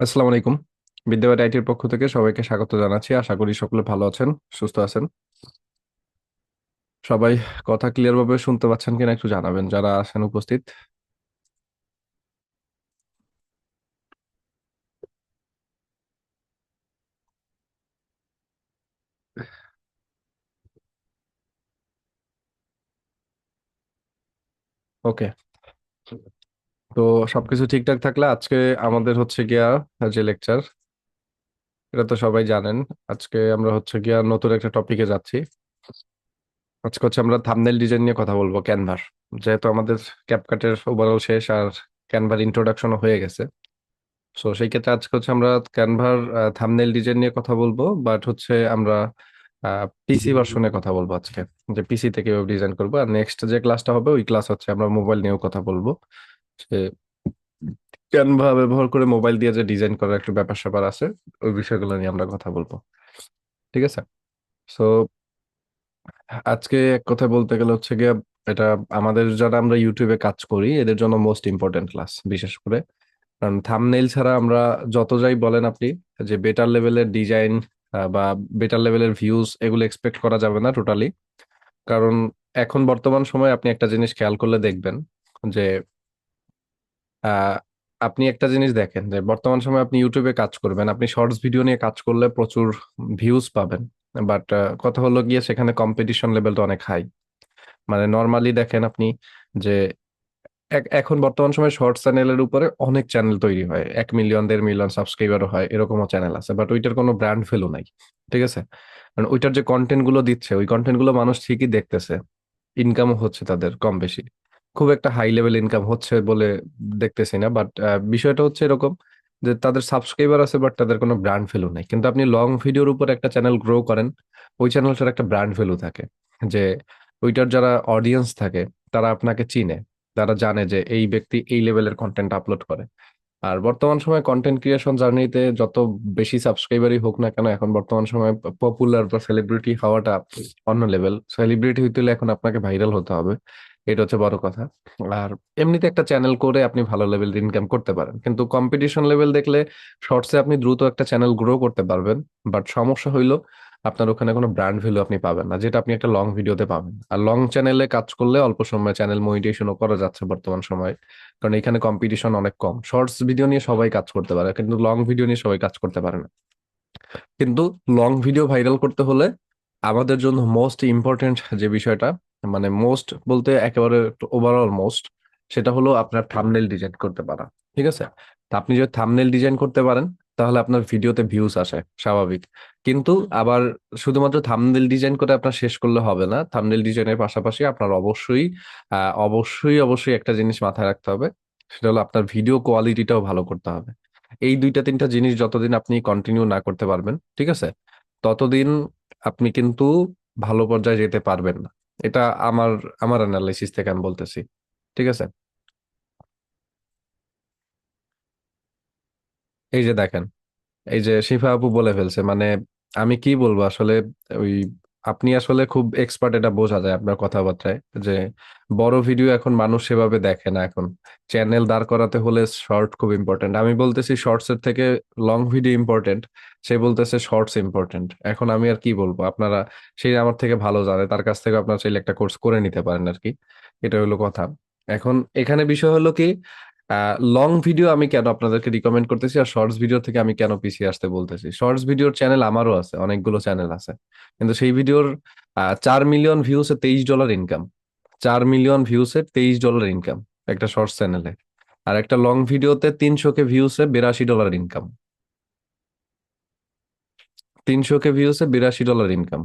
আসসালামু আলাইকুম। বিদ্যাবাড়ি আইটির পক্ষ থেকে সবাইকে স্বাগত জানাচ্ছি। আশা করি সকলে ভালো আছেন, সুস্থ আছেন। সবাই কথা ক্লিয়ার ভাবে শুনতে পাচ্ছেন কিনা একটু জানাবেন যারা আছেন উপস্থিত। ওকে, তো সবকিছু ঠিকঠাক থাকলে আজকে আমাদের হচ্ছে গিয়া যে লেকচার, এটা তো সবাই জানেন। আজকে আমরা হচ্ছে গিয়া নতুন একটা টপিকে যাচ্ছি। আজকে হচ্ছে আমরা থাম্বনেল ডিজাইন নিয়ে কথা বলবো, ক্যানভার। যেহেতু আমাদের ক্যাপকাটের ওভারঅল শেষ আর ক্যানভার ইন্ট্রোডাকশনও হয়ে গেছে, সো সেই ক্ষেত্রে আজকে হচ্ছে আমরা ক্যানভার থাম্বনেল ডিজাইন নিয়ে কথা বলবো। বাট হচ্ছে আমরা পিসি ভার্সনে কথা বলবো আজকে, যে পিসি থেকে কিভাবে ডিজাইন করবো। আর নেক্সট যে ক্লাসটা হবে ওই ক্লাস হচ্ছে আমরা মোবাইল নিয়েও কথা বলবো, যে ক্যানভা ব্যবহার করে মোবাইল দিয়ে যে ডিজাইন করার একটা ব্যাপার স্যাপার আছে, ওই বিষয়গুলো নিয়ে আমরা কথা বলবো। ঠিক আছে। সো আজকে এক কথায় বলতে গেলে হচ্ছে গিয়ে এটা আমাদের যারা আমরা ইউটিউবে কাজ করি এদের জন্য মোস্ট ইম্পর্টেন্ট ক্লাস, বিশেষ করে কারণ থাম্বনেইল ছাড়া আমরা যত যাই বলেন আপনি যে বেটার লেভেলের ডিজাইন বা বেটার লেভেলের ভিউজ এগুলো এক্সপেক্ট করা যাবে না টোটালি। কারণ এখন বর্তমান সময়ে আপনি একটা জিনিস খেয়াল করলে দেখবেন যে আহ, আপনি একটা জিনিস দেখেন যে বর্তমান সময়ে আপনি ইউটিউবে কাজ করবেন, আপনি শর্টস ভিডিও নিয়ে কাজ করলে প্রচুর ভিউজ পাবেন। বাট কথা হলো গিয়ে সেখানে কম্পিটিশন লেভেলটা অনেক হাই। মানে নর্মালি দেখেন আপনি যে এখন বর্তমান সময় শর্ট চ্যানেলের উপরে অনেক চ্যানেল তৈরি হয়, 1 মিলিয়ন 1.5 মিলিয়ন সাবস্ক্রাইবারও হয়, এরকমও চ্যানেল আছে, বাট ওইটার কোনো ব্র্যান্ড ভ্যালু নাই। ঠিক আছে। কারণ ওইটার যে কন্টেন্ট গুলো দিচ্ছে ওই কন্টেন্ট গুলো মানুষ ঠিকই দেখতেছে, ইনকামও হচ্ছে তাদের কম বেশি, খুব একটা হাই লেভেল ইনকাম হচ্ছে বলে দেখতেছি না। বাট বিষয়টা হচ্ছে এরকম যে তাদের সাবস্ক্রাইবার আছে বাট তাদের কোনো ব্র্যান্ড ভ্যালু নেই। কিন্তু আপনি লং ভিডিওর উপর একটা চ্যানেল গ্রো করেন, ওই চ্যানেলটার একটা ব্র্যান্ড ভ্যালু থাকে, যে ওইটার যারা অডিয়েন্স থাকে তারা আপনাকে চিনে, তারা জানে যে এই ব্যক্তি এই লেভেলের কন্টেন্ট আপলোড করে। আর বর্তমান সময় কন্টেন্ট ক্রিয়েশন জার্নিতে যত বেশি সাবস্ক্রাইবারই হোক না কেন, এখন বর্তমান সময় পপুলার বা সেলিব্রিটি হওয়াটা অন্য লেভেল। সেলিব্রিটি হইতে হলে এখন আপনাকে ভাইরাল হতে হবে, এটা হচ্ছে বড় কথা। আর এমনিতে একটা চ্যানেল করে আপনি ভালো লেভেল ইনকাম করতে পারেন, কিন্তু কম্পিটিশন লেভেল দেখলে শর্টসে আপনি দ্রুত একটা চ্যানেল গ্রো করতে পারবেন। বাট সমস্যা হইলো আপনার ওখানে কোনো ব্র্যান্ড ভ্যালু আপনি পাবেন না, যেটা আপনি একটা লং ভিডিওতে পাবেন। আর লং চ্যানেলে কাজ করলে অল্প সময় চ্যানেল মনিটাইজেশনও করা যাচ্ছে বর্তমান সময়ে, কারণ এখানে কম্পিটিশন অনেক কম। শর্টস ভিডিও নিয়ে সবাই কাজ করতে পারে কিন্তু লং ভিডিও নিয়ে সবাই কাজ করতে পারে না। কিন্তু লং ভিডিও ভাইরাল করতে হলে আমাদের জন্য মোস্ট ইম্পর্টেন্ট যে বিষয়টা, মানে মোস্ট বলতে একেবারে ওভারঅল মোস্ট, সেটা হলো আপনার থাম্বনেল ডিজাইন করতে পারা। ঠিক আছে। তা আপনি যদি থাম্বনেল ডিজাইন করতে পারেন তাহলে আপনার ভিডিওতে ভিউজ আসে, স্বাভাবিক। কিন্তু আবার শুধুমাত্র থাম্বনেল ডিজাইন করে আপনার শেষ করলে হবে না, থাম্বনেল ডিজাইনের পাশাপাশি আপনার অবশ্যই অবশ্যই একটা জিনিস মাথায় রাখতে হবে, সেটা হলো আপনার ভিডিও কোয়ালিটিটাও ভালো করতে হবে। এই দুইটা তিনটা জিনিস যতদিন আপনি কন্টিনিউ না করতে পারবেন, ঠিক আছে, ততদিন আপনি কিন্তু ভালো পর্যায়ে যেতে পারবেন না। এটা আমার আমার অ্যানালাইসিস থেকে আমি বলতেছি। ঠিক আছে। এই যে দেখেন, এই যে শিফা আপু বলে ফেলছে, মানে আমি কি বলবো আসলে, ওই আপনি আসলে খুব এক্সপার্ট, এটা বোঝা যায় আপনার কথাবার্তায়, যে বড় ভিডিও এখন মানুষ সেভাবে দেখে না। এখন চ্যানেল দাঁড় করাতে হলে শর্ট খুব ইম্পর্টেন্ট। আমি বলতেছি শর্টস এর থেকে লং ভিডিও ইম্পর্টেন্ট, সে বলতেছে শর্টস ইম্পর্টেন্ট। এখন আমি আর কি বলবো, আপনারা সেই আমার থেকে ভালো জানে, তার কাছ থেকে আপনারা চাইলে একটা কোর্স করে নিতে পারেন আর কি। এটা হলো কথা। এখন এখানে বিষয় হলো কি, লং ভিডিও আমি কেন আপনাদেরকে রিকমেন্ড করতেছি আর শর্টস ভিডিও থেকে আমি কেন পিছিয়ে আসতে বলতেছি। শর্টস ভিডিওর চ্যানেল আমারও আছে, অনেকগুলো চ্যানেল আছে, কিন্তু সেই ভিডিওর 4 মিলিয়ন ভিউসে $23 ইনকাম। 4 মিলিয়ন ভিউসে $23 ইনকাম একটা শর্টস চ্যানেলে। আর একটা লং ভিডিওতে 300K ভিউসে $82 ইনকাম। 300K ভিউসে $82 ইনকাম।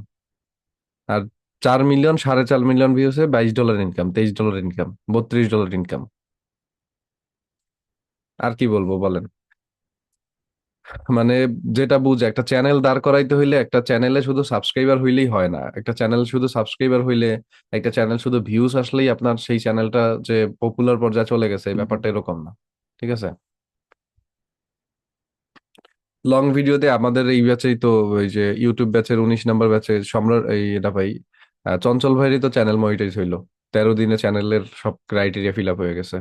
আর 4 মিলিয়ন, 4.5 মিলিয়ন ভিউসে $22 ইনকাম, $23 ইনকাম, $32 ইনকাম। আর কি বলবো বলেন। মানে যেটা বুঝে, একটা চ্যানেল দাঁড় করাইতে হইলে একটা চ্যানেলে শুধু সাবস্ক্রাইবার হইলেই হয় না, একটা চ্যানেল শুধু সাবস্ক্রাইবার হইলে, একটা চ্যানেল শুধু ভিউজ আসলেই আপনার সেই চ্যানেলটা যে পপুলার পর্যায়ে চলে গেছে, এই ব্যাপারটা এরকম না। ঠিক আছে। লং ভিডিওতে আমাদের এই ব্যাচেই তো, ওই যে ইউটিউব ব্যাচের 19 নম্বর ব্যাচে সম্রাট এই এটা ভাই, চঞ্চল ভাইরই তো চ্যানেল মনিটাইজ হইলো, 13 দিনে চ্যানেলের সব ক্রাইটেরিয়া ফিল আপ হয়ে গেছে।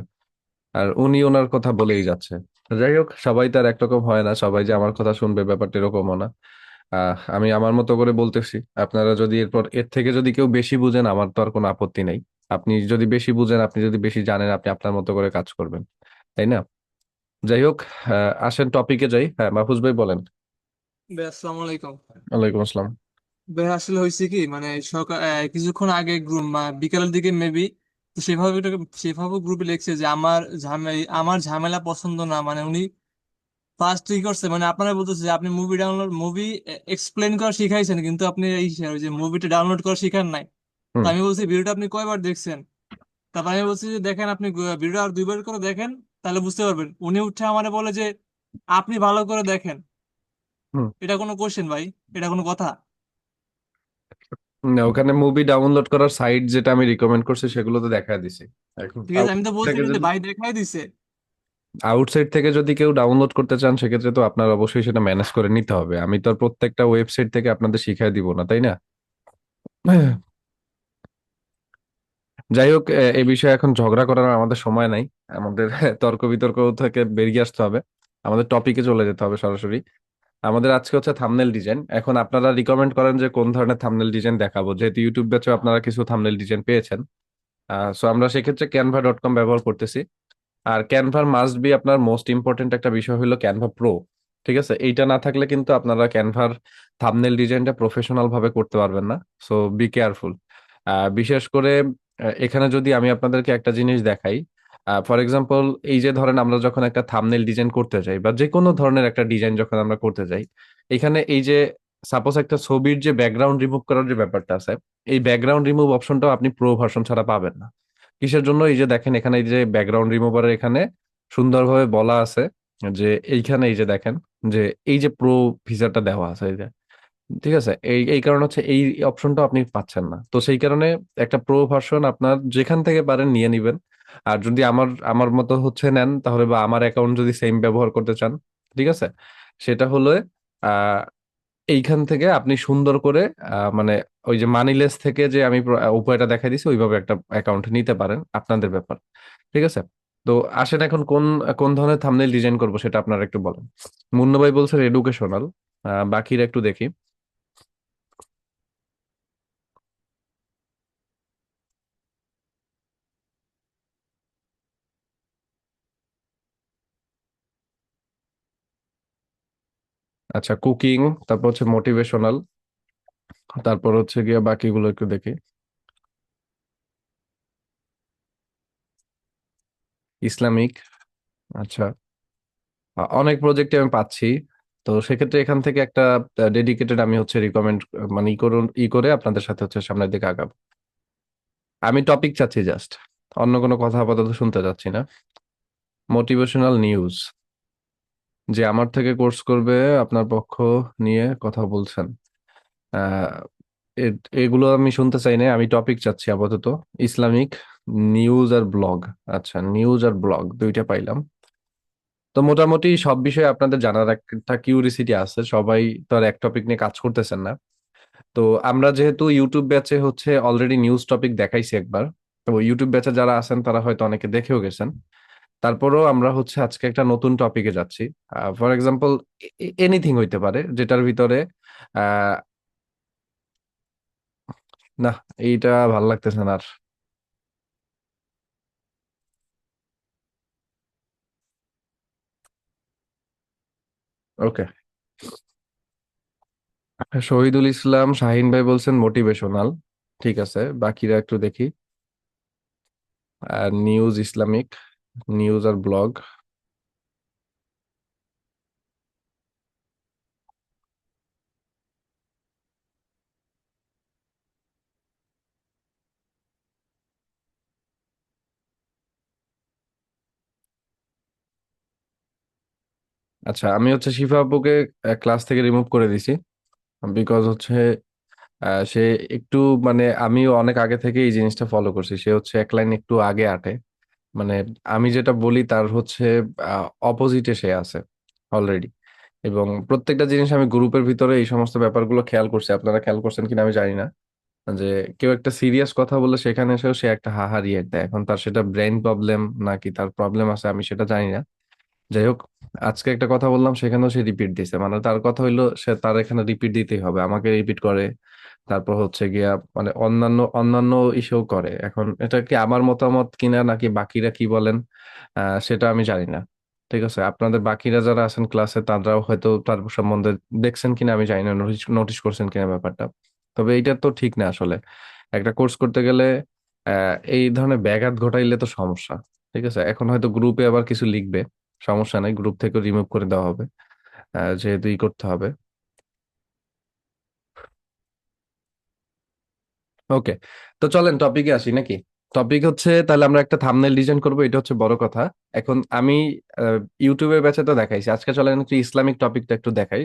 আর উনি ওনার কথা বলেই যাচ্ছে। যাই হোক, সবাই তার একরকম হয় না, সবাই যে আমার কথা শুনবে ব্যাপারটা এরকমও না। আমি আমার মতো করে বলতেছি, আপনারা যদি এরপর এর থেকে যদি কেউ বেশি বুঝেন আমার তো আর কোনো আপত্তি নেই। আপনি যদি বেশি বুঝেন, আপনি যদি বেশি জানেন, আপনি আপনার মতো করে কাজ করবেন, তাই না? যাই হোক, আসেন টপিকে যাই। হ্যাঁ, মাহফুজ ভাই বলেন। ভাই আসসালামু আলাইকুম। ওয়ালাইকুম আসসালাম। ভাই আসলে হয়েছে কি মানে সকাল কিছুক্ষণ আগে গ্রুপ বিকালের দিকে মেবি তো সেভাবে গ্রুপে লিখছে যে আমার ঝামেলা পছন্দ না, মানে উনি ফার্স্ট কি করছে, মানে আপনারা বলতেছে যে আপনি মুভি এক্সপ্লেন করা শিখাইছেন কিন্তু আপনি এই যে মুভিটা ডাউনলোড করা শিখান নাই। তো হুম। আমি বলছি ভিডিওটা আপনি কয়বার দেখছেন? তারপর আমি বলছি যে দেখেন আপনি ভিডিও আর দুইবার করে দেখেন, তাহলে বুঝতে পারবেন। উনি উঠে আমারে বলে যে আপনি ভালো করে দেখেন। হুম। এটা কোনো কোশ্চেন ভাই? এটা কোনো কথা? না, ওখানে মুভি ডাউনলোড করার সাইট যেটা আমি রিকমেন্ড করছি সেগুলো তো দেখা দিছি। এখন ঠিক আছে, আমি তো বলছি থেকে কিন্তু যদি ভাই দেখাই দিছে। আউটসাইড থেকে যদি কেউ ডাউনলোড করতে চান, সেক্ষেত্রে তো আপনার অবশ্যই সেটা ম্যানেজ করে নিতে হবে। আমি তো আর প্রত্যেকটা ওয়েবসাইট থেকে আপনাদের শিখাই দিব না, তাই না? যাই হোক, এই বিষয়ে এখন ঝগড়া করার আমাদের সময় নাই। আমাদের তর্ক বিতর্ক থেকে বেরিয়ে আসতে হবে, আমাদের টপিকে চলে যেতে হবে সরাসরি। আমাদের আজকে হচ্ছে থাম্বনেল ডিজাইন। এখন আপনারা রিকমেন্ড করেন যে কোন ধরনের থাম্বনেল ডিজাইন দেখাবো, যেহেতু ইউটিউব ব্যাচে আপনারা কিছু থাম্বনেল ডিজাইন পেয়েছেন। সো আমরা সেক্ষেত্রে canva.com ব্যবহার করতেছি। আর ক্যানভার মাস্ট বি, আপনার মোস্ট ইম্পর্টেন্ট একটা বিষয় হলো ক্যানভা প্রো। ঠিক আছে, এইটা না থাকলে কিন্তু আপনারা ক্যানভার থাম্বনেল ডিজাইনটা প্রফেশনাল ভাবে করতে পারবেন না। So be careful. বিশেষ করে এখানে যদি আমি আপনাদেরকে একটা জিনিস দেখাই, ফর এক্সাম্পল, এই যে ধরেন আমরা যখন একটা থাম্বনেল ডিজাইন করতে যাই বা যে কোনো ধরনের একটা ডিজাইন যখন আমরা করতে যাই, এখানে এই যে সাপোজ একটা ছবির যে ব্যাকগ্রাউন্ড রিমুভ করার যে ব্যাপারটা আছে, এই ব্যাকগ্রাউন্ড রিমুভ অপশনটাও আপনি প্রো ভার্সন ছাড়া পাবেন না। কিসের জন্য? এই যে দেখেন এখানে এই যে ব্যাকগ্রাউন্ড রিমুভারের এখানে সুন্দরভাবে বলা আছে যে এইখানে এই যে দেখেন যে এই যে প্রো ফিচারটা দেওয়া আছে, এই যে, ঠিক আছে, এই এই কারণে হচ্ছে এই অপশনটা আপনি পাচ্ছেন না। তো সেই কারণে একটা প্রো ভার্সন আপনার যেখান থেকে পারেন নিয়ে নিবেন। আর যদি আমার আমার মতো হচ্ছে নেন, তাহলে বা আমার অ্যাকাউন্ট যদি সেম ব্যবহার করতে চান, ঠিক আছে, সেটা হলো আহ এইখান থেকে আপনি সুন্দর করে মানে ওই যে মানিলেস থেকে যে আমি উপায়টা দেখা দিছি, ওইভাবে একটা অ্যাকাউন্ট নিতে পারেন, আপনাদের ব্যাপার। ঠিক আছে। তো আসেন এখন কোন কোন ধরনের থাম্বনেল ডিজাইন করব সেটা আপনারা একটু বলেন। মুন্না ভাই বলছেন এডুকেশনাল, বাকিরা একটু দেখি। আচ্ছা, কুকিং, তারপর হচ্ছে মোটিভেশনাল, তারপর হচ্ছে গিয়ে বাকিগুলো একটু দেখি। ইসলামিক। আচ্ছা, অনেক প্রজেক্টে আমি পাচ্ছি। তো সেক্ষেত্রে এখান থেকে একটা ডেডিকেটেড আমি হচ্ছে রিকমেন্ড, মানে ই করে আপনাদের সাথে হচ্ছে সামনের দিকে আগাবো। আমি টপিক চাচ্ছি জাস্ট, অন্য কোনো কথা আপাতত শুনতে চাচ্ছি না। মোটিভেশনাল নিউজ, যে আমার থেকে কোর্স করবে আপনার পক্ষ নিয়ে কথা বলছেন। আহ এগুলো আমি শুনতে চাই না, আমি টপিক চাচ্ছি আপাতত। ইসলামিক, নিউজ আর ব্লগ। আচ্ছা, নিউজ আর ব্লগ দুইটা পাইলাম। তো মোটামুটি সব বিষয়ে আপনাদের জানার একটা কিউরিসিটি আছে, সবাই তো আর এক টপিক নিয়ে কাজ করতেছেন না। তো আমরা যেহেতু ইউটিউব ব্যাচে হচ্ছে অলরেডি নিউজ টপিক দেখাইছি একবার, তো ইউটিউব ব্যাচে যারা আছেন তারা হয়তো অনেকে দেখেও গেছেন। তারপরেও আমরা হচ্ছে আজকে একটা নতুন টপিকে যাচ্ছি। ফর এক্সাম্পল, এনিথিং হইতে পারে যেটার ভিতরে আহ না, এইটা ভাল লাগতেছে না আর। ওকে। শহীদুল ইসলাম শাহিন ভাই বলছেন মোটিভেশনাল। ঠিক আছে, বাকিরা একটু দেখি। আর নিউজ, ইসলামিক, নিউজ আর ব্লগ। আচ্ছা, আমি হচ্ছে শিফা আপুকে ক্লাস থেকে রিমুভ করে দিছি। বিকজ হচ্ছে সে একটু, মানে আমিও অনেক আগে থেকে এই জিনিসটা ফলো করছি, সে হচ্ছে এক লাইন একটু আগে আটে। মানে আমি যেটা বলি তার হচ্ছে অপোজিটে সে আছে অলরেডি। এবং প্রত্যেকটা জিনিস আমি গ্রুপের ভিতরে এই সমস্ত ব্যাপারগুলো খেয়াল করছি, আপনারা খেয়াল করছেন কিনা আমি জানি না, যে কেউ একটা সিরিয়াস কথা বলে সেখানে এসেও সে একটা হাহা রিয়েক্ট দেয়। এখন তার সেটা ব্রেন প্রবলেম নাকি তার প্রবলেম আছে আমি সেটা জানি না। যাই হোক, আজকে একটা কথা বললাম সেখানেও সে রিপিট দিছে, মানে তার কথা হইলো সে তার এখানে রিপিট দিতেই হবে, আমাকে রিপিট করে। তারপর হচ্ছে গিয়া মানে অন্যান্য অন্যান্য ইস্যু করে। এখন এটা কি আমার মতামত কিনা নাকি বাকিরা কি বলেন সেটা আমি জানি না। ঠিক আছে, আপনাদের বাকিরা যারা আছেন ক্লাসে তারাও হয়তো তার সম্বন্ধে দেখছেন কিনা আমি জানি না, নোটিশ নোটিশ করছেন কিনা ব্যাপারটা। তবে এইটা তো ঠিক না আসলে। একটা কোর্স করতে গেলে এই ধরনের ব্যাঘাত ঘটাইলে তো সমস্যা। ঠিক আছে, এখন হয়তো গ্রুপে আবার কিছু লিখবে, সমস্যা নাই, গ্রুপ থেকে রিমুভ করে দেওয়া হবে, যেহেতু ই করতে হবে। ওকে, তো চলেন টপিকে আসি নাকি। টপিক হচ্ছে তাহলে আমরা একটা থাম্বনেল ডিজাইন করব, এটা হচ্ছে বড় কথা। এখন আমি ইউটিউবের ব্যাচে তো দেখাইছি, আজকে চলেন একটু ইসলামিক টপিকটা একটু দেখাই।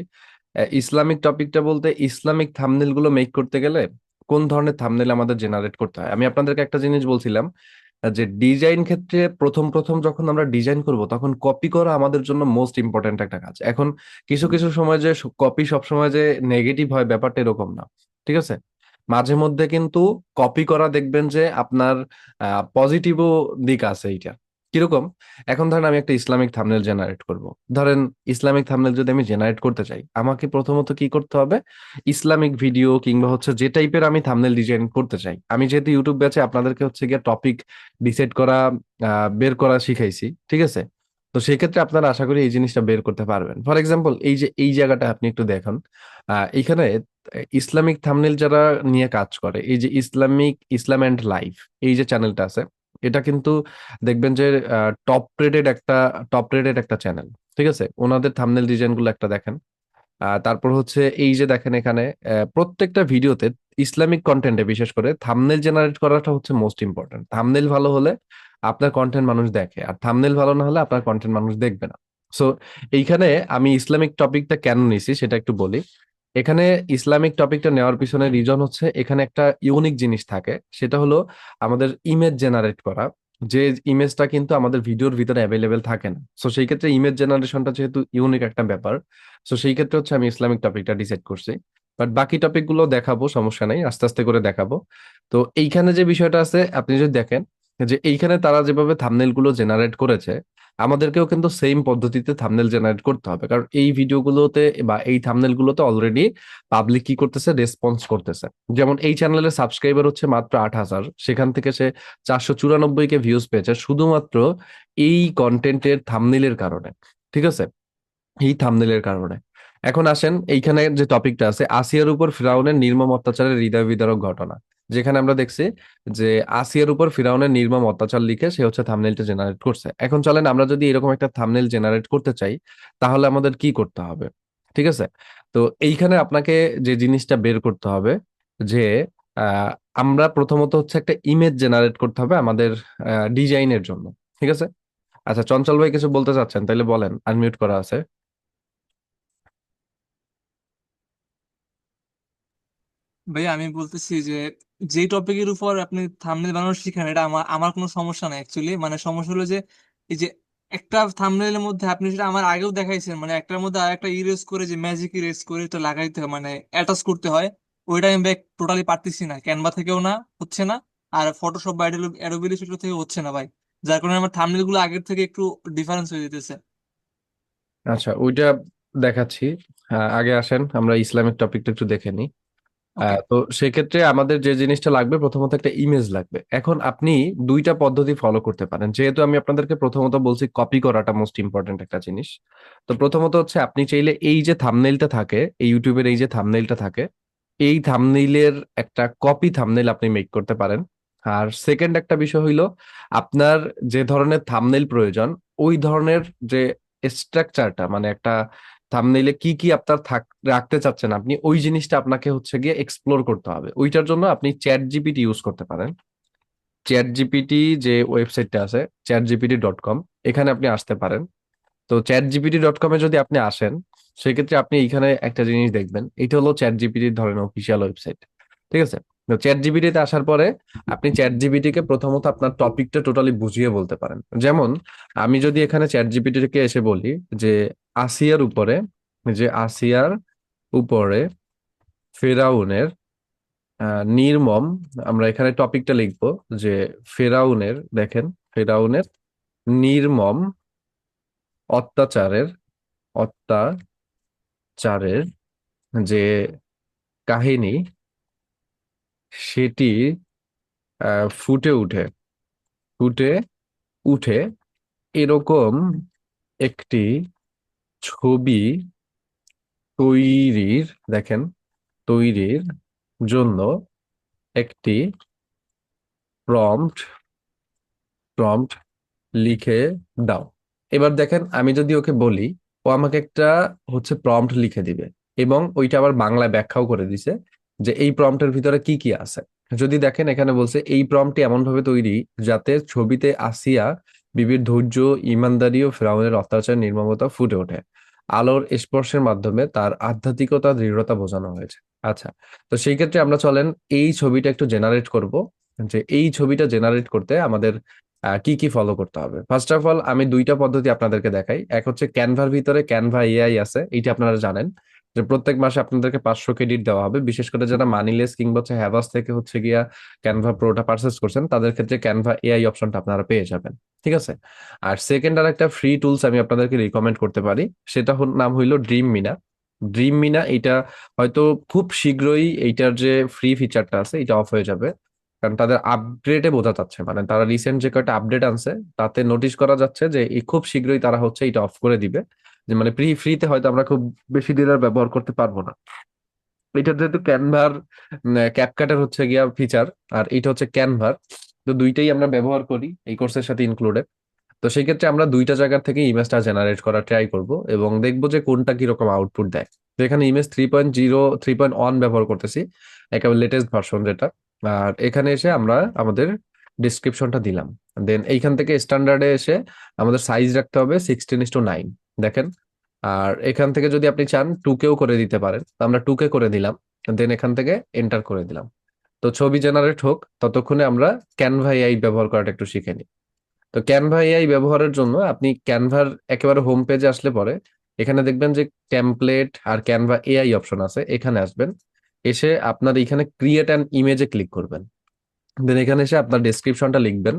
ইসলামিক টপিকটা বলতে ইসলামিক থাম্বনেল গুলো মেক করতে গেলে কোন ধরনের থাম্বনেল আমাদের জেনারেট করতে হয়। আমি আপনাদেরকে একটা জিনিস বলছিলাম যে ডিজাইন ক্ষেত্রে প্রথম প্রথম যখন আমরা ডিজাইন করব তখন কপি করা আমাদের জন্য মোস্ট ইম্পর্ট্যান্ট একটা কাজ। এখন কিছু কিছু সময় যে কপি সব সময় যে নেগেটিভ হয় ব্যাপারটা এরকম না। ঠিক আছে, মাঝে মধ্যে কিন্তু কপি করা দেখবেন যে আপনার পজিটিভও দিক আছে এইটা। কিরকম? এখন ধরেন আমি একটা ইসলামিক থাম্বনেল জেনারেট করব। ধরেন ইসলামিক থাম্বনেল যদি আমি জেনারেট করতে চাই, আমাকে প্রথমত কি করতে হবে, ইসলামিক ভিডিও কিংবা হচ্ছে যে টাইপের আমি থাম্বনেল ডিজাইন করতে চাই। আমি যেহেতু ইউটিউব ব্যাচে আপনাদেরকে হচ্ছে গিয়ে টপিক ডিসাইড করা, বের করা শিখাইছি, ঠিক আছে। তো সেই ক্ষেত্রে আপনারা আশা করি এই জিনিসটা বের করতে পারবেন। ফর এক্সাম্পল, এই যে এই জায়গাটা আপনি একটু দেখুন, এইখানে ইসলামিক থাম্বনেল যারা নিয়ে কাজ করে, এই যে ইসলাম অ্যান্ড লাইফ, এই যে চ্যানেলটা আছে, এটা কিন্তু দেখবেন যে টপ রেটেড একটা চ্যানেল। ঠিক আছে, ওনাদের থাম্বনেল ডিজাইন গুলো একটা দেখেন। তারপর হচ্ছে এই যে দেখেন এখানে প্রত্যেকটা ভিডিওতে ইসলামিক কন্টেন্টে বিশেষ করে থাম্বনেল জেনারেট করাটা হচ্ছে মোস্ট ইম্পর্টেন্ট। থাম্বনেল ভালো হলে আপনার কন্টেন্ট মানুষ দেখে, আর থাম্বনেল ভালো না হলে আপনার কন্টেন্ট মানুষ দেখবে না। সো এইখানে আমি ইসলামিক টপিকটা কেন নিছি সেটা একটু বলি। এখানে ইসলামিক টপিকটা নেওয়ার পিছনে রিজন হচ্ছে এখানে একটা ইউনিক জিনিস থাকে, সেটা হলো আমাদের ইমেজ জেনারেট করা। যে ইমেজটা কিন্তু আমাদের ভিডিওর ভিতরে অ্যাভেলেবেল থাকে না, সো সেই ক্ষেত্রে ইমেজ জেনারেশনটা যেহেতু ইউনিক একটা ব্যাপার, তো সেই ক্ষেত্রে হচ্ছে আমি ইসলামিক টপিকটা ডিসাইড করছি। বাট বাকি টপিক গুলো দেখাবো, সমস্যা নাই, আস্তে আস্তে করে দেখাবো। তো এইখানে যে বিষয়টা আছে আপনি যদি দেখেন, যে এইখানে তারা যেভাবে থাম্বনেল গুলো জেনারেট করেছে, আমাদেরকেও কিন্তু সেম পদ্ধতিতে থাম্বনেল জেনারেট করতে হবে, কারণ এই ভিডিওগুলোতে বা এই থাম্বনেল গুলোতে অলরেডি পাবলিক কি করতেছে, রেসপন্স করতেছে। যেমন এই চ্যানেলের সাবস্ক্রাইবার হচ্ছে মাত্র 8,000, সেখান থেকে সে 494 কে ভিউজ পেয়েছে শুধুমাত্র এই কন্টেন্টের থাম্বনেলের কারণে। ঠিক আছে, এই থাম্বনেলের কারণে। এখন আসেন এইখানে যে টপিকটা আছে, আসিয়ার উপর ফিরাউনের নির্মম অত্যাচারের হৃদয় বিদারক ঘটনা, যেখানে আমরা দেখছি যে আসিয়ার উপর ফিরাউনের নির্মম অত্যাচার লিখে সে হচ্ছে থাম্বনেলটা জেনারেট করছে। এখন চলেন আমরা যদি এরকম একটা থাম্বনেল জেনারেট করতে চাই তাহলে আমাদের কি করতে হবে। ঠিক আছে, তো এইখানে আপনাকে যে জিনিসটা বের করতে হবে যে আহ, আমরা প্রথমত হচ্ছে একটা ইমেজ জেনারেট করতে হবে আমাদের ডিজাইনের জন্য। ঠিক আছে, আচ্ছা চঞ্চল ভাই কিছু বলতে চাচ্ছেন তাইলে বলেন, আনমিউট করা আছে। ভাই আমি বলতেছি যে যেই টপিকের উপর আপনি থাম্বনেল বানানো শিখেন, এটা আমার আমার কোনো সমস্যা নাই অ্যাকচুয়ালি। মানে সমস্যা হলো যে এই যে একটা থাম্বনেলের মধ্যে আপনি সেটা আমার আগেও দেখাইছেন, মানে একটার মধ্যে আর একটা ইরেজ করে, যে ম্যাজিক ইরেজ করে এটা লাগাইতে হয়, মানে অ্যাটাচ করতে হয়। ওইটা আমি ভাই টোটালি পারতেছি না, ক্যানভা থেকেও না, হচ্ছে না। আর ফটোশপ বা অ্যাডোবি ইলাস্ট্রেটর থেকে হচ্ছে না ভাই। যার কারণে আমার থাম্বনেল গুলো আগের থেকে একটু ডিফারেন্স হয়ে যেতেছে। আচ্ছা, ওইটা দেখাচ্ছি। আগে আসেন আমরা ইসলামিক টপিকটা একটু দেখে নিই। ওকে। তো সেক্ষেত্রে আমাদের যে জিনিসটা লাগবে প্রথমত একটা ইমেজ লাগবে। এখন আপনি দুইটা পদ্ধতি ফলো করতে পারেন, যেহেতু আমি আপনাদেরকে প্রথমত বলছি কপি করাটা মোস্ট ইম্পর্টেন্ট একটা জিনিস। তো প্রথমত হচ্ছে আপনি চাইলে এই যে থাম্বনেইলটা থাকে, এই ইউটিউবের এই যে থাম্বনেইলটা থাকে, এই থাম্বনেইলের একটা কপি থাম্বনেইল আপনি মেক করতে পারেন। আর সেকেন্ড একটা বিষয় হইলো, আপনার যে ধরনের থাম্বনেইল প্রয়োজন ওই ধরনের যে স্ট্রাকচারটা, মানে একটা থাম্বনেইলে কি কি আপনার রাখতে চাচ্ছেন আপনি, ওই জিনিসটা আপনাকে হচ্ছে গিয়ে এক্সপ্লোর করতে হবে। ওইটার জন্য আপনি চ্যাট জিপিটি ইউজ করতে পারেন। চ্যাট জিপিটি যে ওয়েবসাইটটা আছে, chatgpt.com, এখানে আপনি আসতে পারেন। তো chatgpt.com এ যদি আপনি আসেন, সেক্ষেত্রে আপনি এইখানে একটা জিনিস দেখবেন, এটা হলো চ্যাট জিপিটির ধরেন অফিসিয়াল ওয়েবসাইট। ঠিক আছে, তো চ্যাট জিপিটিতে আসার পরে আপনি চ্যাট জিপিটি কে প্রথমত আপনার টপিকটা টোটালি বুঝিয়ে বলতে পারেন। যেমন আমি যদি এখানে চ্যাট জিপিটি কে এসে বলি যে আসিয়ার উপরে, যে আসিয়ার উপরে ফেরাউনের নির্মম, আমরা এখানে টপিকটা লিখবো যে ফেরাউনের, দেখেন, ফেরাউনের নির্মম অত্যাচারের অত্যাচারের যে কাহিনী সেটি ফুটে উঠে ফুটে উঠে এরকম একটি ছবি তৈরির দেখেন তৈরির জন্য একটি প্রম্পট প্রম্পট লিখে দাও। এবার দেখেন আমি যদি ওকে বলি, ও আমাকে একটা প্রম্পট লিখে দিবে এবং ওইটা আবার বাংলায় ব্যাখ্যাও করে দিছে যে এই প্রম্পটের ভিতরে কি কি আছে। যদি দেখেন এখানে বলছে এই প্রম্পটটি এমন ভাবে তৈরি যাতে ছবিতে আসিয়া বিবির ধৈর্য, ইমানদারি ও ফেরাউনের অত্যাচার নির্মমতা ফুটে ওঠে। আলোর স্পর্শের মাধ্যমে তার আধ্যাত্মিকতা দৃঢ়তা বোঝানো হয়েছে। আচ্ছা, তো সেই ক্ষেত্রে আমরা চলেন এই ছবিটা একটু জেনারেট করব। যে এই ছবিটা জেনারেট করতে আমাদের কি কি ফলো করতে হবে। ফার্স্ট অফ অল আমি দুইটা পদ্ধতি আপনাদেরকে দেখাই। এক হচ্ছে ক্যানভার ভিতরে ক্যানভা এআই আছে, এইটা আপনারা জানেন যে প্রত্যেক মাসে আপনাদেরকে 500 ক্রেডিট দেওয়া হবে। বিশেষ করে যারা মানিলেস কিংবা হ্যাভাস থেকে গিয়া ক্যানভা প্রোটা পারচেস করছেন তাদের ক্ষেত্রে ক্যানভা এআই অপশনটা আপনারা পেয়ে যাবেন। ঠিক আছে। আর সেকেন্ড আর একটা ফ্রি টুলস আমি আপনাদেরকে রিকমেন্ড করতে পারি, সেটা নাম হইলো ড্রিম মিনা। ড্রিম মিনা এটা হয়তো খুব শীঘ্রই এইটার যে ফ্রি ফিচারটা আছে এটা অফ হয়ে যাবে, কারণ তাদের আপগ্রেডে বোঝা যাচ্ছে, মানে তারা রিসেন্ট যে কয়টা আপডেট আনছে তাতে নোটিশ করা যাচ্ছে যে এই খুব শীঘ্রই তারা এটা অফ করে দিবে। যে মানে ফ্রিতে হয়তো আমরা খুব বেশি দিন আর ব্যবহার করতে পারবো না। এটা যেহেতু ক্যানভার ক্যাপকাটের গিয়া ফিচার, আর এটা হচ্ছে ক্যানভার, তো দুইটাই আমরা ব্যবহার করি এই কোর্সের সাথে ইনক্লুডেড। তো সেই ক্ষেত্রে আমরা দুইটা জায়গা থেকে ইমেজটা জেনারেট করা ট্রাই করব এবং দেখবো যে কোনটা কিরকম আউটপুট দেয়। তো এখানে ইমেজ 3.0 3.1 ব্যবহার করতেছি, একেবারে লেটেস্ট ভার্সন যেটা। আর এখানে এসে আমরা আমাদের ডিসক্রিপশনটা দিলাম। দেন এইখান থেকে স্ট্যান্ডার্ডে এসে আমাদের সাইজ রাখতে হবে 16:9। দেখেন। আর এখান থেকে যদি আপনি চান 2K করে দিতে পারেন, তো আমরা 2K করে দিলাম। দেন এখান থেকে এন্টার করে দিলাম। তো ছবি জেনারেট হোক ততক্ষণে আমরা ক্যানভা এআই ব্যবহার করাটা একটু শিখে নিই। তো ক্যানভা এআই ব্যবহারের জন্য আপনি ক্যানভার একেবারে হোম পেজে আসলে পরে এখানে দেখবেন যে টেমপ্লেট আর ক্যানভা এআই অপশন আছে, এখানে আসবেন। এসে আপনার এখানে ক্রিয়েট অ্যান ইমেজে ক্লিক করবেন। দেন এখানে এসে আপনার ডেসক্রিপশনটা লিখবেন।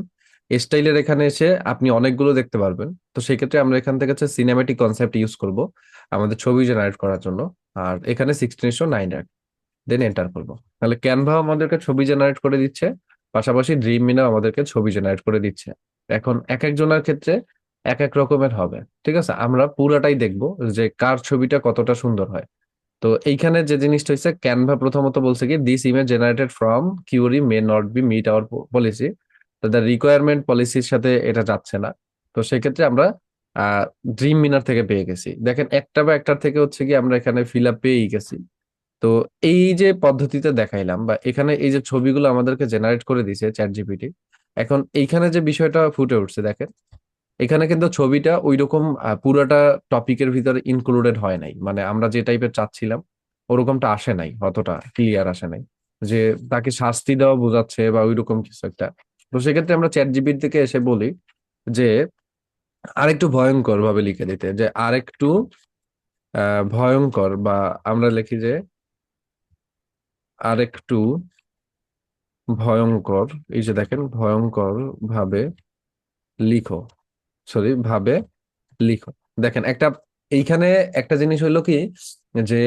স্টাইলের এখানে এসে আপনি অনেকগুলো দেখতে পারবেন। তো সেক্ষেত্রে আমরা এখান থেকে সিনেমাটিক কনসেপ্ট ইউজ করব আমাদের ছবি জেনারেট করার জন্য। আর এখানে 16:9 দেন এন্টার করবো। তাহলে ক্যানভা আমাদেরকে ছবি জেনারেট করে দিচ্ছে, পাশাপাশি ড্রিম মিনা আমাদেরকে ছবি জেনারেট করে দিচ্ছে। এখন এক একজনের ক্ষেত্রে এক এক রকমের হবে। ঠিক আছে, আমরা পুরাটাই দেখবো যে কার ছবিটা কতটা সুন্দর হয়। তো এইখানে যে জিনিসটা হচ্ছে, ক্যানভা প্রথমত বলছে কি this image generated from query may not be meet our policy. তো দ্য রিকোয়ারমেন্ট পলিসির সাথে এটা যাচ্ছে না। তো সেক্ষেত্রে আমরা ড্রিম মিনার থেকে পেয়ে গেছি। দেখেন একটা বা একটার থেকে কি আমরা এখানে ফিল আপ পেয়েই গেছি। তো এই যে পদ্ধতিতে দেখাইলাম বা এখানে এই যে ছবিগুলো আমাদেরকে জেনারেট করে দিছে চ্যাট জিপিটি, এখন এইখানে যে বিষয়টা ফুটে উঠছে দেখেন, এখানে কিন্তু ছবিটা ওইরকম পুরোটা টপিকের ভিতরে ইনক্লুডেড হয় নাই, মানে আমরা যে টাইপের চাচ্ছিলাম ওরকমটা আসে নাই, অতটা ক্লিয়ার আসে নাই যে তাকে শাস্তি দেওয়া বোঝাচ্ছে বা ওইরকম কিছু একটা। তো সেক্ষেত্রে আমরা চ্যাট জিপিটি থেকে এসে বলি যে আরেকটু ভয়ঙ্কর ভাবে লিখে দিতে, যে আরেকটু ভয়ঙ্কর, বা আমরা লিখি যে আরেকটু ভয়ঙ্কর। এই যে দেখেন ভয়ঙ্কর ভাবে লিখো, সরি ভাবে লিখো। দেখেন একটা এইখানে একটা জিনিস হইলো কি, যে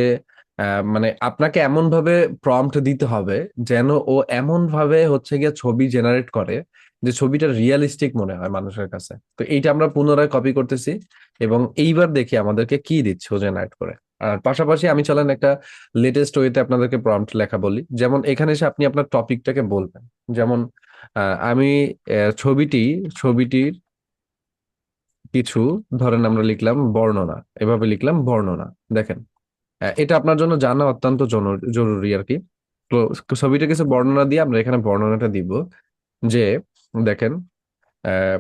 মানে আপনাকে এমন ভাবে প্রম্পট দিতে হবে যেন ও এমন ভাবে গিয়ে ছবি জেনারেট করে যে ছবিটা রিয়েলিস্টিক মনে হয় মানুষের কাছে। তো এইটা আমরা পুনরায় কপি করতেছি এবং এইবার দেখি আমাদেরকে কি দিচ্ছে ও জেনারেট করে। আর পাশাপাশি আমি চলেন একটা লেটেস্ট ওয়েতে আপনাদেরকে প্রম্পট লেখা বলি। যেমন এখানে এসে আপনি আপনার টপিকটাকে বলবেন। যেমন আমি ছবিটির কিছু, ধরেন আমরা লিখলাম বর্ণনা, এভাবে লিখলাম বর্ণনা। দেখেন এটা আপনার জন্য জানা অত্যন্ত জরুরি আর কি। তো ছবিটা কিছু বর্ণনা দিয়ে আমরা এখানে বর্ণনাটা দিব যে দেখেন আহ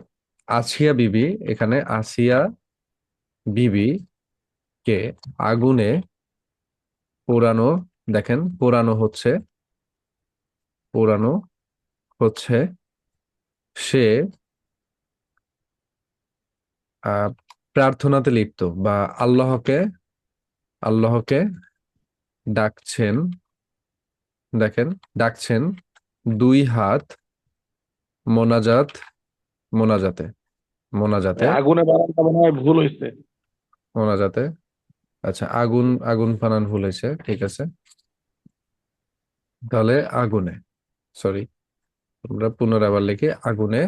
আসিয়া বিবি, এখানে আসিয়া বিবি কে আগুনে পোড়ানো, দেখেন পোড়ানো হচ্ছে। সে আহ প্রার্থনাতে লিপ্ত বা আল্লাহকে ডাকছেন। দেখেন ডাকছেন দুই হাত মোনাজাত মোনাজাতে। মোনাজাতে। আগুনে বানানটা মনে হয় ভুল হয়েছে। মোনাজাতে। আচ্ছা, আগুন, আগুন বানান ভুল হয়েছে, ঠিক আছে। তাহলে আগুনে, সরি, আমরা পুনরায় আবার লিখি আগুনে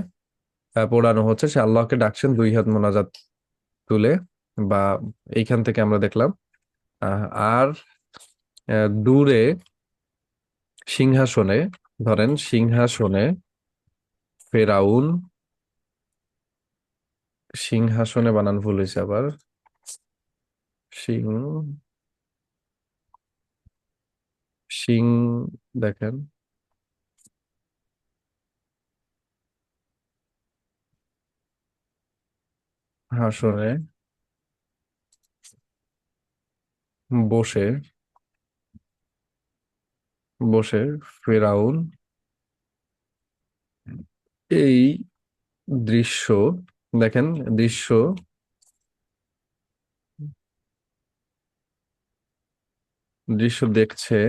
পোড়ানো হচ্ছে, সে আল্লাহকে ডাকছেন দুই হাত মোনাজাত তুলে, বা এইখান থেকে আমরা দেখলাম। আর দূরে সিংহাসনে, ধরেন সিংহাসনে ফেরাউন, সিংহাসনে বানান ভুল হয়েছে আবার, সিং, সিং, দেখেন, হাসনে বসে, বসে ফেরাউন এই দৃশ্য, দেখেন, দৃশ্য, দৃশ্য দেখছে,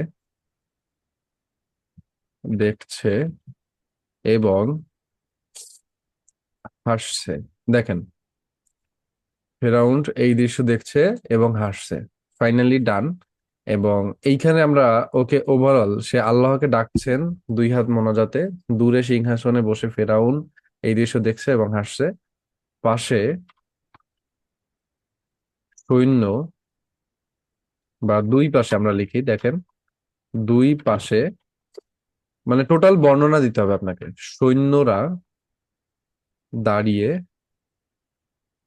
দেখছে এবং হাসছে। দেখেন, ফেরাউন এই দৃশ্য দেখছে এবং হাসছে, ফাইনালি ডান। এবং এইখানে আমরা ওকে ওভারঅল সে আল্লাহকে ডাকছেন দুই হাত মোনাজাতে, দূরে সিংহাসনে বসে ফেরাউন এই দৃশ্য দেখছে এবং হাসছে, পাশে সৈন্য, বা দুই পাশে আমরা লিখি, দেখেন, দুই পাশে, মানে টোটাল বর্ণনা দিতে হবে আপনাকে, সৈন্যরা দাঁড়িয়ে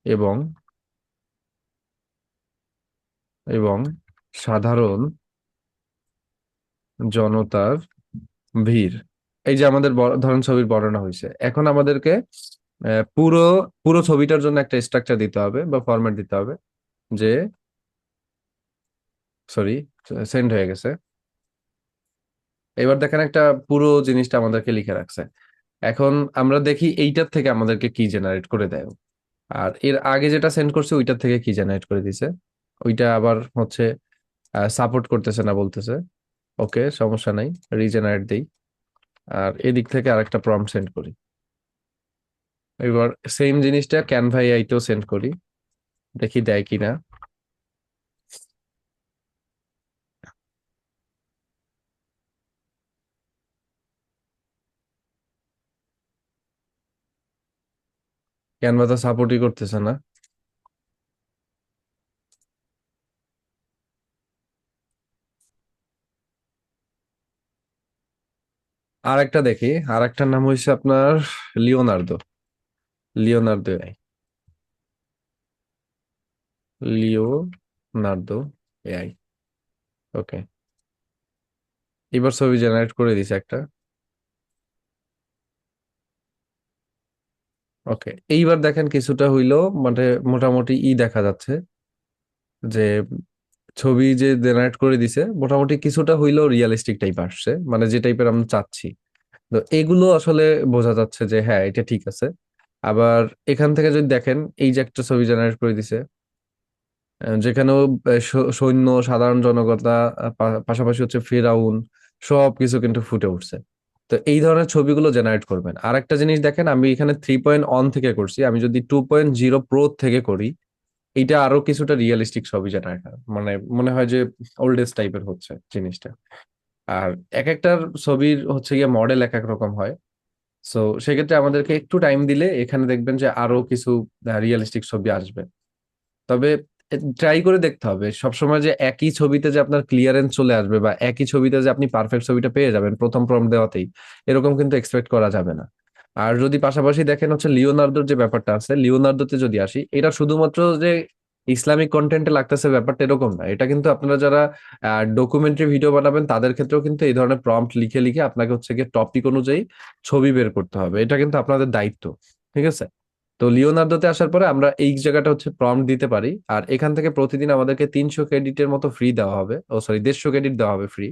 এবং, এবং সাধারণ জনতার ভিড়। এই যে আমাদের ধরেন ছবির বর্ণনা হয়েছে, এখন আমাদেরকে পুরো পুরো ছবিটার জন্য একটা স্ট্রাকচার দিতে হবে বা ফরম্যাট দিতে হবে, যে, সরি, সেন্ড হয়ে গেছে। এবার দেখেন একটা পুরো জিনিসটা আমাদেরকে লিখে রাখছে। এখন আমরা দেখি এইটার থেকে আমাদেরকে কি জেনারেট করে দেয়, আর এর আগে যেটা সেন্ড করছে ওইটার থেকে কি জেনারেট করে দিছে, ওইটা আবার হচ্ছে সাপোর্ট করতেছে না বলতেছে। ওকে, সমস্যা নাই, রিজেনারেট দেই। আর এদিক থেকে আরেকটা প্রম্পট সেন্ড করি। এবার সেম জিনিসটা ক্যানভা এআইতেও সেন্ড করি, দেখি দেয় কিনা। ক্যানভা তো সাপোর্টই করতেছে না। আর একটা দেখি, আর একটার নাম হয়েছে আপনার Leonardo, Leonardo AI, Leonardo AI. Okay, এবার ছবি জেনারেট করে দিছে একটা। ওকে, এইবার দেখেন কিছুটা হইলো, মানে মোটামুটি দেখা যাচ্ছে যে ছবি যে জেনারেট করে দিছে মোটামুটি কিছুটা হইলেও রিয়েলিস্টিক টাইপ আসছে, মানে যে টাইপের আমরা চাচ্ছি। তো এগুলো আসলে বোঝা যাচ্ছে যে হ্যাঁ এটা ঠিক আছে। আবার এখান থেকে যদি দেখেন, এই যে একটা ছবি জেনারেট করে দিছে, যেখানেও সৈন্য, সাধারণ জনগণতা, পাশাপাশি হচ্ছে ফেরাউন, সবকিছু কিন্তু ফুটে উঠছে। তো এই ধরনের ছবিগুলো জেনারেট করবেন। আর একটা জিনিস দেখেন, আমি এখানে 3.1 থেকে করছি, আমি যদি 2.0 প্রো থেকে করি, এইটা আরো কিছুটা রিয়েলিস্টিক ছবি জেনারেট হয়, মানে মনে হয় যে ওল্ডেস্ট টাইপের হচ্ছে জিনিসটা। আর এক একটার ছবির হচ্ছে গিয়ে মডেল এক এক রকম হয়। সো সেক্ষেত্রে আমাদেরকে একটু টাইম দিলে এখানে দেখবেন যে আরো কিছু রিয়েলিস্টিক ছবি আসবে। তবে ট্রাই করে দেখতে হবে সবসময় যে একই ছবিতে যে আপনার ক্লিয়ারেন্স চলে আসবে, বা একই ছবিতে যে আপনি পারফেক্ট ছবিটা পেয়ে যাবেন প্রথম প্রম্পট দেওয়াতেই, এরকম কিন্তু এক্সপেক্ট করা যাবে না। আর যদি পাশাপাশি দেখেন হচ্ছে লিওনার্দোর যে ব্যাপারটা আছে, লিওনার্দোতে যদি আসি, এটা শুধুমাত্র যে ইসলামিক কন্টেন্টে লাগতেছে ব্যাপারটা এরকম না, এটা কিন্তু আপনারা যারা ডকুমেন্টারি ভিডিও বানাবেন তাদের ক্ষেত্রেও কিন্তু এই ধরনের প্রম্পট লিখে লিখে আপনাকে হচ্ছে গিয়ে টপিক অনুযায়ী ছবি বের করতে হবে, এটা কিন্তু আপনাদের দায়িত্ব। ঠিক আছে? তো লিওনার্দোতে আসার পরে আমরা এই জায়গাটা হচ্ছে প্রম্পট দিতে পারি, আর এখান থেকে প্রতিদিন আমাদেরকে 300 ক্রেডিটের মতো ফ্রি দেওয়া হবে, ও সরি 150 ক্রেডিট দেওয়া হবে ফ্রি।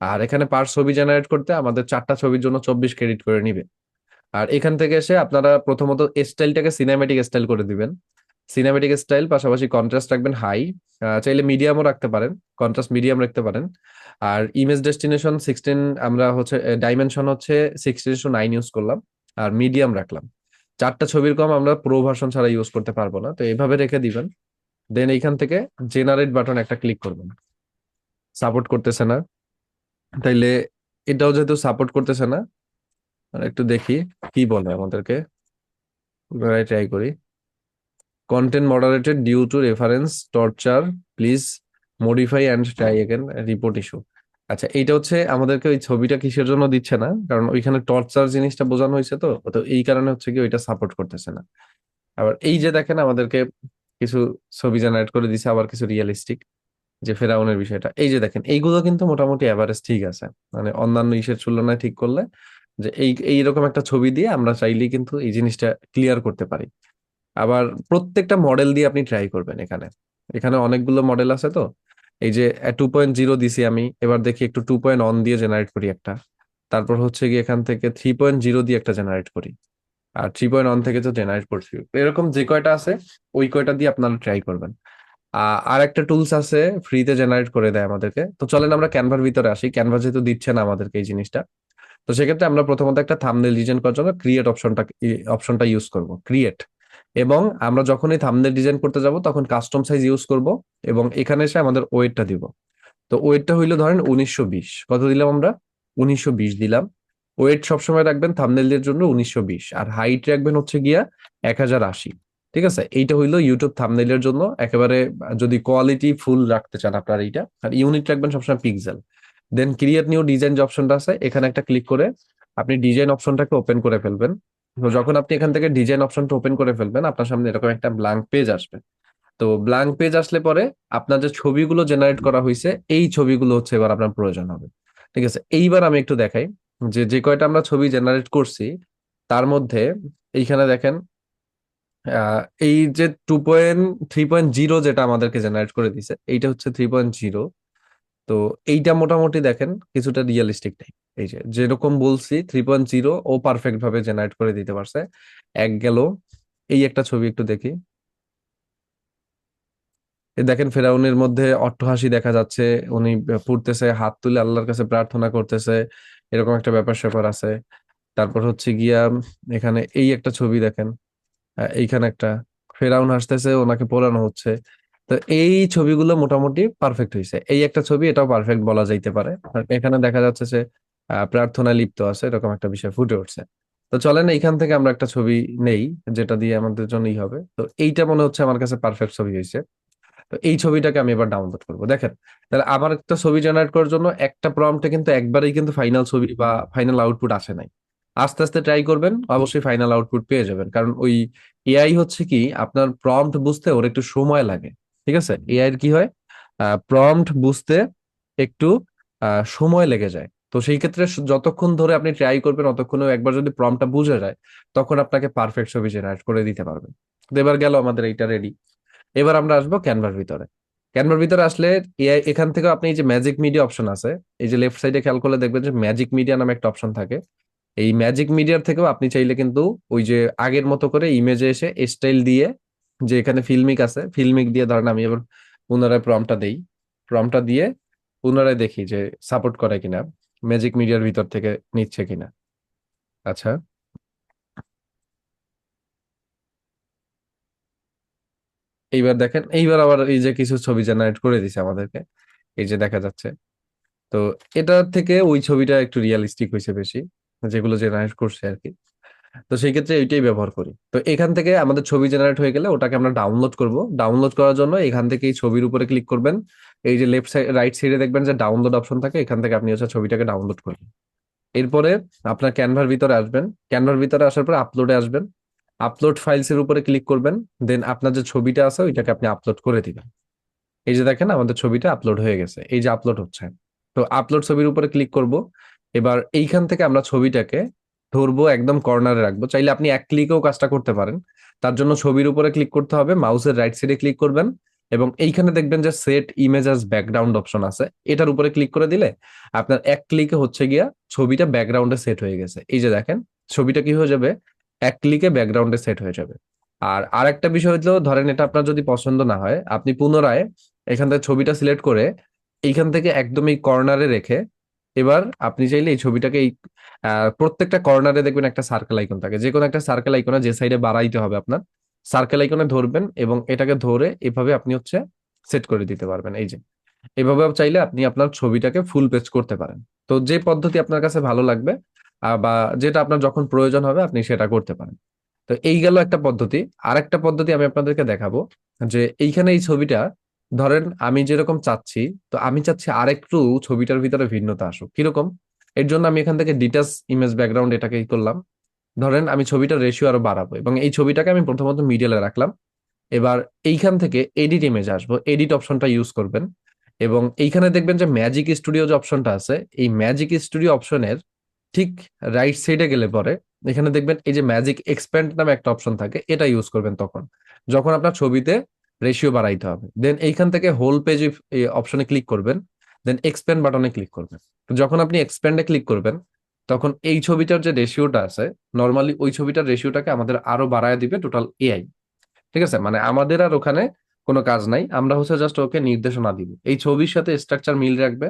আর এখানে পার ছবি জেনারেট করতে আমাদের 4টা ছবির জন্য 24 ক্রেডিট করে নিবে। আর এখান থেকে এসে আপনারা প্রথমত স্টাইলটাকে সিনেমেটিক স্টাইল করে দিবেন, সিনেমেটিক স্টাইল, পাশাপাশি কন্ট্রাস্ট রাখবেন হাই, চাইলে মিডিয়ামও রাখতে পারেন, কন্ট্রাস্ট মিডিয়াম রাখতে পারেন। আর ইমেজ ডেস্টিনেশন 16, আমরা হচ্ছে ডাইমেনশন হচ্ছে 16:9 ইউজ করলাম, আর মিডিয়াম রাখলাম। 4টা ছবির কম আমরা প্রো ভার্সন ছাড়া ইউজ করতে পারবো না, তো এইভাবে রেখে দিবেন। দেন এইখান থেকে জেনারেট বাটন একটা ক্লিক করবেন। সাপোর্ট করতেছে না, তাইলে এটাও যেহেতু সাপোর্ট করতেছে না, আমরা একটু দেখি কি বলে আমাদেরকে, ট্রাই করি। Content moderated due to reference torture, please modify and try again, report issue. আচ্ছা, এইটা হচ্ছে আমাদেরকে ওই ছবিটা কিসের জন্য দিচ্ছে না, কারণ ওইখানে টর্চার জিনিসটা বোঝানো হয়েছে, তো তো এই কারণে হচ্ছে কি ওইটা সাপোর্ট করতেছে না। আবার এই যে দেখেন আমাদেরকে কিছু ছবি জেনারেট করে দিছে, আবার কিছু রিয়েলিস্টিক, যে ফেরাউনের বিষয়টা, এই যে দেখেন এইগুলো কিন্তু মোটামুটি এভারেজ ঠিক আছে, মানে অন্যান্য ইসের তুলনায় ঠিক করলে, যে এইরকম একটা ছবি দিয়ে আমরা চাইলেই কিন্তু এই জিনিসটা ক্লিয়ার করতে পারি। আবার প্রত্যেকটা মডেল দিয়ে আপনি ট্রাই করবেন। এখানে এখানে অনেকগুলো মডেল আছে, তো এই যে 2.0 দিছি আমি, এবার দেখি একটু 2.1 দিয়ে জেনারেট করি একটা, তারপর হচ্ছে কি এখান থেকে 3.0 দিয়ে একটা জেনারেট করি, আর 3.1 থেকে তো জেনারেট করছি, এরকম যে কয়টা আছে ওই কয়টা দিয়ে আপনারা ট্রাই করবেন। আর একটা টুলস আছে ফ্রিতে জেনারেট করে দেয় আমাদেরকে, তো চলেন আমরা ক্যানভার ভিতরে আসি। ক্যানভা যেহেতু দিচ্ছে না আমাদেরকে এই জিনিসটা, তো সেক্ষেত্রে আমরা প্রথমত একটা থাম্বনেল ডিজাইন করার জন্য ক্রিয়েট অপশনটা ইউজ করব, ক্রিয়েট। এবং আমরা যখনই থাম্বনেল ডিজাইন করতে যাব তখন কাস্টম সাইজ ইউজ করব, এবং এখানে এসে আমাদের ওয়েটটা দিব। তো ওয়েটটা হইলো ধরেন 1920, কত দিলাম আমরা, 1920 দিলাম। ওয়েট সবসময় রাখবেন থাম্বনেলের জন্য 1920, আর হাইট রাখবেন হচ্ছে গিয়া 1080। ঠিক আছে, এইটা হইলো ইউটিউব থাম্বনেলের জন্য একেবারে, যদি কোয়ালিটি ফুল রাখতে চান আপনার এইটা, আর ইউনিট রাখবেন সবসময় পিক্সেল। দেন ক্রিয়েট নিউ ডিজাইন যে অপশনটা আছে এখানে একটা ক্লিক করে আপনি ডিজাইন অপশনটাকে ওপেন করে ফেলবেন। তো যখন আপনি এখান থেকে ডিজাইন অপশনটা ওপেন করে ফেলবেন, আপনার সামনে এরকম একটা ব্ল্যাঙ্ক পেজ আসবে। তো ব্ল্যাঙ্ক পেজ আসলে পরে আপনার যে ছবিগুলো জেনারেট করা হয়েছে এই ছবিগুলো হচ্ছে এবার আপনার প্রয়োজন হবে। ঠিক আছে, এইবার আমি একটু দেখাই যে যে কয়টা আমরা ছবি জেনারেট করছি তার মধ্যে এইখানে দেখেন, এই যে 3.0 যেটা আমাদেরকে জেনারেট করে দিছে এইটা হচ্ছে 3.0। তো এইটা মোটামুটি দেখেন কিছুটা রিয়েলিস্টিক টাইপ, এই যে যেরকম বলছি 3.0 ও পারফেক্ট ভাবে জেনারেট করে দিতে পারছে। এক গেল, এই একটা ছবি একটু দেখি। এই দেখেন ফেরাউনের মধ্যে অট্টহাসি দেখা যাচ্ছে, উনি পড়তেছে, হাত তুলে আল্লাহর কাছে প্রার্থনা করতেছে, এরকম একটা ব্যাপার স্যাপার আছে। তারপর হচ্ছে গিয়া এখানে এই একটা ছবি দেখেন, এইখানে একটা ফেরাউন হাসতেছে, ওনাকে পোড়ানো হচ্ছে। তো এই ছবিগুলো মোটামুটি পারফেক্ট হয়েছে। এই একটা ছবি, এটাও পারফেক্ট বলা যাইতে পারে। আর এখানে দেখা যাচ্ছে যে প্রার্থনায় লিপ্ত আছে, এরকম একটা বিষয় ফুটে উঠছে। তো চলেন এইখান থেকে আমরা একটা ছবি নেই, যেটা দিয়ে আমাদের জন্যই হবে। তো এইটা মনে হচ্ছে আমার কাছে পারফেক্ট ছবি হয়েছে। তো এই ছবিটাকে আমি এবার ডাউনলোড করবো। দেখেন, তাহলে আবার একটা ছবি জেনারেট করার জন্য একটা প্রম্পটে কিন্তু একবারেই কিন্তু ফাইনাল ছবি বা ফাইনাল আউটপুট আসে নাই। আস্তে আস্তে ট্রাই করবেন, অবশ্যই ফাইনাল আউটপুট পেয়ে যাবেন। কারণ ওই এআই হচ্ছে কি, আপনার প্রম্পট বুঝতে ওর একটু সময় লাগে। ঠিক আছে, এআই এর কি হয়, প্রম্পট বুঝতে একটু সময় লেগে যায়। তো সেই ক্ষেত্রে যতক্ষণ ধরে আপনি ট্রাই করবেন ততক্ষণে একবার যদি প্রম্পটটা বুঝে যায়, তখন আপনাকে পারফেক্ট ছবি জেনারেট করে দিতে পারবে। তো এবার গেল আমাদের এইটা রেডি। এবার আমরা আসবো ক্যানভার ভিতরে। ক্যানভার ভিতরে আসলে এখান থেকে আপনি এই যে ম্যাজিক মিডিয়া অপশন আছে, এই যে লেফট সাইডে খেয়াল করলে দেখবেন যে ম্যাজিক মিডিয়া নামে একটা অপশন থাকে। এই ম্যাজিক মিডিয়ার থেকেও আপনি চাইলে কিন্তু ওই যে আগের মতো করে ইমেজে এসে স্টাইল দিয়ে, যে এখানে ফিল্মিক আছে, ফিল্মিক দিয়ে ধরেন আমি এবার পুনরায় প্রম্পটটা দেই, প্রম্পটটা দিয়ে পুনরায় দেখি যে সাপোর্ট করে কিনা, ম্যাজিক মিডিয়ার ভিতর থেকে নিচ্ছে কিনা। আচ্ছা, এইবার দেখেন, এইবার আবার এই যে কিছু ছবি জেনারেট করে দিছে আমাদেরকে, এই যে দেখা যাচ্ছে। তো এটা থেকে ওই ছবিটা একটু রিয়েলিস্টিক হয়েছে বেশি, যেগুলো জেনারেট করছে আর কি। তো সেই ক্ষেত্রে এইটাই ব্যবহার করি। তো এখান থেকে আমাদের ছবি জেনারেট হয়ে গেলে ওটাকে আমরা ডাউনলোড করব। ডাউনলোড করার জন্য এখান থেকে এই ছবির উপরে ক্লিক করবেন। এই যে লেফট সাইড রাইট সাইডে দেখবেন যে ডাউনলোড অপশন থাকে, এখান থেকে আপনি হচ্ছে ছবিটাকে ডাউনলোড করবেন। এরপরে আপনার ক্যানভার ভিতরে আসবেন, ক্যানভার ভিতরে আসার পরে আপলোডে আসবেন, আপলোড ফাইলস এর উপরে ক্লিক করবেন। দেন আপনার যে ছবিটা আছে ওইটাকে আপনি আপলোড করে দিবেন। এই যে দেখেন আমাদের ছবিটা আপলোড হয়ে গেছে, এই যে আপলোড হচ্ছে। তো আপলোড ছবির উপরে ক্লিক করব। এবার এইখান থেকে আমরা ছবিটাকে ধরবো, একদম কর্নারে রাখবো। চাইলে আপনি এক ক্লিকেও কাজটা করতে পারেন। তার জন্য ছবির উপরে ক্লিক করতে হবে, মাউসের রাইট সাইডে ক্লিক করবেন, এবং এইখানে দেখবেন যে set image as background option আছে, এটার উপরে ক্লিক করে দিলে আপনার এক ক্লিকে হচ্ছে গিয়া ছবিটা ব্যাকগ্রাউন্ডে সেট হয়ে গেছে। এই যে দেখেন ছবিটা কি হয়ে যাবে, এক ক্লিকে ব্যাকগ্রাউন্ডে সেট হয়ে যাবে। আর আরেকটা বিষয় হলো, ধরেন এটা আপনার যদি পছন্দ না হয়, আপনি পুনরায় এখান থেকে ছবিটা সিলেক্ট করে এইখান থেকে একদম এই কর্নারে রেখে এবার আপনি চাইলে এই ছবিটাকে এই প্রত্যেকটা কর্নারে দেখবেন একটা সার্কেল আইকন থাকে, যে কোনো একটা সার্কেল আইকনে যে সাইডে বাড়াইতে হবে আপনার, সার্কেল আইকনে ধরবেন এবং এটাকে ধরে এভাবে আপনি হচ্ছে সেট করে দিতে পারবেন। এই যে এভাবেও চাইলে আপনি আপনার ছবিটাকে ফুল পেজ করতে পারেন। তো যে পদ্ধতি আপনার কাছে ভালো লাগবে বা যেটা আপনার যখন প্রয়োজন হবে আপনি সেটা করতে পারেন। তো এই গেল একটা পদ্ধতি। আরেকটা পদ্ধতি আমি আপনাদেরকে দেখাবো, যে এইখানে এই ছবিটা ধরেন আমি যেরকম চাচ্ছি, তো আমি চাচ্ছি আরেকটু ছবিটার ভিতরে ভিন্নতা আসুক। কিরকম? এর জন্য আমি এখান থেকে ডিটাচ ইমেজ ব্যাকগ্রাউন্ড এটাকে ই করলাম। ধরেন আমি ছবিটার রেশিও আরো বাড়াবো এবং এই ছবিটাকে আমি প্রথমত মিডিয়ালে রাখলাম। এবার এইখান থেকে এডিট ইমেজ আসবো, এডিট অপশনটা ইউজ করবেন এবং এইখানে দেখবেন যে ম্যাজিক স্টুডিও যে অপশনটা আছে, এই ম্যাজিক স্টুডিও অপশনের ঠিক রাইট সাইডে গেলে পরে এখানে দেখবেন এই যে ম্যাজিক এক্সপ্যান্ড নামে একটা অপশন থাকে, এটা ইউজ করবেন তখন যখন আপনার ছবিতে রেশিও বাড়াইতে হবে। দেন এইখান থেকে হোল পেজ অপশনে ক্লিক করবেন, দেন এক্সপ্যান্ড বাটনে ক্লিক করবেন। তো যখন আপনি এক্সপ্যান্ডে ক্লিক করবেন তখন এই ছবিটার যে রেশিওটা আছে, নর্মালি ওই ছবিটার রেশিওটাকে আমাদের আরো বাড়ায় দিবে টোটাল এআই। ঠিক আছে, মানে আমাদের আর ওখানে কোনো কাজ নাই, আমরা হচ্ছে জাস্ট ওকে নির্দেশনা দিব, এই ছবির সাথে স্ট্রাকচার মিল রাখবে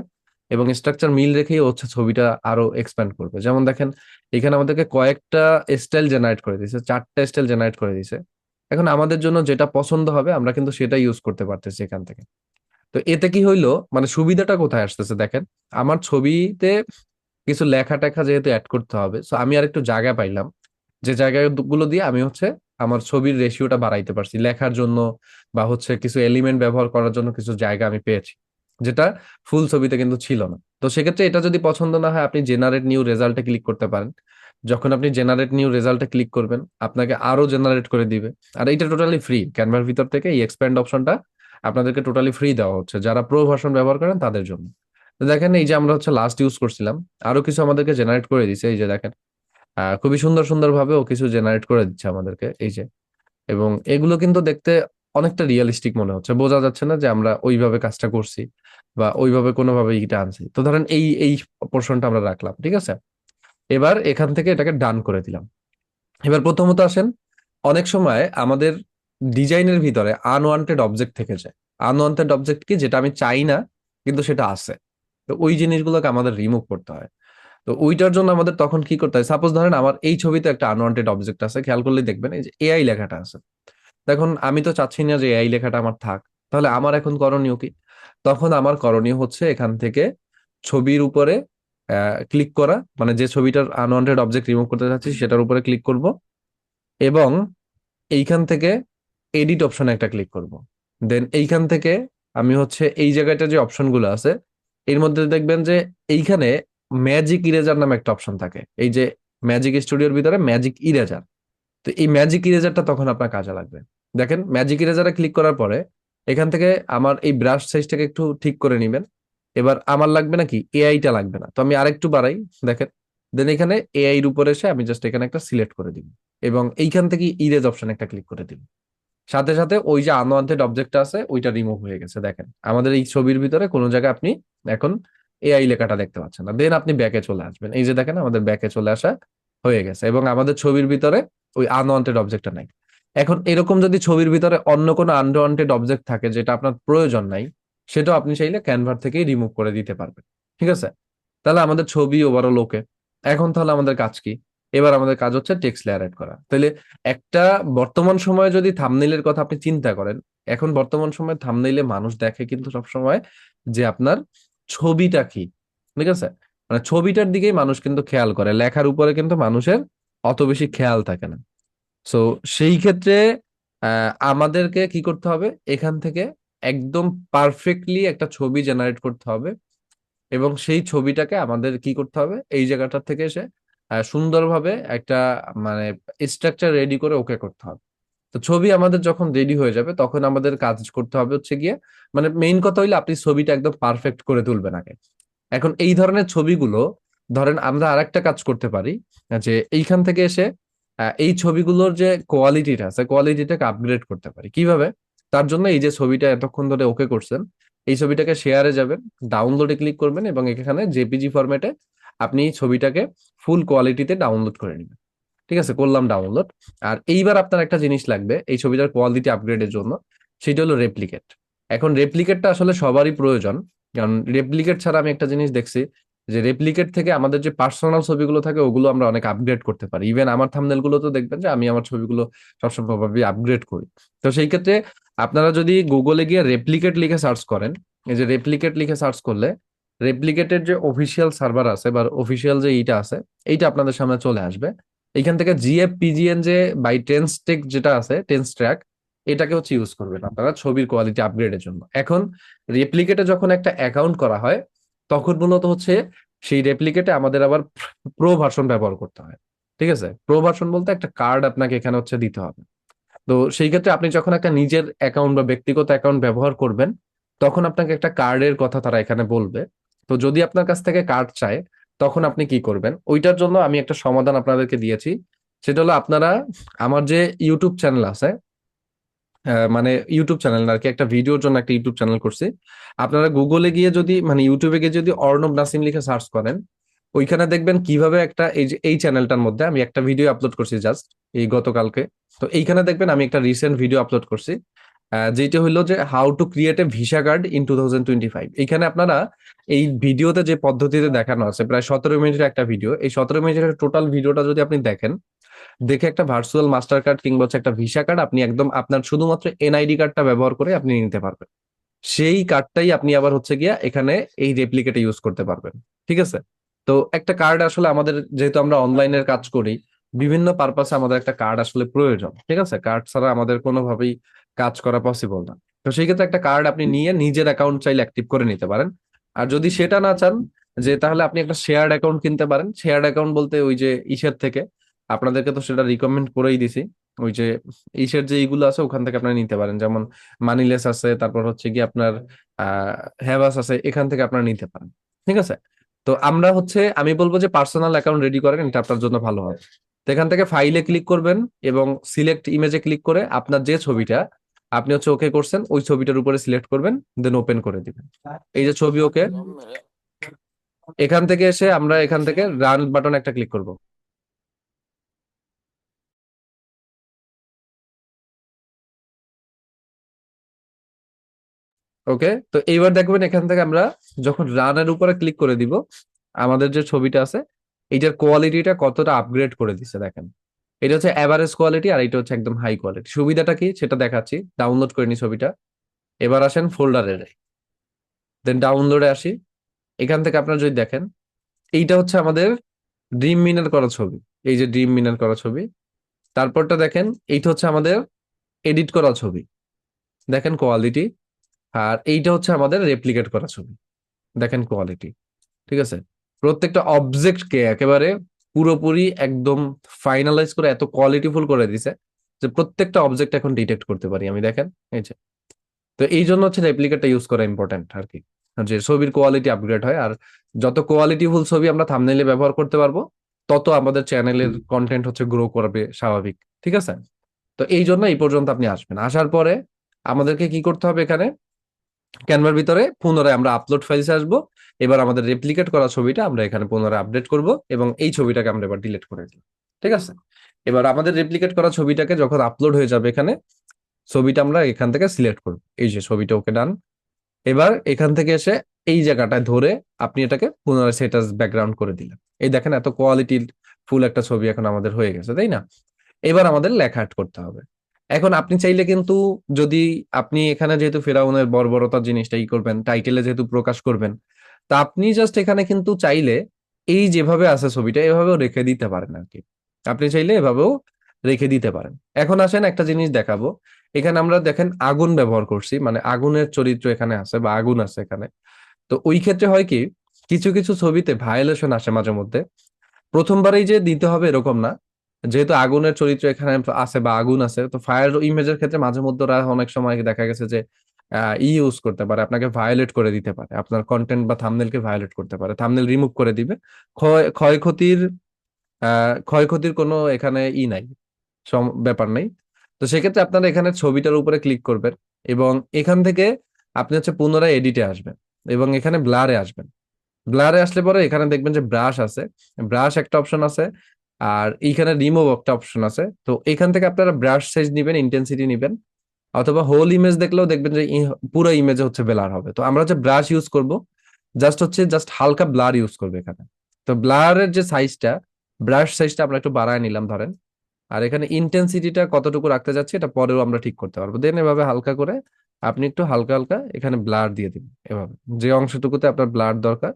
এবং স্ট্রাকচার মিল রেখেই ও হচ্ছে ছবিটা আরো এক্সপ্যান্ড করবে। যেমন দেখেন এখানে আমাদেরকে কয়েকটা স্টাইল জেনারেট করে দিয়েছে, 4টা স্টাইল জেনারেট করে দিয়েছে। এখন আমাদের জন্য যেটা পছন্দ হবে আমরা কিন্তু সেটা ইউজ করতে পারতেছি এখান থেকে। তো এতে কি হইলো, মানে সুবিধাটা কোথায় আসতেছে দেখেন, আমার ছবিতে কিছু লেখা টেখা যেহেতু অ্যাড করতে হবে, সো আমি আর একটু জায়গা পাইলাম, যে জায়গাগুলো দিয়ে আমি হচ্ছে আমার ছবির রেশিওটা বাড়াইতে পারছি লেখার জন্য, বা হচ্ছে কিছু এলিমেন্ট ব্যবহার করার জন্য কিছু জায়গা আমি পেয়েছি, যেটা ফুল ছবিতে কিন্তু ছিল না। তো সেক্ষেত্রে এটা যদি পছন্দ না হয় আপনি জেনারেট নিউ রেজাল্টে ক্লিক করতে পারেন। যখন আপনি জেনারেট নিউ রেজাল্টে ক্লিক করবেন আপনাকে আরো জেনারেট করে দিবে। আর এটা টোটালি ফ্রি, ক্যানভার ভিতর থেকে এই এক্সপ্যান্ড অপশনটা আপনাদেরকে টোটালি ফ্রি দেওয়া হচ্ছে যারা প্রো ভার্সন ব্যবহার করেন তাদের জন্য। তো দেখেন এই যে আমরা হচ্ছে লাস্ট ইউজ করছিলাম, আরো কিছু আমাদেরকে জেনারেট করে দিছে, এই যে দেখেন খুবই সুন্দর সুন্দর ভাবে ও কিছু জেনারেট করে দিচ্ছে আমাদেরকে, এই যে। এবং এগুলো কিন্তু দেখতে অনেকটা রিয়েলিস্টিক মনে হচ্ছে, বোঝা যাচ্ছে না যে আমরা ওইভাবে কাজটা করছি বা ওইভাবে কোনোভাবে ইটা আনছি। তো ধরেন এই এই পোর্শনটা আমরা রাখলাম, ঠিক আছে। এবার এখান থেকে এটাকে ডান করে দিলাম। এবার প্রথমত আসেন, অনেক সময় আমাদের ডিজাইনের ভিতরে আনওয়ান্টেড অবজেক্ট থেকে যায়। আনওয়ান্টেড অবজেক্ট কি, যেটা আমি চাই না কিন্তু সেটা আছে, তো ওই জিনিসগুলোকে আমাদের রিমুভ করতে হয়। তো ওইটার জন্য আমাদের তখন কি করতে হয়, সাপোজ ধরেন আমার এই ছবিতে একটা আনওয়ান্টেড অবজেক্ট আছে, খেয়াল করলে দেখবেন এই যে এআই লেখাটা আছে। দেখুন আমি তো চাচ্ছি না যে এআই লেখাটা আমার থাক, তাহলে আমার এখন করণীয় কি? তখন আমার করণীয় হচ্ছে এখান থেকে ছবির উপরে ক্লিক করা, মানে যে ছবিটার আনওয়ান্টেড অবজেক্ট রিমুভ করতে চাচ্ছি সেটার উপরে ক্লিক করব এবং এইখান থেকে এডিট অপশনে একটা ক্লিক করব। দেন এইখান থেকে আমি হচ্ছে এই জায়গাটা যে অপশনগুলো আছে এর মধ্যে দেখবেন যে এইখানে ম্যাজিক ইরেজার নামে একটা অপশন থাকে, এই যে ম্যাজিক স্টুডিওর ভিতরে ম্যাজিক ইরেজার। তো এই ম্যাজিক ইরেজারটা তখন আপনার কাজে লাগবে। দেখেন ম্যাজিক ইরেজারে ক্লিক করার পরে এখান থেকে আমার এই ব্রাশ সাইজটাকে একটু ঠিক করে নিবেন। এবার আমার লাগবে নাকি এআইটা লাগবে না, তো আমি আরেকটু বাড়াই, দেখেন। দেন এখানে এআই এর উপরে এসে আমি জাস্ট এখানে একটা সিলেক্ট করে দিব এবং এইখান থেকে ইরেজ অপশন একটা ক্লিক করে দিব। সাথে সাথে ওই যে আনওয়ান্টেড অবজেক্ট আছে ওইটা রিমুভ হয়ে গেছে। দেখেন আমাদের এই ছবির ভিতরে কোনো জায়গায় আপনি এখন এআই লেখাটা দেখতে পাচ্ছেন না। দেন আপনি ব্যাকে চলে আসবেন, এই যে দেখেন আমাদের ব্যাকে চলে আসা হয়ে গেছে এবং আমাদের ছবির ভিতরে ওই আনওয়ান্টেড অবজেক্টটা নাই। এখন এরকম যদি ছবির ভিতরে অন্য কোনো আনওয়ান্টেড অবজেক্ট থাকে যেটা আপনার প্রয়োজন নাই, সেটাও আপনি চাইলে ক্যানভার থেকেই রিমুভ করে দিতে পারবেন। ঠিক আছে, তাহলে আমাদের ছবি ওভারঅল ওকে। এখন তাহলে আমাদের কাজ কি? এবার আমাদের কাজ হচ্ছে টেক্সট লেয়ার এড করা। তাহলে একটা বর্তমান সময়ে যদি থাম্বনেইলের কথা আপনি চিন্তা করেন, এখন বর্তমান সময়ে থাম্বনেইলে মানুষ দেখে কিন্তু সব সময় যে আপনার ছবিটা কি। ঠিক আছে, মানে ছবিটার দিকেই মানুষ কিন্তু খেয়াল করে, লেখার উপরে কিন্তু মানুষের অত বেশি খেয়াল থাকে না। সো সেই ক্ষেত্রে আমাদেরকে কি করতে হবে, এখান থেকে একদম পারফেক্টলি একটা ছবি জেনারেট করতে হবে এবং সেই ছবিটাকে আমাদের কি করতে হবে, এই জায়গাটা থেকে এসে সুন্দরভাবে একটা মানে স্ট্রাকচার রেডি করে ওকে করতে হবে। তো ছবি আমাদের যখন রেডি হয়ে যাবে তখন আমাদের কাজ করতে হবে হচ্ছে গিয়ে, মানে মেইন কথা হইলে আপনি ছবিটা একদম পারফেক্ট করে তুলবেন আগে। এখন এই ধরনের ছবিগুলো ধরেন আমরা আরেকটা কাজ করতে পারি, যে এইখান থেকে এসে এই ছবিগুলোর যে কোয়ালিটিটা আছে কোয়ালিটিটাকে আপগ্রেড করতে পারি কিভাবে। তার জন্য এই যে ছবিটা এতক্ষণ ধরে ওকে করছেন, এই ছবিটাকে শেয়ারে যাবেন, ডাউনলোডে ক্লিক করবেন এবং এখানে জেপিজি ফরম্যাটে আপনি ছবিটাকে ফুল কোয়ালিটিতে ডাউনলোড করে নেবেন। ঠিক আছে, করলাম ডাউনলোড। আর এইবার আপনার একটা জিনিস লাগবে এই ছবিটার কোয়ালিটি আপগ্রেডের জন্য, সেটা হলো রেপ্লিকেট। এখন রেপ্লিকেটটা আসলে সবারই প্রয়োজন, কারণ রেপ্লিকেট ছাড়া আমি একটা জিনিস দেখছি, যে রেপ্লিকেট থেকে আমাদের যে পার্সোনাল ছবিগুলো থাকে ওগুলো আমরা অনেক আপগ্রেড করতে পারি। ইভেন আমার থাম্বনেল গুলো তো দেখবেন যে আমি আমার ছবিগুলো সবসময় ভাবে আপগ্রেড করি। তো সেই ক্ষেত্রে আপনারা যদি গুগলে গিয়ে রেপ্লিকেট লিখে সার্চ করেন, এই যে রেপ্লিকেট লিখে সার্চ করলে রেপ্লিকেটের যে অফিসিয়াল সার্ভার আছে বা অফিসিয়াল যে এইটা আছে, এইটা আপনাদের সামনে চলে আসবে। এইখান থেকে জিএফ পিজিএন যে বাই টেন্স টেক যেটা আছে, টেন্স ট্র্যাক, এটাকে হচ্ছে ইউজ করবেন আপনারা ছবির কোয়ালিটি আপগ্রেডের জন্য। এখন রেপ্লিকেটে যখন একটা অ্যাকাউন্ট করা হয় তখন মূলত হচ্ছে সেই রেপ্লিকেটে আমাদের আবার প্রো ভার্সন ব্যবহার করতে হয়। ঠিক আছে, প্রো ভার্সন বলতে একটা কার্ড আপনাকে এখানে হচ্ছে দিতে হবে। তো সেই ক্ষেত্রে আপনি যখন একটা নিজের অ্যাকাউন্ট বা ব্যক্তিগত অ্যাকাউন্ট ব্যবহার করবেন তখন আপনাকে একটা কার্ডের কথা তারা এখানে বলবে। তো যদি আপনার কাছ থেকে কার্ড চায় তখন আপনি কি করবেন, ওইটার জন্য আমি একটা সমাধান আপনাদেরকে দিয়েছি। সেটা হলো আপনারা আমার যে ইউটিউব চ্যানেল আছে, মানে ইউটিউব চ্যানেল না আর কি, একটা ভিডিওর জন্য একটা ইউটিউব চ্যানেল করছি। আপনারা গুগলে গিয়ে যদি মানে ইউটিউবে গিয়ে যদি অর্ণব নাসিম লিখে সার্চ করেন, ওইখানে দেখবেন কিভাবে একটা এই যে এই চ্যানেলটার মধ্যে আমি একটা ভিডিও আপলোড করছি জাস্ট এই গতকালকে। তো এইখানে দেখবেন আমি একটা রিসেন্ট ভিডিও আপলোড করছি, যেটা হলো যে how to create a visa card in 2025। এখানে আপনারা এই ভিডিওতে যে পদ্ধতিতে দেখানো আছে, প্রায় 17 মিনিটের একটা ভিডিও, এই 17 মিনিটের টোটাল ভিডিওটা যদি আপনি দেখেন, দেখে একটা ভার্চুয়াল মাস্টার কার্ড কিংবা হচ্ছে একটা ভিসা কার্ড আপনি একদম আপনার শুধুমাত্র এনআইডি কার্ডটা ব্যবহার করে আপনি নিতে পারবেন। সেই কার্ডটাই আপনি আবার হচ্ছে গিয়া এখানে এই রেপ্লিকেটে ইউজ করতে পারবেন। ঠিক আছে, তো একটা কার্ড আসলে আমাদের, যেহেতু আমরা অনলাইনের কাজ করি, বিভিন্ন পারপাসে আমাদের একটা কার্ড আসলে প্রয়োজন। ঠিক আছে, কার্ড ছাড়া আমাদের কোনোভাবেই কাজ করা পসিবল না। তো সেই ক্ষেত্রে একটা কার্ড আপনি নিয়ে নিজের অ্যাকাউন্ট চাইলে অ্যাক্টিভ করে নিতে পারেন। আর যদি সেটা না চান, যে তাহলে আপনি একটা শেয়ার্ড অ্যাকাউন্ট কিনতে পারেন। শেয়ার্ড অ্যাকাউন্ট বলতে ওই যে ইসের থেকে, আপনাদেরকে তো সেটা রিকমেন্ড করেই দিছি, ওই যে ইসের যে এইগুলো আছে ওখান থেকে আপনারা নিতে পারেন, যেমন মানিলেস আছে, তারপর হচ্ছে কি আপনার হ্যাভাস আছে, এখান থেকে আপনারা নিতে পারেন। ঠিক আছে, তো আমরা হচ্ছে আমি বলবো যে পার্সোনাল অ্যাকাউন্ট রেডি করেন, এটা আপনার জন্য ভালো হবে। তো এখান থেকে ফাইলে ক্লিক করবেন এবং সিলেক্ট ইমেজে ক্লিক করে আপনার যে ছবিটা আপনি হচ্ছে ওকে করছেন ওই ছবিটার উপরে সিলেক্ট করবেন, দেন ওপেন করে দিবেন। এই যে ছবি ওকে, এখান থেকে এসে আমরা এখান থেকে রান বাটন একটা ক্লিক করব। ওকে, তো এইবার দেখবেন এখান থেকে আমরা যখন রানের উপরে ক্লিক করে দিব, আমাদের যে ছবিটা আছে এইটার কোয়ালিটিটা কতটা আপগ্রেড করে দিছে দেখেন। এটা হচ্ছে এভারেজ কোয়ালিটি আর এটা হচ্ছে একদম হাই কোয়ালিটি। সুবিধাটা কি সেটা দেখাচ্ছি। ডাউনলোড করে নি ছবিটা, এবার আসেন ফোল্ডারে, দেন ডাউনলোডে আসি। এখান থেকে আপনারা যদি দেখেন, এইটা হচ্ছে আমাদের ড্রিম মিনার করা ছবি। এই যে ড্রিম মিনার করা ছবি, তারপরটা দেখেন এইটা হচ্ছে আমাদের এডিট করা ছবি, দেখেন কোয়ালিটি। আর এইটা হচ্ছে আমাদের রেপ্লিকেট করা ছবি, দেখেন কোয়ালিটি। ঠিক আছে, প্রত্যেকটা অবজেক্টকে একেবারে পুরোপুরি একদম ফাইনালাইজ করে এত কোয়ালিটিফুল করে দিছে যে প্রত্যেকটা অবজেক্ট এখন ডিটেক্ট করতে পারি আমি, দেখেন এই যে। তো এই জন্য হচ্ছে রেপ্লিকেটটা ইউজ করা ইম্পর্টেন্ট আর কি, যে ছবির কোয়ালিটি আপগ্রেড হয়। আর যত কোয়ালিটিফুল ছবি আমরা থাম্বনেইলে ব্যবহার করতে পারবো, তত আমাদের চ্যানেলের কন্টেন্ট হচ্ছে গ্রো করবে স্বাভাবিক। ঠিক আছে, তো এই জন্য এই পর্যন্ত আপনি আসবেন। আসার পরে আমাদেরকে কি করতে হবে, এখানে ক্যানভার ভিতরে পুনরায় আমরা আপলোড ফাইলসে আসবো। এবার আমাদের রেপ্লিকেট করা ছবিটা আমরা এখানে পুনরায় আপডেট করব এবং এই ছবিটাকে আমরা এবার ডিলিট করে দিই। ঠিক আছে, এবার আমাদের রেপ্লিকেট করা ছবিটাকে যখন আপলোড হয়ে যাবে এখানে, ছবিটা আমরা এখান থেকে সিলেক্ট করব। এই যে ছবিটা ওকে ডান। এবার এখান থেকে এসে এই জায়গাটায় ধরে আপনি এটাকে পুনরায় সেট আস ব্যাকগ্রাউন্ড করে দিলেন। এই দেখেন এত কোয়ালিটি ফুল একটা ছবি এখন আমাদের হয়ে গেছে, তাই না? এবার আমাদের লেখা অ্যাড করতে হবে। এখন আপনি চাইলে কিন্তু, যদি আপনি এখানে যেহেতু ফেরাউনের বর্বরতার জিনিসটা ই করবেন, টাইটেলে যেহেতু প্রকাশ করবেন, তা আপনি জাস্ট এখানে কিন্তু চাইলে এই যেভাবে আছে ছবিটা এভাবেও রেখে দিতে পারেন আর কি। আপনি চাইলে এভাবেও রেখে দিতে পারেন। এখন আসেন একটা জিনিস দেখাবো। এখানে আমরা দেখেন আগুন ব্যবহার করছি, মানে আগুনের চরিত্র এখানে আছে বা আগুন আছে এখানে। তো ওই ক্ষেত্রে হয় কি, কিছু কিছু ছবিতে ভায়োলেশন আসে মাঝে মধ্যে। প্রথমবারই যে দিতে হবে এরকম না, যেহেতু আগুনের চরিত্র এখানে আছে বা আগুন আছে, তো ফায়ার ইমেজের ক্ষেত্রে মাঝে মধ্যে ওরা অনেক সময় দেখা গেছে যে ইউজ করতে পারে, আপনাকে ভায়োলেট করে দিতে পারে, আপনার কন্টেন্ট বা থাম্বনেলকে ভায়োলেট করতে পারে, থাম্বনেল রিমুভ করে দিবে। ক্ষয়ক্ষতির ক্ষয়ক্ষতির কোনো এখানে নাই, ব্যাপার নেই। তো সেক্ষেত্রে আপনারা এখানে ছবিটার উপরে ক্লিক করবেন এবং এখান থেকে আপনি হচ্ছে পুনরায় এডিটে আসবেন এবং এখানে ব্লারে আসবেন। ব্লারে আসলে পরে এখানে দেখবেন যে ব্রাশ আছে, ব্রাশ একটা অপশন আছে, আর এইখানে রিমুভ একটা অপশন আছে। তো এখান থেকে আপনারা ব্রাশ সাইজ নিবেন, ইন্টেন্সিটি নিবেন, অথবা হোল ইমেজ দেখলেও দেখবেন যে পুরো ইমেজে হচ্ছে ব্লার হবে। তো আমরা হচ্ছে ব্রাশ ইউজ করব, জাস্ট হালকা ব্লার ইউজ করবে এখানে। তো ব্লারের যে সাইজটা, ব্রাশ সাইজটা আমরা একটু বাড়ায় নিলাম ধরেন। আর এখানে ইন্টেন্সিটিটা কতটুকু রাখতে যাচ্ছি এটা পরেও আমরা ঠিক করতে পারবো। দেন এভাবে হালকা করে আপনি একটু হালকা হালকা এখানে ব্লার দিয়ে দিবেন এভাবে। যে অংশটুকুতে আপনার ব্লার দরকার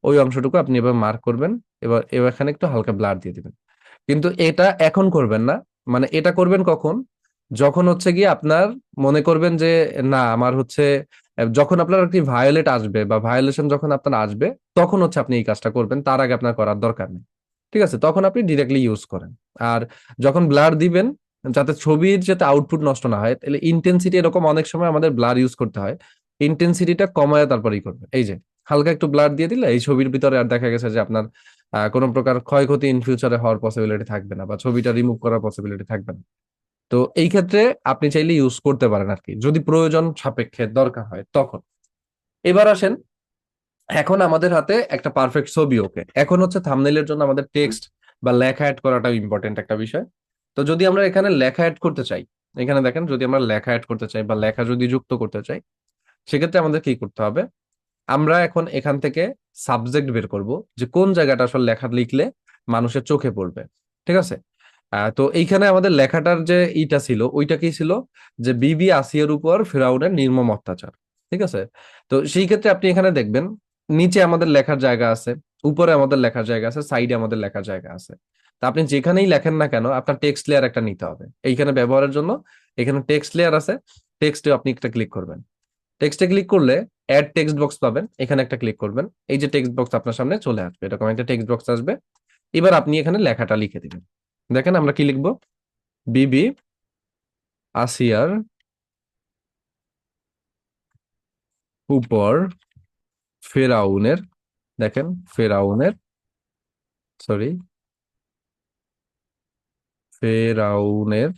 ওই অংশটুকু আপনি এবার মার্ক করবেন। এবার এখানে একটু হালকা ব্লার দিয়ে দিবেন। কিন্তু এটা এখন করবেন না, মানে এটা করবেন কখন? যখন হচ্ছে গিয়ে আপনার মনে করবেন যে না আমার হচ্ছে যখন আপনার একটি ভায়োলেট আসবে বা ভায়োলেশন যখন আপনার আসবে তখন হচ্ছে আপনি এই কাজটা করবেন, তার আগে আপনার করার দরকার নেই। ঠিক আছে, তখন আপনি ডিরেক্টলি ইউজ করেন। আর যখন ব্লার দিবেন, যাতে ছবির যাতে আউটপুট নষ্ট না হয়, তাহলে ইন্টেন্সিটি এরকম অনেক সময় আমাদের ব্লার ইউজ করতে হয়, ইন্টেন্সিটিটা কমায় তারপরেই করবে। এই যে হালকা একটু ব্লার দিয়ে দিলে এই ছবির ভিতরে আর দেখা গেছে যে আপনার কোনো প্রকার ক্ষয়ক্ষতি ইন ফিউচারে হওয়ার পসিবিলিটি থাকবে না বা ছবিটা রিমুভ করার পসিবিলিটি থাকবে না। তো এই ক্ষেত্রে আপনি চাইলে ইউজ করতে পারেন আর কি, যদি প্রয়োজন সাপেক্ষে দরকার হয় তখন। এবার আসেন, এখন আমাদের হাতে একটা পারফেক্ট ছবি। ওকে, এখন হচ্ছে থাম্বনেইলের জন্য আমাদের টেক্সট বা লেখা অ্যাড করাটা ইম্পর্টেন্ট একটা বিষয়। তো যদি আমরা এখানে লেখা অ্যাড করতে চাই, এখানে দেখেন যদি আমরা লেখা অ্যাড করতে চাই বা লেখা যদি যুক্ত করতে চাই, সেক্ষেত্রে আমাদের কি করতে হবে? আমরা এখন এখান থেকে সাবজেক্ট বের করব, যে কোন জায়গাটা আসলে লেখা লিখলে মানুষের চোখে পড়বে। ঠিক আছে, তো এইখানে আমাদের লেখাটার যে ইটা ছিল ওইটা কি ছিল, যে বিবি আসিয়ার উপর ফিরাউনের নির্মম অত্যাচার। ঠিক আছে, তো সেই ক্ষেত্রে আপনি এখানে দেখবেন নিচে আমাদের লেখার জায়গা আছে, উপরে আমাদের লেখার জায়গা আছে, সাইডে আমাদের লেখার জায়গা আছে। তা আপনি যেখানেই লেখেন না কেন আপনার টেক্সট লেয়ার একটা নিতে হবে এইখানে ব্যবহারের জন্য। এখানে টেক্সট লেয়ার আছে, টেক্সটে আপনি একটা ক্লিক করবেন। টেক্সটে ক্লিক করলে অ্যাড টেক্সট বক্স পাবেন, এখানে একটা ক্লিক করবেন। এই যে টেক্সট বক্স আপনার সামনে চলে আসবে, এরকম একটা টেক্সট বক্স আসবে। এবার আপনি এখানে লেখাটা লিখে দিবেন। দেখেন আমরা কি লিখবো, বিবি আসিয়ার উপর ফেরাউনের, দেখেন ফেরাউনের, সরি, ফেরাউনের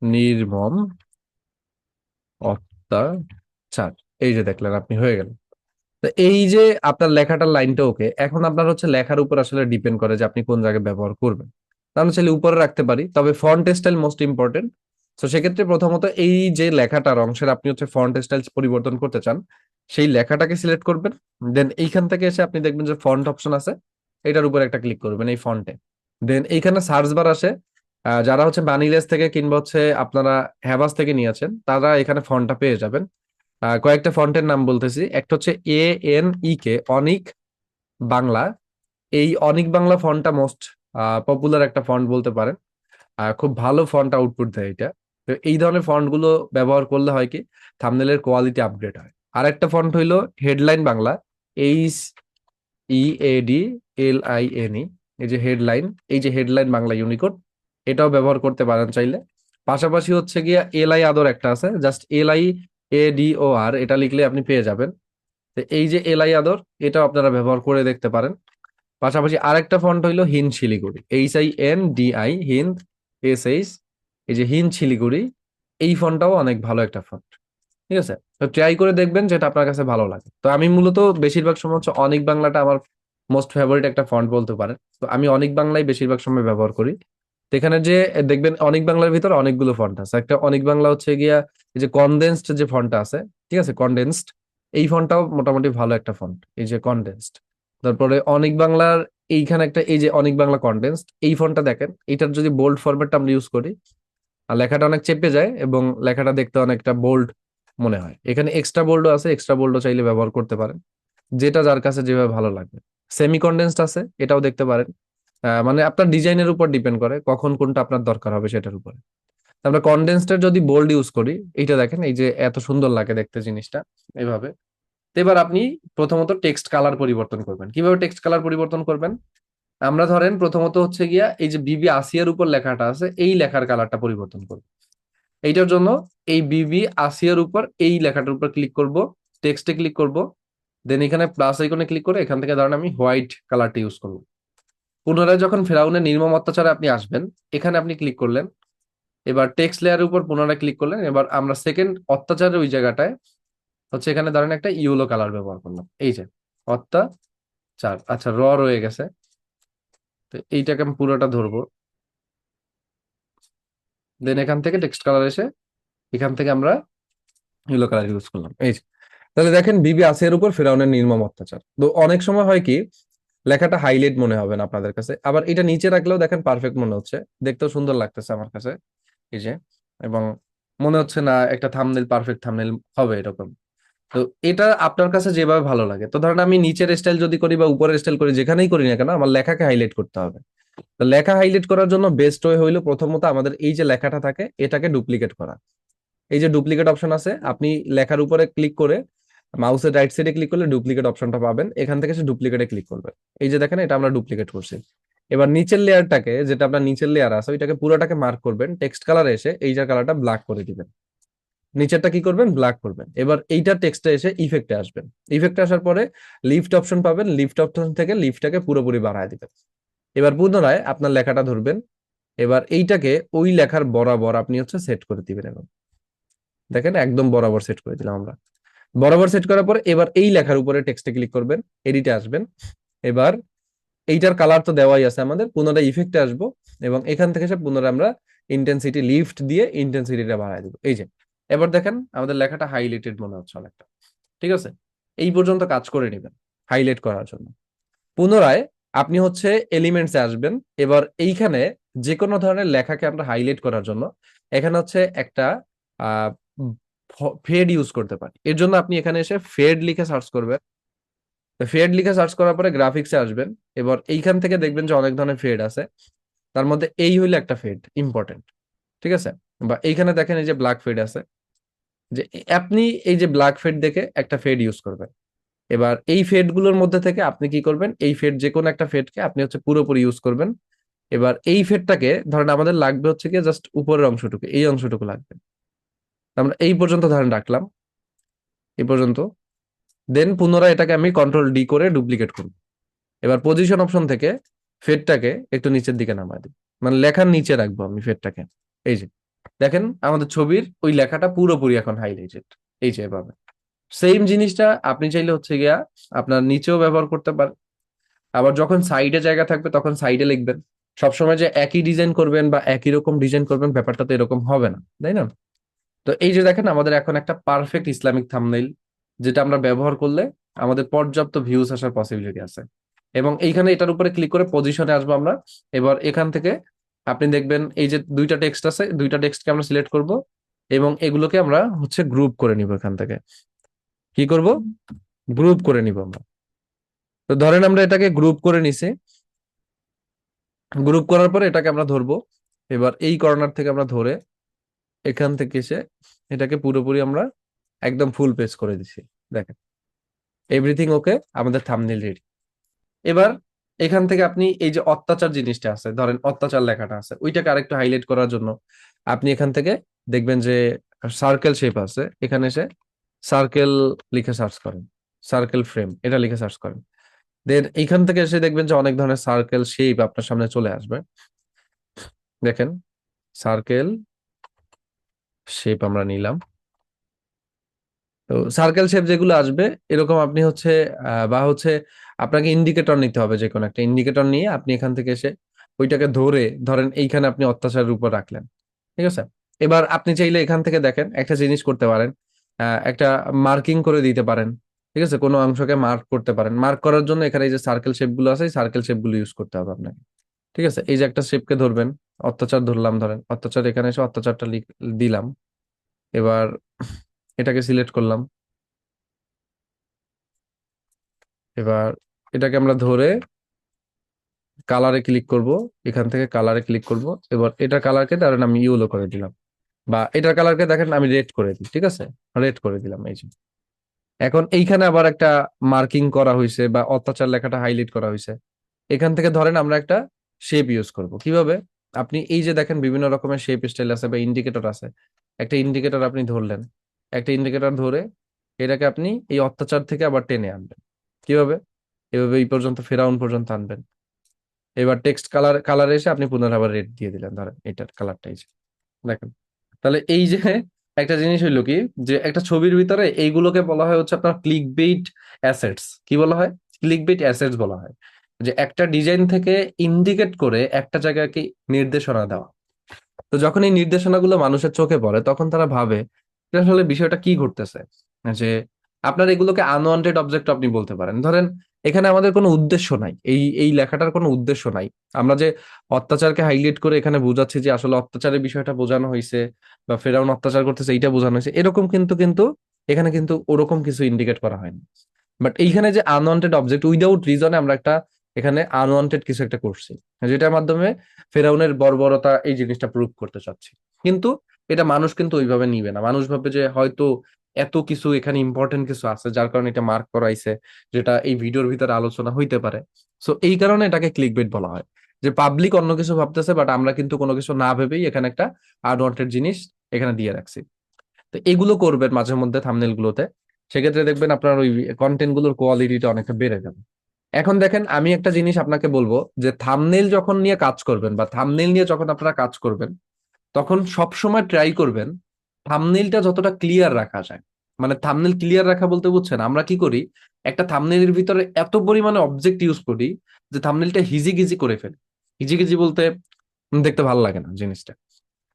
নির্মম অত্যাচার। এই যে দেখলেন আপনি, হয়ে গেল। তো এই যে আপনার লেখাটার লাইনটা ওকে, এখন আপনার হচ্ছে লেখার উপর আসলে ডিপেন্ড করে যে আপনি কোন জায়গায় ব্যবহার করবেন। তাহলে চাইলে উপরে রাখতে পারি, তবে ফন্ট স্টাইল মোস্ট ইম্পর্টেন্ট। তো সেক্ষেত্রে প্রথমত এই যে লেখাটার অংশের আপনি হচ্ছে ফন্ট স্টাইল পরিবর্তন করতে চান, সেই লেখাটাকে সিলেক্ট করবেন। দেন এইখান থেকে এসে আপনি দেখবেন যে ফন্ট অপশন আছে, এটার উপর একটা ক্লিক করবেন এই ফন্টে। দেন এইখানে সার্চ বার আসে, যারা হচ্ছে বানিলেস থেকে কিংবা হচ্ছে আপনারা হ্যাভাস থেকে নিয়েছেন তারা এখানে ফন্টটা পেয়ে যাবেন। কয়েকটা ফন্টের নাম বলতেছি, একটা হচ্ছে ANEK, অনিক বাংলা। এই অনিক বাংলা ফন্টটা মোস্ট পপুলার একটা ফন্ট বলতে পারেন। খুব ভালো ফন্ট আউটপুট দেয় এটা। তো এই ধরনের ফন্ট গুলো ব্যবহার করলে হয় কি, থাম্বনেলের কোয়ালিটি আপগ্রেড হয়। আর একটা ফন্ট হইলো হেডলাইন বাংলা, HEADLINE। এই যে হেডলাইন, এই যে হেডলাইন বাংলা ইউনিকোড, এটাও ব্যবহার করতে পারেন চাইলে। পাশাপাশি হচ্ছে গিয়া LI আদর একটা আছে, জাস্ট LIADOR, এটা লিখলে আপনি পেয়ে যাবেন। তো এই যে LI আদর, এটাও আপনারা ব্যবহার করে দেখতে পারেন। পাশাপাশি আরেকটা ফন্ট হইলো হিন্দ শিলিগুড়ি, HINDI, হিন্দ SH, এই যে হিন্দ শিলিগুড়ি, এই ফন্টটাও অনেক ভালো একটা ফন্ট। ঠিক আছে, তো ট্রাই করে দেখবেন যেটা আপনার কাছে ভালো লাগে। তো আমি মূলত বেশিরভাগ সময় হচ্ছে অনেক বাংলাটা আমার মোস্ট ফেভারিট একটা ফন্ট বলতে পারেন। তো আমি অনেক বাংলাই বেশিরভাগ সময় ব্যবহার করি। তো এখানে যে দেখবেন অনেক বাংলার ভিতরে অনেকগুলো ফন্ট আছে, একটা অনেক বাংলা হচ্ছে গিয়া এই যে কনডেন্সড যে ফন্টটা আছে, ঠিক আছে, কনডেন্সড, এই ফন্টটাও মোটামুটি ভালো একটা ফন্ট, এই যে কনডেন্সড। তারপরে অনেক বাংলার এইখানে একটা, এই যে অনেক বাংলা কনডেন্সড, এই ফন্টটা দেখেন, এটার যদি বোল্ড ফরম্যাটটা আমরা ইউজ করি আর লেখাটা অনেক চেপে যায় এবং লেখাটা দেখতে অনেকটা বোল্ড মনে হয়। এখানে এক্সট্রা বোল্ডও আছে, এক্সট্রা বোল্ডও চাইলে ব্যবহার করতে পারেন, যেটা যার কাছে যেভাবে ভালো লাগবে। সেমি কনডেন্সড আছে, এটাও দেখতে পারেন। মানে আপনার ডিজাইনের উপর ডিপেন্ড করে কখন কোনটা আপনার দরকার হবে সেটার উপরে। আমরা কনডেন্সড যদি বোল্ড ইউজ করি, এইটা দেখেন এই যে এত সুন্দর লাগে দেখতে জিনিসটা এভাবে। তো এবার আপনি প্রথমত টেক্সট কালার পরিবর্তন করবেন। কিভাবে টেক্সট কালার পরিবর্তন করবেন? আমরা ধরেন প্রথমত হচ্ছে গিয়া এই যে বিবি আসিয়ার উপর লেখাটা আছে এই লেখার কালারটা পরিবর্তন করব। এইটার জন্য এই বিবি আসিয়ার উপর এই লেখাটার উপর ক্লিক করব, টেক্সটে ক্লিক করব। দেন এখানে প্লাস আইকনে ক্লিক করে এখান থেকে ধরেন আমি হোয়াইট কালারটা ইউজ করব। পুনরায় যখন ফেরাউনের নির্মম অত্যাচারে আপনি আসবেন, এখানে আপনি ক্লিক করলেন। এবার টেক্সট লেয়ারের উপর পুনরায় ক্লিক করলেন। এবার আমরা সেকেন্ড অত্যাচারের ওই জায়গাটায় হচ্ছে এখানে ধরেন একটা ইয়েলো কালার ব্যবহার করলাম, এই যে অত্যাচার। আচ্ছা, রয়ে গেছে। তো এইটাকে আমি পুরোটা ধরবো। দেন এখান থেকে টেক্সট কালার এসে এখান থেকে আমরা ইয়েলো কালার ইউজ করলাম, এই যে। তাহলে দেখেন বিবি আসিয়ার উপর ফেরাউনের নির্মম অত্যাচার। তো অনেক সময় হয় কি, লেখাটা হাইলাইট মনে হবে না আপনাদের কাছে, আবার এটা নিচে রাখলেও দেখেন পারফেক্ট মনে হচ্ছে, দেখতেও সুন্দর লাগতেছে আমার কাছে, এই যে, এবং মনে হচ্ছে না একটা থাম্বনেল, পারফেক্ট থাম্বনেল হবে এরকম। তো এটা আপনার কাছে যেভাবে ভালো লাগে। তো ধরেন আমি নিচের স্টাইল যদি করি বা উপরের স্টাইল করি, যেখানেই করি না কেন, আমার লেখাকে হাইলাইট করতে হবে। তো লেখা হাইলাইট করার জন্য বেস্ট ওয়ে হইলো প্রথমত আমাদের এই যে লেখাটা থাকে এটাকে ডুপ্লিকেট করা। এই যে ডুপ্লিকেট অপশন আছে, আপনি লেখার উপরে ক্লিক করে মাউসের রাইট সাইডে ক্লিক করলে ডুপ্লিকেট অপশনটা পাবেন, এখান থেকে সে ডুপ্লিকেটে ক্লিক করবে। এই যে দেখেন, এটা আমরা ডুপ্লিকেট করছি। এবার নিচের লেয়ারটাকে, যেটা আপনার নিচের লেয়ার আছে, ওইটাকে পুরোটাকে মার্ক করবেন, টেক্সট কালারে এসে এই যে কালারটা ব্ল্যাক করে দিবেন, নিচেরটা কি করবেন, ব্ল্যাক করবেন। এবার এইটা টেক্সটে এসে ইফেক্টে আসবেন, ইফেক্টে আসার পরে লিফট অপশন পাবেন, লিফট অপশন থেকে লিফটটাকে পুরোপুরি বাড়ায় দিবেন। এবার পুনরায় আপনার লেখাটা ধরবেন, এবার এইটাকে ওই লেখার বরাবর আপনি হচ্ছে সেট করে দিবেন। এবং দেখেন একদম বরাবর সেট করে দিলাম আমরা। বরাবর সেট করার পরে এবার এই লেখার উপরে টেক্সটে ক্লিক করবেন, এডিটে আসবেন। এবার এইটার কালার তো দেওয়াই আছে আমাদের, পুনরায় ইফেক্টে আসবো এবং এখান থেকে সে পুনরায় আমরা ইন্টেন্সিটি লিফট দিয়ে ইন্টেন্সিটিটা বাড়ায় দিব। এই যে, এবার দেখেন আমাদের লেখাটা হাইলাইটেড মনে হচ্ছে অনেকটা। ঠিক আছে, এই পর্যন্ত কাজ করে নেবেন হাইলাইট করার জন্য। পুনরায় আপনি হচ্ছে এলিমেন্টসে আসবেন। এবার এইখানে যে কোনো ধরনের লেখাকে আমরা হাইলাইট করার জন্য এখানে হচ্ছে একটা আহ ফেড ইউজ করতে পারি। এর জন্য আপনি এখানে এসে ফেড লিখে সার্চ করবেন। ফেড লিখে সার্চ করার পরে গ্রাফিক্সে আসবেন। এবার এইখান থেকে দেখবেন যে অনেক ধরনের ফেড আছে, তার মধ্যে এই হইলো একটা ফেড ইম্পর্টেন্ট। ঠিক আছে, বা এইখানে দেখেন এই যে ব্ল্যাক ফেড আছে, যে আপনি এই যে ব্ল্যাক ফেড দেখে একটা ফেড ইউজ করবেন। এবার এই ফেড গুলোর মধ্যে থেকে আপনি কি করবেন, এই ফেড যে কোনো একটা ফেডকে আপনি হচ্ছে পুরোপুরি ইউজ করবেন। এবার এই ফেডটাকে ধরেন আমাদের লাগবে হচ্ছে কি জাস্ট উপরের অংশটুকু, এই অংশটুকু লাগবে। আমরা এই পর্যন্ত ধরেন রাখলাম, এই পর্যন্ত। দেন পুনরায় এটাকে আমি কন্ট্রোল ডি করে ডুপ্লিকেট করব। এবার পজিশন অপশন থেকে ফেডটাকে একটু নিচের দিকে নামায় দিব, মানে লেখার নিচে রাখবো আমি ফেডটাকে। এই যে দেখেন আমাদের ছবির ওই লেখাটা পুরোপুরি এখন হাইলাইটেড। এই যে এভাবে সেম জিনিসটা আপনি চাইলে হচ্ছে গিয়া আপনার নিচেও ব্যবহার করতে পারেন। আবার যখন সাইডে জায়গা থাকবে তখন সাইডে লিখবেন। সবসময় যে একই ডিজাইন করবেন বা একই রকম ডিজাইন করবেন, ব্যাপারটা তো এরকম হবে না, তাই না? তো এই যে দেখেন আমাদের এখন একটা পারফেক্ট ইসলামিক থাম্বনেইল, যেটা আমরা ব্যবহার করলে আমাদের পর্যাপ্ত ভিউজ আসার পসিবিলিটি আছে। এবং এইখানে এটার উপরে ক্লিক করে পজিশনে আসবো আমরা। এবার এখান থেকে আপনি দেখবেন এই যে দুইটা টেক্সট আছে, দুইটা টেক্সটকে আমরা সিলেক্ট করব এবং এগুলোকে আমরা হচ্ছে গ্রুপ করে নিব। এখান থেকে কি করব, গ্রুপ করে নিব আমরা। তো ধরেন আমরা এটাকে গ্রুপ করে নিছি, গ্রুপ করার পরে এটাকে আমরা ধরবো। এবার এই কর্নার থেকে আমরা ধরে এখান থেকে এসে এটাকে পুরোপুরি আমরা একদম ফুল পেজ করে দিছি। দেখেন এভরিথিং ওকে, আমাদের থাম্বনেল রেডি। এবার এখান থেকে আপনি এই যে অত্যাচার জিনিসটা আছে, ধরেন অত্যাচার লেখাটা আছে, ওইটাকে আরেকটু হাইলাইট করার জন্য আপনি এখান থেকে দেখবেন যে সার্কেল শেপ আছে, এখানে এসে সার্কেল লিখে সার্চ করেন, সার্কেল ফ্রেম এটা লিখে সার্চ করেন। দেন এইখান থেকে এসে দেখবেন যে অনেক ধরনের সার্কেল শেপ আপনার সামনে চলে আসবে। দেখেন সার্কেল শেপ আমরা নিলাম। তো সার্কেল শেপ যেগুলো আসবে এরকম আপনি হচ্ছে বা হচ্ছে আপনাকে ইন্ডিকেটর নিতে হবে, যে কোনো একটা ইন্ডিকেটর নিয়ে আপনি এখান থেকে এসে ওইটাকে ধরে ধরেন এইখানে আপনি অত্যাচারের উপর রাখলেন। ঠিক আছে, এবার আপনি চাইলে এখান থেকে দেখেন একটা জিনিস করতে পারেন, একটা মার্কিং করে দিতে পারেন। ঠিক আছে, কোনো অংশকে মার্ক করতে পারেন। মার্ক করার জন্য এখানে এই যে সার্কেল শেপ গুলো আছে, এই সার্কেল শেপ গুলো ইউজ করতে হবে আপনাকে। ঠিক আছে, এই যে একটা শেপকে ধরবেন, অত্যাচার ধরলাম, ধরেন অত্যাচার, এখানে এসে অত্যাচারটা দিলাম। এবার এটাকে সিলেক্ট করলাম। এবার এটাকে আমরা ধরে কালারে ক্লিক করব, এখান থেকে কালারে ক্লিক করব। এবার এটা কালারকে ধরেন আমি ইয়েলো করে দিলাম, বা এটার কালারকে দেখেন আমি রেড করে দিই। ঠিক আছে, রেড করে দিলাম। এই যে এখন এইখানে আবার একটা মার্কিং করা হয়েছে বা অত্যাচার লেখাটা হাইলাইট করা হয়েছে। এখান থেকে ধরেন আমরা একটা শেপ ইউজ করব। কিভাবে, আপনি এই যে দেখেন বিভিন্ন রকমের শেপ স্টাইল আছে বা ইন্ডিকেটর আছে, একটা ইন্ডিকেটর আপনি ধরলেন, একটা ইন্ডিকেটর ধরে এটাকে আপনি এই অত্যাচার থেকে আবার টেনে আনবেন। কিভাবে, এভাবে এই পর্যন্ত ফেরাউন পর্যন্ত আনবেন। এবার টেক্সট কালারে এসে আপনি পুনরায় আবার রেড দিয়ে দিলেন, ধরেন এটার কালারটা এই যে দেখেন। তাহলে এই যে একটা জিনিস হইলো কি, যে একটা ছবির ভিতরে এইগুলোকে বলা হয় হচ্ছে আপনার ক্লিক বেইট অ্যাসেটস। কি বলা হয়, ক্লিক বেইট অ্যাসেটস বলা হয়। যে একটা ডিজাইন থেকে ইন্ডিকেট করে একটা জায়গাকে নির্দেশনা দেওয়া। তো যখন এই নির্দেশনাগুলো মানুষের চোখে পড়ে তখন তারা ভাবে যে আসলে বিষয়টা কি ঘটতেছে, যে আপনার এগুলোকে আনওয়ান্টেড অবজেক্ট আপনি বলতে পারেন। ধরেন এখানে আমাদের কোনো উদ্দেশ্য নাই, এই এই লেখাটার কোনো উদ্দেশ্য নাই। আমরা যে অত্যাচারকে হাইলাইট করে এখানে বোঝাচ্ছি যে আসলে অত্যাচারের বিষয়টা বোঝানো হয়েছে বা ফেরাউন অত্যাচার করতেছে এইটা বোঝানো হয়েছে, এরকম কিন্তু কিন্তু এখানে কিন্তু ওরকম কিছু ইন্ডিকেট করা হয়নি। বাট এইখানে যে আনওয়ান্টেড অবজেক্ট উইদাউট রিজনে আমরা একটা এখানে আনওয়ান্টেড কিছু একটা করছি, যেটার মাধ্যমে ফেরাউনের বর্বরতা এই জিনিসটা প্রুভ করতে চাচ্ছি। কিন্তু এটা মানুষ কিন্তু ওইভাবে নিবে না, মানুষ ভাবে যে হয়তো এত কিছু এখানে ইম্পর্টেন্ট কিছু আছে যার কারণে এটা মার্ক করাইছে, যেটা এই ভিডিওর ভিতরে আলোচনা হইতে পারে। সো এই কারণে এটাকে ক্লিকবেট বলা হয়, যে পাবলিক অন্য কিছু ভাবতেছে বাট আমরা কিন্তু কোনো কিছু না ভেবেই এখানে একটা আনওয়ান্টেড জিনিস এখানে দিয়ে রাখছি। তো এগুলো করবেন মাঝে মধ্যে থাম্বনেল গুলোতে, সেক্ষেত্রে দেখবেন আপনার ওই কন্টেন্ট গুলোর কোয়ালিটিটা অনেকটা বেড়ে যাবে। এখন দেখেন আমি একটা জিনিস আপনাকে বলবো, যে থাম্বনেল যখন নিয়ে কাজ করবেন বা থাম্বনেল নিয়ে যখন আপনারা কাজ করবেন, তখন সবসময় ট্রাই করবেন থাম্বনেইলটা যতটা ক্লিয়ার রাখা যায়। মানে থাম্বনেল ক্লিয়ার রাখা বলতে বুঝছেন, আমরা কি করি, একটা থাম্বনেলের ভিতরে এত পরিমাণে অবজেক্ট ইউজ করি যে থাম্বনেলটা হিজিগিজি করে ফেলে। হিজিগিজি বলতে দেখতে ভালো লাগে না জিনিসটা,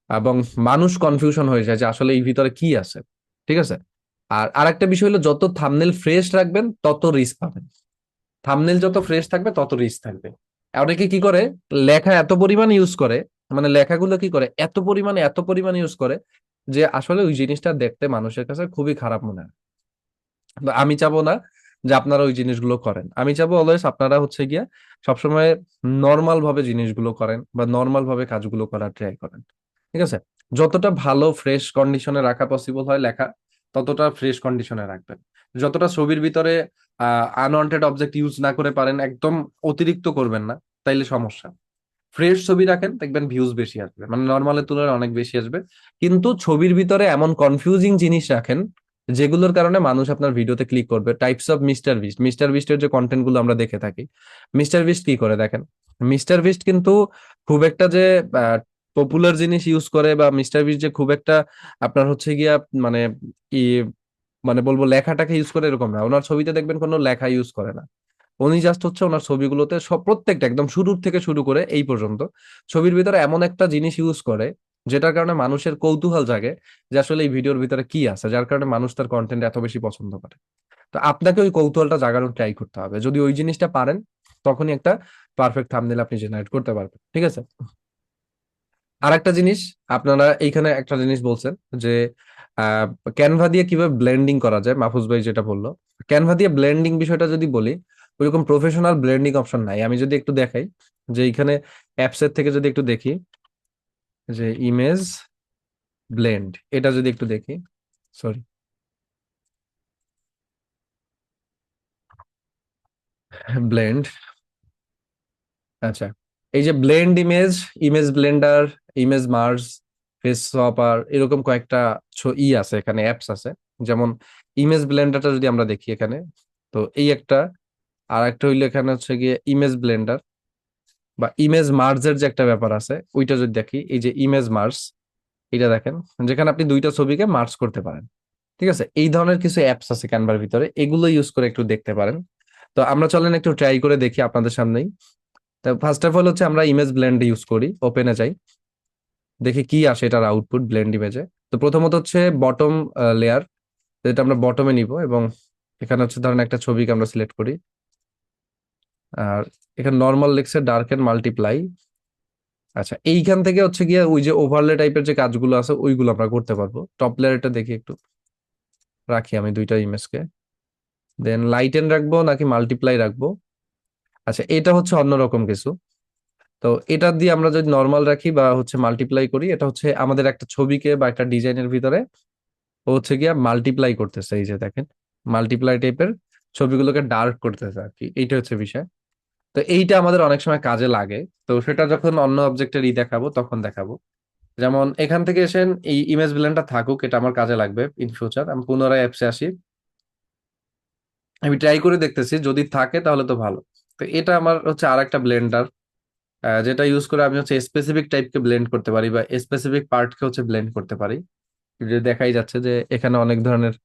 এবং মানুষ কনফিউশন হয়ে যায় যে আসলে এই ভিতরে কি আছে। ঠিক আছে। আর আরেকটা বিষয় হলো, যত থাম্বনেল ফ্রেশ রাখবেন তত রিস্ক পাবেন। থাম্বনেল যত ফ্রেশ থাকবে তত রিস্ক থাকবে। অনেকে কি করে, লেখা এত পরিমাণ ইউজ করে, মানে লেখাগুলো কি করে এত পরিমাণে ইউজ করে যে আসলে ওই জিনিসটা দেখতে মানুষের কাছে খুবই খারাপ মনে হয়। তো আমি চাবো না যে আপনারা ওই জিনিসগুলো করেন, আমি চাবো অলওয়েজ আপনারা হচ্ছে গিয়া সবসময় নর্মাল ভাবে জিনিসগুলো করেন বা নর্মাল ভাবে কাজগুলো করার ট্রাই করেন। ঠিক আছে। যতটা ভালো ফ্রেশ কন্ডিশনে রাখা পসিবল হয় লেখা, ততটা ফ্রেশ কন্ডিশনে রাখবেন। যতটা ছবির ভিতরে আনওয়ান্টেড অবজেক্ট ইউজ না করে পারেন একদম অতিরিক্ত করবেন না, তাইলে সমস্যা। ফ্রেশ ছবি রাখেন, দেখবেন ভিউজ বেশি আসবে, মানে নর্মালের তুলনায় অনেক বেশি আসবে। কিন্তু ছবির ভিতরে এমন কনফিউজিং জিনিস রাখেন যেগুলোর কারণে মানুষ আপনার ভিডিওতে ক্লিক করবে। টাইপস অফ মিস্টার বিস্টের যে কন্টেন্ট গুলো আমরা দেখে থাকি, মিস্টার বিস্ট কি করে দেখেন, মিস্টার বিস্ট কিন্তু খুব একটা যে পপুলার জিনিস ইউজ করে, বা মিস্টার বিস্ট যে খুব একটা আপনার হচ্ছে গিয়া মানে ই মানে বলবো লেখাটাকে ইউজ করে এরকম না। ওনার ছবিতে দেখবেন কোনো লেখা ইউজ করে না। উনি জাস্ট হচ্ছে ওনার ছবিগুলোতে সব প্রত্যেকটা একদম শুরুর থেকে শুরু করে এই পর্যন্ত ছবির ভিতরে এমন একটা জিনিস ইউজ করে যেটার কারণে মানুষের কৌতূহল জাগে যে আসলে এই ভিডিওর ভিতরে কি আছে, যার কারণে মানুষ তার কন্টেন্ট এত বেশি পছন্দ করে। তো আপনাকে ওই কৌতূহলটা জাগানোর ট্রাই করতে হবে। যদি ওই জিনিসটা পারেন, তখনই একটা পারফেক্ট থাম্বনেল আপনি জেনারেট করতে পারবেন। ঠিক আছে। আর একটা জিনিস, আপনারা এইখানে একটা জিনিস বলছেন যে আহ ক্যানভা দিয়ে কিভাবে ব্লেন্ডিং করা যায়, মাহফুজ ভাই যেটা বললো, ক্যানভা দিয়ে ব্লেন্ডিং বিষয়টা যদি বলি, ওইরকম প্রফেশনাল ব্লেন্ডিং অপশন নাই। আমি যদি একটু দেখাই, যে এইখানে অ্যাপসের থেকে যদি একটু দেখি, যে ইমেজ ব্লেন্ড, এটা যদি একটু দেখি, সরি, ব্লেন্ড, আচ্ছা, এই যে blend image, image blender, image merge, face swapper, এরকম কয়েকটা আছে এখানে, অ্যাপস আছে। যেমন ইমেজ ব্লেন্ডারটা যদি আমরা দেখি এখানে, তো এই একটা, আর একটা হইলো এখানে হচ্ছে গিয়ে ইমেজ ব্লেন্ডার বা ইমেজ মার্জের যে একটা ব্যাপার আছে, ওইটা যদি দেখি, এই যে ইমেজ মার্জ, এটা দেখেন, যেখানে আপনি দুইটা ছবিকে মার্জ করতে পারেন। ঠিক আছে। এই ধরনের কিছু অ্যাপস আছে ক্যানভার ভিতরে, এগুলো ইউজ করে একটু দেখতে পারেন। তো আমরা চলেন একটু ট্রাই করে দেখি আপনাদের সামনেই। তো ফার্স্ট অফ অল হচ্ছে আমরা ইমেজ ব্লেন্ড ইউজ করি, ওপেনে যাই, দেখি কি আসে এটার আউটপুট ব্লেন্ড ইমেজে। তো প্রথমত হচ্ছে বটম লেয়ার, যেটা আমরা বটমে নিব, এবং এখানে হচ্ছে ধরেন একটা ছবিকে আমরা সিলেক্ট করি, আর এখানে নর্মাল লিখছে ডার্ক এন্ড মাল্টিপ্লাই। আচ্ছা, এইখান থেকে হচ্ছে গিয়ে ওই যে ওভারলে টাইপের যে কাজগুলো আছে ওইগুলো আমরা করতে পারবো। টপ লেয়ারটা দেখি একটু, রাখি আমি দুইটা ইমেজকে, দেন লাইটেন রাখবো নাকি মাল্টিপ্লাই রাখবো। আচ্ছা, এটা হচ্ছে অন্যরকম কিছু। তো এটা দিয়ে আমরা যদি নর্মাল রাখি বা হচ্ছে মাল্টিপ্লাই করি, এটা হচ্ছে আমাদের একটা ছবিকে বা একটা ডিজাইনের ভিতরে ও হচ্ছে গিয়া মাল্টিপ্লাই করতেছে, এই যে দেখেন, মাল্টিপ্লাই টাইপের ছবিগুলোকে ডার্ক করতেছে আর কি, এইটা হচ্ছে বিষয়। তো এইটা আমাদের অনেক সময় কাজে লাগে। তো সেটা যখন অন্য অবজেক্টের দেখাবো তখন দেখাবো। যেমন এখান থেকে এসেন, এই ইমেজ ব্লেন্ডটা থাকুক, এটা আমার কাজে লাগবে ইন ফিউচার। আমি পুনরায় অ্যাপসে আসি, আমি ট্রাই করে দেখতেছি, যদি থাকে তাহলে তো ভালো। তো এটা আমার হচ্ছে আর একটা ব্লেন্ডার, যেটা ইউজ করে আমি হচ্ছে স্পেসিফিক টাইপকে ব্লেন্ড করতে পারি বা স্পেসিফিক পার্টকে হচ্ছে ব্লেন্ড করতে পারি। যে দেখাই যাচ্ছে যে এখানে অনেক ধরনের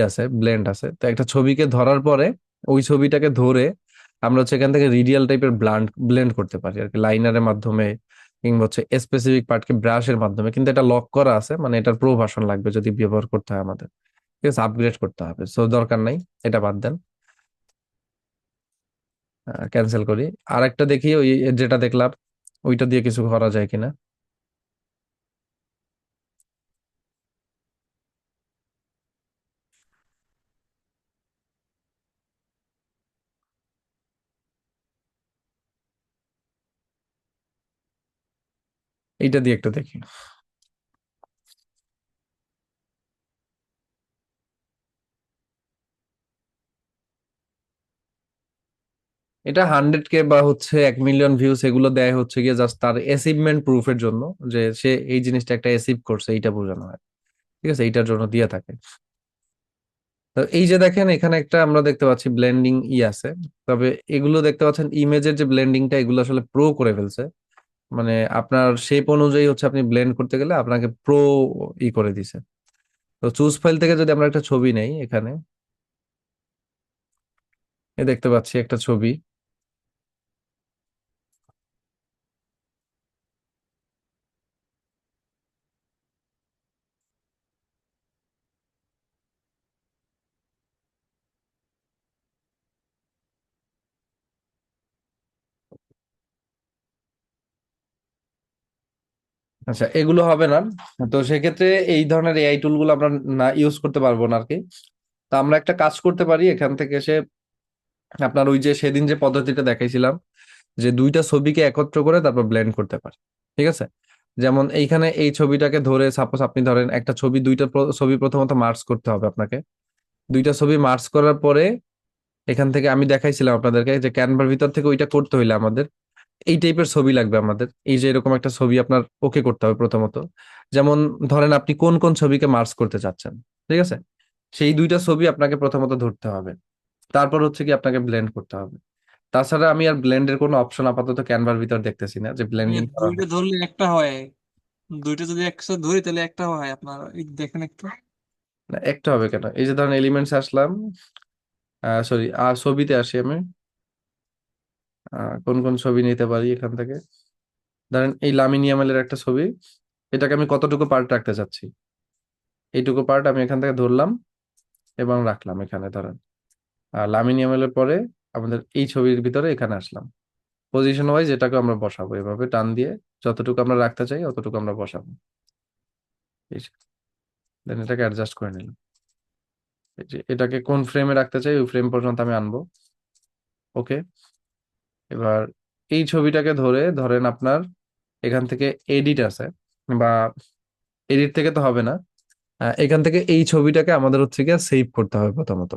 আছে, ব্লেন্ড আছে। তো একটা ছবিকে ধরার পরে ওই ছবিটাকে ধরে আমরা হচ্ছে এখান থেকে রিডিয়াল টাইপের ব্লেন্ড করতে পারি আর কি, লাইনারের মাধ্যমে, কিংবা হচ্ছে স্পেসিফিক পার্টকে ব্রাশের মাধ্যমে। কিন্তু এটা লক করা আছে, মানে এটার প্রো ভার্সন লাগবে যদি ব্যবহার করতে হয় আমাদের। ঠিক আছে, আপগ্রেড করতে হবে, সো দরকার নাই, এটা বাদ দেন, ক্যান্সেল করি। আরেকটা দেখি, ওই যেটা দেখলাম ওইটা দিয়ে কিছু করা যায় কিনা। এইটা দিয়ে একটু দেখি। এটা 100K বা হচ্ছে 1 মিলিয়ন ভিউস এগুলো দেয় হচ্ছে গিয়ে জাস্ট তার অ্যাচিভমেন্ট প্রুফের জন্য, যে সে এই জিনিসটা একটা অ্যাচিভ করছে, এইটা বোঝানো হয়। ঠিক আছে, এইটার জন্য দিয়ে থাকে। তো এই যে দেখেন এখানে একটা আমরা দেখতে পাচ্ছি ব্লেন্ডিং আছে। তবে এগুলো দেখতে পাচ্ছেন ইমেজের যে ব্লেন্ডিংটা, এগুলো আসলে প্রো করে ফেলছে। মানে আপনার শেপ অনুযায়ী হচ্ছে আপনি ব্লেন্ড করতে গেলে আপনাকে প্রো করে দিছে। তো চুজ ফাইল থেকে যদি আমরা একটা ছবি নেই, এখানে দেখতে পাচ্ছি একটা ছবি। আচ্ছা, এগুলো হবে না। তো সেক্ষেত্রে এই ধরনের এআই টুল গুলো আমরা না ইউজ করতে পারবো না আর কি। তো আমরা একটা কাজ করতে পারি, এখান থেকে এসে আপনার ওই যে সেদিন যে পদ্ধতিটা দেখাইছিলাম, যে দুইটা ছবিকে একত্র করে তারপর ব্লেন্ড করতে পারি। ঠিক আছে, যেমন এইখানে এই ছবিটাকে ধরে সাপোজ আপনি ধরেন একটা ছবি, দুইটা ছবি প্রথমত মার্চ করতে হবে আপনাকে। দুইটা ছবি মার্চ করার পরে এখান থেকে আমি দেখাইছিলাম আপনাদেরকে যে ক্যানভার ভিতর থেকে ওইটা করতে হইলে আমাদের এই টাইপের ছবি লাগবে আমাদের। এই যে এরকম একটা ছবি আপনার ওকে করতে হবে প্রথমত। যেমন ধরেন আপনি কোন কোন ছবিকে মার্চ করতে চাচ্ছেন, ঠিক আছে, সেই দুইটা ছবি আপনাকে প্রথমত ধরতে হবে। তারপর হচ্ছে কি আপনাকে ব্লেন্ড করতে হবে। তাছাড়া আমি আর ব্লেন্ডের কোনো অপশন আপাতত ক্যানভার ভিতর দেখতেছি না যে ব্লেন্ডিং করা দুইটা হয়। ধরলে একটা হয়, দুইটা যদি একসাথে ধরি তাহলে একটা হয় আপনার, এই দেখেন একটু। না, একটা হবে কেন? এই যে ধরেন এলিমেন্টস আসলাম, সরি, আর ছবিতে আসি আমি। কোন কোন ছবি নিতে পারি এখান থেকে? ধরেন এই লামিনিয়ামের একটা ছবি, এটাকে আমি কতটুকু পার্ট রাখতে চাচ্ছি, এইটুকু পার্ট আমি এখান থেকে ধরলাম এবং রাখলাম এখানে ধরেন। আর লামিনিয়ামের পরে আমাদের এই ছবির ভিতরে এখানে আসলাম, পজিশন ওয়াইজ এটাকে আমরা বসাবো এভাবে টান দিয়ে, যতটুকু আমরা রাখতে চাই অতটুকু আমরা বসাবো। দেন এটাকে অ্যাডজাস্ট করে নিলাম। এই যে এটাকে কোন ফ্রেমে রাখতে চাই ওই ফ্রেম পর্যন্ত আমি আনবো। ওকে, এবার এই ছবিটাকে ধরে ধরেন আপনার এখান থেকে এডিট আছে, বা এডিট থেকে তো হবে না, এখান থেকে এই ছবিটাকে আমাদের হচ্ছে গিয়ে সেভ করতে হবে প্রথমত।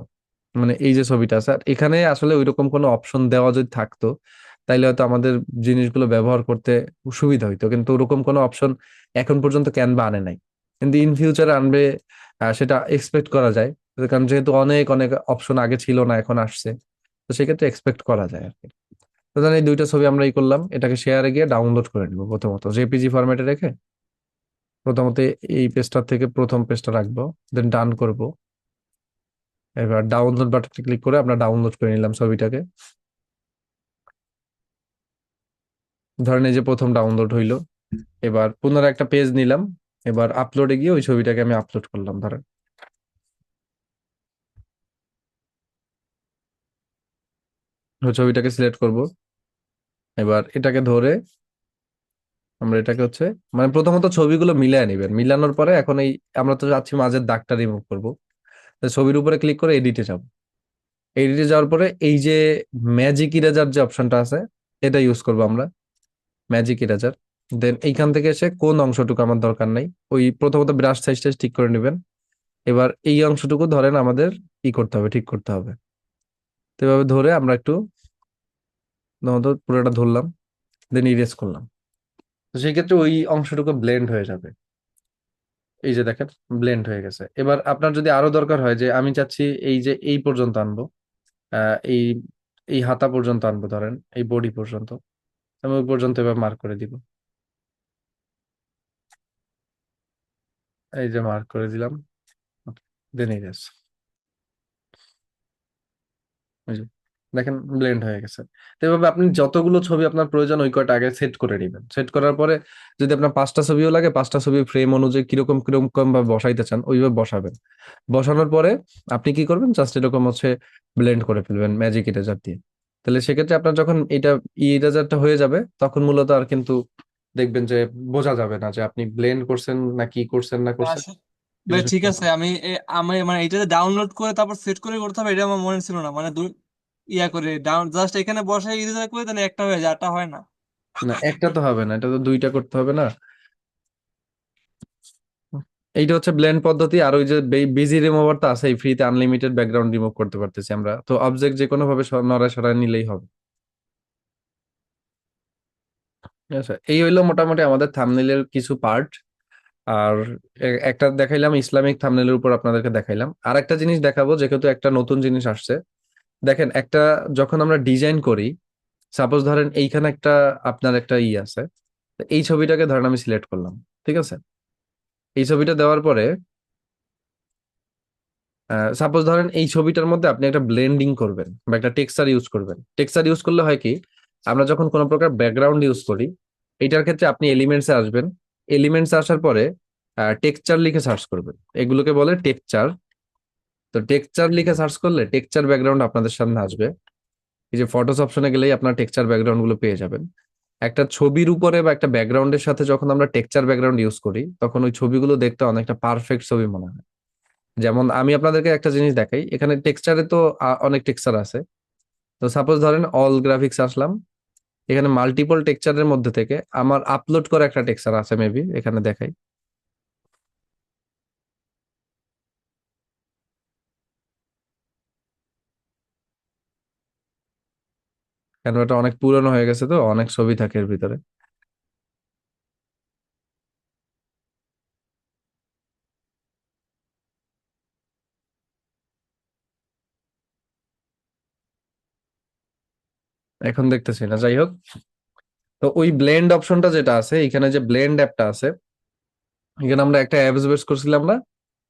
মানে এই যে ছবিটা আছে, আর এখানে আসলে ওইরকম কোনো অপশন দেওয়া যদি থাকতো তাইলে হয়তো আমাদের জিনিসগুলো ব্যবহার করতে সুবিধা হইতো, কিন্তু ওরকম কোনো অপশন এখন পর্যন্ত ক্যানভা আনে নাই। কিন্তু ইন ফিউচারে আনবে, সেটা এক্সপেক্ট করা যায়। কারণ যেহেতু অনেক অনেক অপশন আগে ছিল না, এখন আসছে, তো সেক্ষেত্রে এক্সপেক্ট করা যায় আর কি। তো ধরেন এই দুইটা ছবি আমরা করলাম, এটাকে শেয়ারে গিয়ে ডাউনলোড করে নিবো প্রথমত জেপিজি ফরম্যাটে রেখে। প্রথমত এই পেজটা থেকে প্রথম পেজটা রাখবো, দেন ডান করব। এবার ডাউনলোড বাটনে ক্লিক করে আমরা ডাউনলোড করে নিলাম ছবিটাকে। ধরেন এই যে প্রথম ডাউনলোড হইলো। এবার পুনরায় একটা পেজ নিলাম, এবার আপলোডে গিয়ে ওই ছবিটাকে আমি আপলোড করলাম ধরেন। ওই ছবিটাকে সিলেক্ট করব। এবার এটাকে ধরে আমরা এটাকে হচ্ছে, মানে প্রথমত ছবিগুলো মিলায় নিবেন, মিলানোর পরে এখন এই আমরা তো যাচ্ছি মাঝের দাগটা রিমুভ করব। তো ছবির উপরে ক্লিক করে এডিটে যাব। এডিটে যাওয়ার পরে এই যে ম্যাজিক ইরেজার যে অপশনটা আছে, এটা ইউজ করবো আমরা, ম্যাজিক ইরেজার। দেন এইখান থেকে এসে কোন অংশটুকু আমার দরকার নাই, ওই প্রথমত ব্রাশ সাইজটা ঠিক করে নেবেন। এবার এই অংশটুকু ধরেন আমাদের করতে হবে, ঠিক করতে হবে। তো এভাবে ধরে আমরা একটু পুরোটা ধরলাম, দেন ইরেজ করলাম। তো সেই ক্ষেত্রে ওই অংশটুকু ব্লেন্ড হয়ে যাবে। এই যে দেখেন, ব্লেন্ড হয়ে গেছে। এবার আপনার যদি আরো দরকার হয় যে আমি চাচ্ছি এই যে এই পর্যন্ত আনবো, এই এই হাতা পর্যন্ত আনবো ধরেন, এই বডি পর্যন্ত, আমি ওই পর্যন্ত এবার মার্ক করে দিব। এই যে মার্ক করে দিলাম, দেন ইরেজ। দেখেন ব্লেন্ড হয়ে গেছে। তো এভাবে আপনি যতগুলো ছবি আপনার প্রয়োজন ওই কয়টা আগে সেট করে নেবেন। সেট করার পরে যদি আপনার 5টা ছবিও লাগে, 5টা ছবি ফ্রেম অনুযায়ী কিরকম কিরকম ভাবে বসাইতে চান ওইভাবে বসাবেন। বসানোর পরে আপনি কি করবেন, জাস্ট এরকম হচ্ছে ব্লেন্ড করে ফেলবেন ম্যাজিক ইরেজার দিয়ে। তাহলে সেক্ষেত্রে আপনার যখন এটা ইরেজারটা হয়ে যাবে তখন মূলত আর কিন্তু দেখবেন যে বোঝা যাবে না যে আপনি ব্লেন্ড করছেন না কি করছেন না করছেন। আসলে এটা ঠিক সুবিধা আছে, হবে। আমি মানে এটা ডাউনলোড করে তারপর সেট করে করতে হবে, এটা আমার মনে ছিল না। মানে ইয়া করে ডাউন জাস্ট এখানে বসাই ইরেজার করে তাহলে একটা হয়ে যায়, আরটা হয় না। না একটা তো হবে না, এটা তো দুইটা করতে হবে না। এইটা হচ্ছে ব্লেন্ড পদ্ধতি। আর ওই যে বিজি রিমুভার তো আছে, ফ্রিতে আনলিমিটেড ব্যাকগ্রাউন্ড রিমুভ করতে পারতেছি আমরা, তো অবজেক্ট যে কোনো ভাবে নড়ায় সরায় নিলেই হবে। ঠিক আছে, এই হইলো মোটামুটি আমাদের থাম্বনেইলের কিছু পার্ট। আর একটা দেখাইলাম ইসলামিক থাম্বনেইলের উপর আপনাদেরকে দেখাইলাম। আর একটা জিনিস দেখাবো, যেহেতু একটা নতুন জিনিস আসছে। দেখেন একটা, যখন আমরা ডিজাইন করি, সাপোজ ধরেন এইখানে একটা আপনার একটা আছে, তো এই ছবিটাকে ধরেন আমি সিলেক্ট করলাম। ঠিক আছে, এই ছবিটা দেওয়ার পরে সাপোজ ধরেন এই ছবিটার মধ্যে আপনি একটা ব্লেন্ডিং করবেন বা একটা টেক্সচার ইউজ করবেন। টেক্সচার ইউজ করলে হয় কি, আমরা যখন কোনো প্রকার ব্যাকগ্রাউন্ড ইউজ করি, এটার ক্ষেত্রে আপনি এলিমেন্টসে আসবেন। এলিমেন্টসে আসার পরে টেক্সচার লিখে সার্চ করবেন, এগুলোকে বলে টেক্সচার। তো টেক্সচার লিখে সার্চ করলে টেক্সচার ব্যাকগ্রাউন্ড আপনাদের সামনে আসবে। এই যে ফটোস অপশনে গেলেই আপনার টেক্সচার ব্যাকগ্রাউন্ড গুলো পেয়ে যাবেন। একটা ছবির উপরে বা একটা ব্যাকগ্রাউন্ডের সাথে যখন আমরা টেক্সচার ব্যাকগ্রাউন্ড ইউজ করি, তখন ওই ছবিগুলো দেখতে অনেকটা পারফেক্ট ছবি মনে হয়। যেমন আমি আপনাদেরকে একটা জিনিস দেখাই, এখানে টেক্সচারে তো অনেক টেক্সচার আছে। তো সাপোজ ধরেন অল গ্রাফিক্স আসলাম, এখানে মাল্টিপল টেক্সচারের মধ্যে থেকে আমার আপলোড করা একটা টেক্সচার আছে মেবি, এখানে দেখাই। কেন এটা অনেক পুরনো হয়ে গেছে, তো অনেক ছবি থাকে এর ভিতরে। এখন দেখতেছি না, যাই হোক। তো ওই ব্লেন্ড অপশনটা যেটা আছে, এখানে যে ব্লেন্ড অ্যাপটা আছে, এখানে আমরা একটা অ্যাপস বেস করছিলাম না,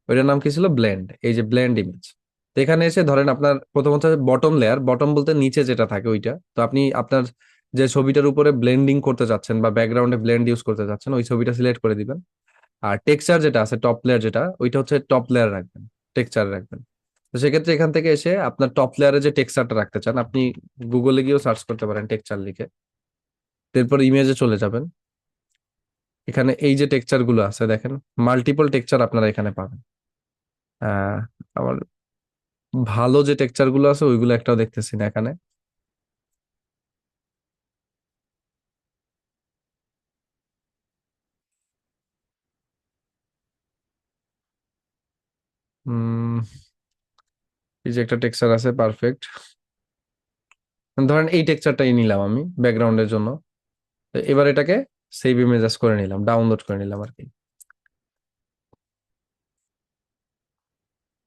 ওইটার নাম কি ছিল, ব্লেন্ড। এই যে ব্লেন্ড ইমেজ, তো এখানে এসে ধরেন আপনার প্রথমত বটম লেয়ার, বটম বলতে নিচে যেটা থাকে ওইটা, তো আপনি আপনার যে ছবিটার উপরে ব্লেন্ডিং করতে চাচ্ছেন বা ব্যাকগ্রাউন্ডে ব্লেন্ড ইউজ করতে চাচ্ছেন ওই ছবিটা সিলেক্ট করে দিবেন। আর টেক্সচার যেটা আছে টপ লেয়ার যেটা, ওইটা হচ্ছে টপ লেয়ার রাখবেন, টেক্সচার রাখবেন। তো সেক্ষেত্রে এখান থেকে এসে আপনার টপ লেয়ারে যে টেক্সচারটা রাখতে চান, আপনি গুগলে গিয়েও সার্চ করতে পারেন টেক্সচার লিখে। তারপর ইমেজে চলে যাবেন। এখানে এই যে টেক্সচার গুলো আছে দেখেন, মাল্টিপল টেক্সচার আপনারা এখানে পাবেন। আহ আমার ভালো যে টেক্সচার গুলো আছে ওইগুলো একটাও দেখতেছি না এখানে। উম এই যে একটা টেক্সচার আছে পারফেক্ট, ধরেন এই টেক্সচারটাই নিলাম আমি ব্যাকগ্রাউন্ডের জন্য। তো এবার এটাকে সেভ ইমেজেস করে নিলাম, ডাউনলোড করে নিলাম আর কি।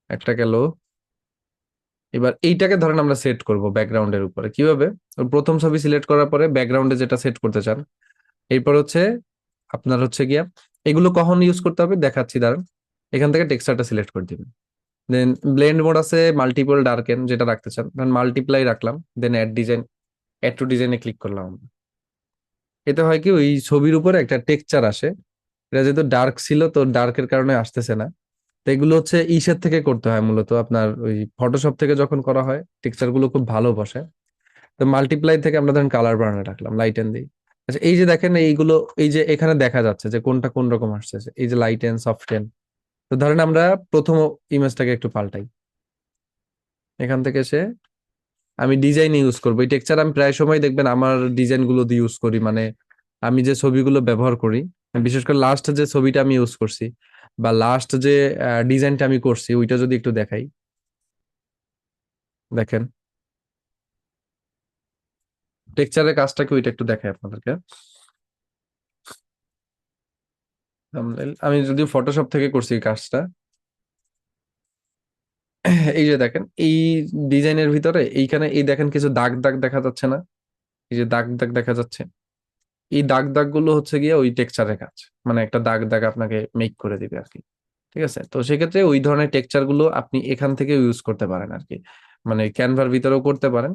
একটা গেল। এবার এইটাকে ধরেন আমরা সেট করব ব্যাকগ্রাউন্ডের উপরে কিভাবে। ওর প্রথম ছবি সিলেক্ট করার পরে ব্যাকগ্রাউন্ডে যেটা সেট করতে চান, এরপর হচ্ছে আপনার হচ্ছে গিয়া এগুলো কখন ইউজ করতে হবে দেখাচ্ছি, দাঁড়ান। এখান থেকে টেক্সচারটা সিলেক্ট করে দিবেন। দেন ব্লেন্ড মোড আছে, মাল্টিপল ডার্কেন যেটা রাখতে চান, দেন মাল্টিপ্লাই রাখলাম। দেন অ্যাড ডিজাইন, অ্যাড টু ডিজাইনে ক্লিক করলাম আমরা। এতে হয় কি, ওই ছবির উপরে একটা টেক্সচার আসে। এটা যেহেতু ডার্ক ছিল তো ডার্কের কারণে আসতেছে না। তো এগুলো হচ্ছে ইসের থেকে করতে হয়, মূলত আপনার ওই ফটোশপ থেকে যখন করা হয় টেক্সচার গুলো খুব ভালো বসে। তো মাল্টিপ্লাই থেকে আমরা ধরেন কালার বাড়ানো রাখলাম, লাইটেন দিই। আচ্ছা এই যে দেখেন এইগুলো, এই যে এখানে দেখা যাচ্ছে যে কোনটা কোন রকম আসছে, এই যে লাইটেন সফটেন। তো ধরেন আমরা প্রথম ইমেজটাকে একটু পাল্টাই, এখান থেকে এসে আমি ডিজাইন ইউজ করবো। এই টেক্সচার আমি প্রায় সময় দেখবেন আমার ডিজাইন গুলো দিয়ে ইউজ করি, মানে আমি যে ছবিগুলো ব্যবহার করি, বিশেষ করে লাস্ট যে ছবিটা আমি ইউজ করছি বা লাস্ট যে ডিজাইনটা আমি করছি ওইটা যদি একটু দেখাই, দেখেন টেক্সচারের কাজটা কি ওইটা একটু দেখাই আপনাদেরকে। আমি যদি ফটোশপ থেকে করছি এই কাজটা, এই যে দেখেন এই ডিজাইনের ভিতরে এইখানে এই দেখেন কিছু দাগ দাগ দেখা যাচ্ছে না, এই যে দাগ দাগ দেখা যাচ্ছে, এই দাগ দাগ গুলো হচ্ছে গিয়ে ওই টেক্সচারের কাজ, মানে একটা দাগ দাগ আপনাকে মেক করে দিবে আর কি। ঠিক আছে, তো সেক্ষেত্রে ওই ধরনের টেক্সচার গুলো আপনি এখান থেকে ইউজ করতে পারেন আর কি, মানে ক্যানভার ভিতরেও করতে পারেন।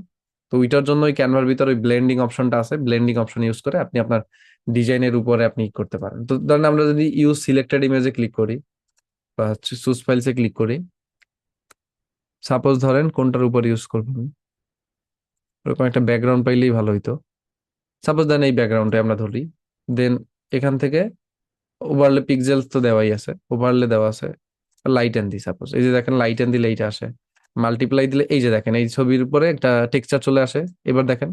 তো ওইটার জন্য ওই ক্যানভার ভিতরে ওই ব্লেন্ডিং অপশনটা আছে, ব্লেন্ডিং অপশন ইউজ করে আপনি আপনার ডিজাইনের উপরে আপনি করতে পারেন। তো ধরেন আমরা যদি ইউজ সিলেক্টেড ইমেজে ক্লিক করি বা হচ্ছে চুজ ফাইলসে ক্লিক করি, সাপোজ ধরেন কোনটার উপর ইউজ করবেন, ওরকম একটা ব্যাকগ্রাউন্ড পাইলেই ভালো হইতো। সাপোজ দেন এই ব্যাকগ্রাউন্ডে আমরা ধরি, দেন এখান থেকে ওভারলে পিক্সেলস তো দেওয়াই আছে, ওভারলে দেওয়া আছে, লাইট এন দি, সাপোজ এই যে দেখেন লাইট এন দিলে এইটা আসে, মাল্টিপ্লাই দিলে এই যে দেখেন এই ছবির উপরে একটা টেক্সচার চলে আসে। এবার দেখেন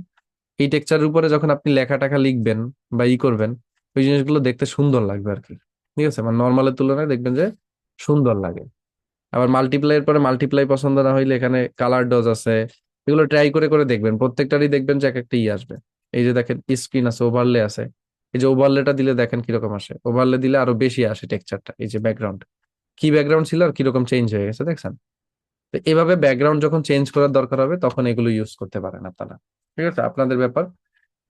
এই টেক্সচারের উপরে যখন আপনি লেখা টাকা লিখবেন বা ই করবেন, ওই জিনিসগুলো দেখতে সুন্দর লাগবে আর কি। ঠিক আছে, মানে নর্মালের তুলনায় দেখবেন যে সুন্দর লাগে। আবার মাল্টিপ্লাই এর পরে মাল্টিপ্লাই পছন্দ না হইলে এখানে কালার ডজ আছে, এগুলো ট্রাই করে করে দেখবেন, প্রত্যেকটারই দেখবেন যে এক একটা ই আসবে। এই যে দেখেন স্ক্রিন আছে, ওভারলে আছে, এই যে ওভারলেটা দিলে দেখেন কিরকম আসে, ওভারলে দিলে আরো বেশি আসে টেক্সচারটা। এই যে ব্যাকগ্রাউন্ড, কি ব্যাকগ্রাউন্ড ছিল আর কিরকম চেঞ্জ হয়ে গেছে দেখছেন। তো এভাবে ব্যাকগ্রাউন্ড যখন চেঞ্জ করার দরকার হবে তখন এগুলো ইউজ করতে পারেন আপনারা। ঠিক আছে, আপনাদের ব্যাপার।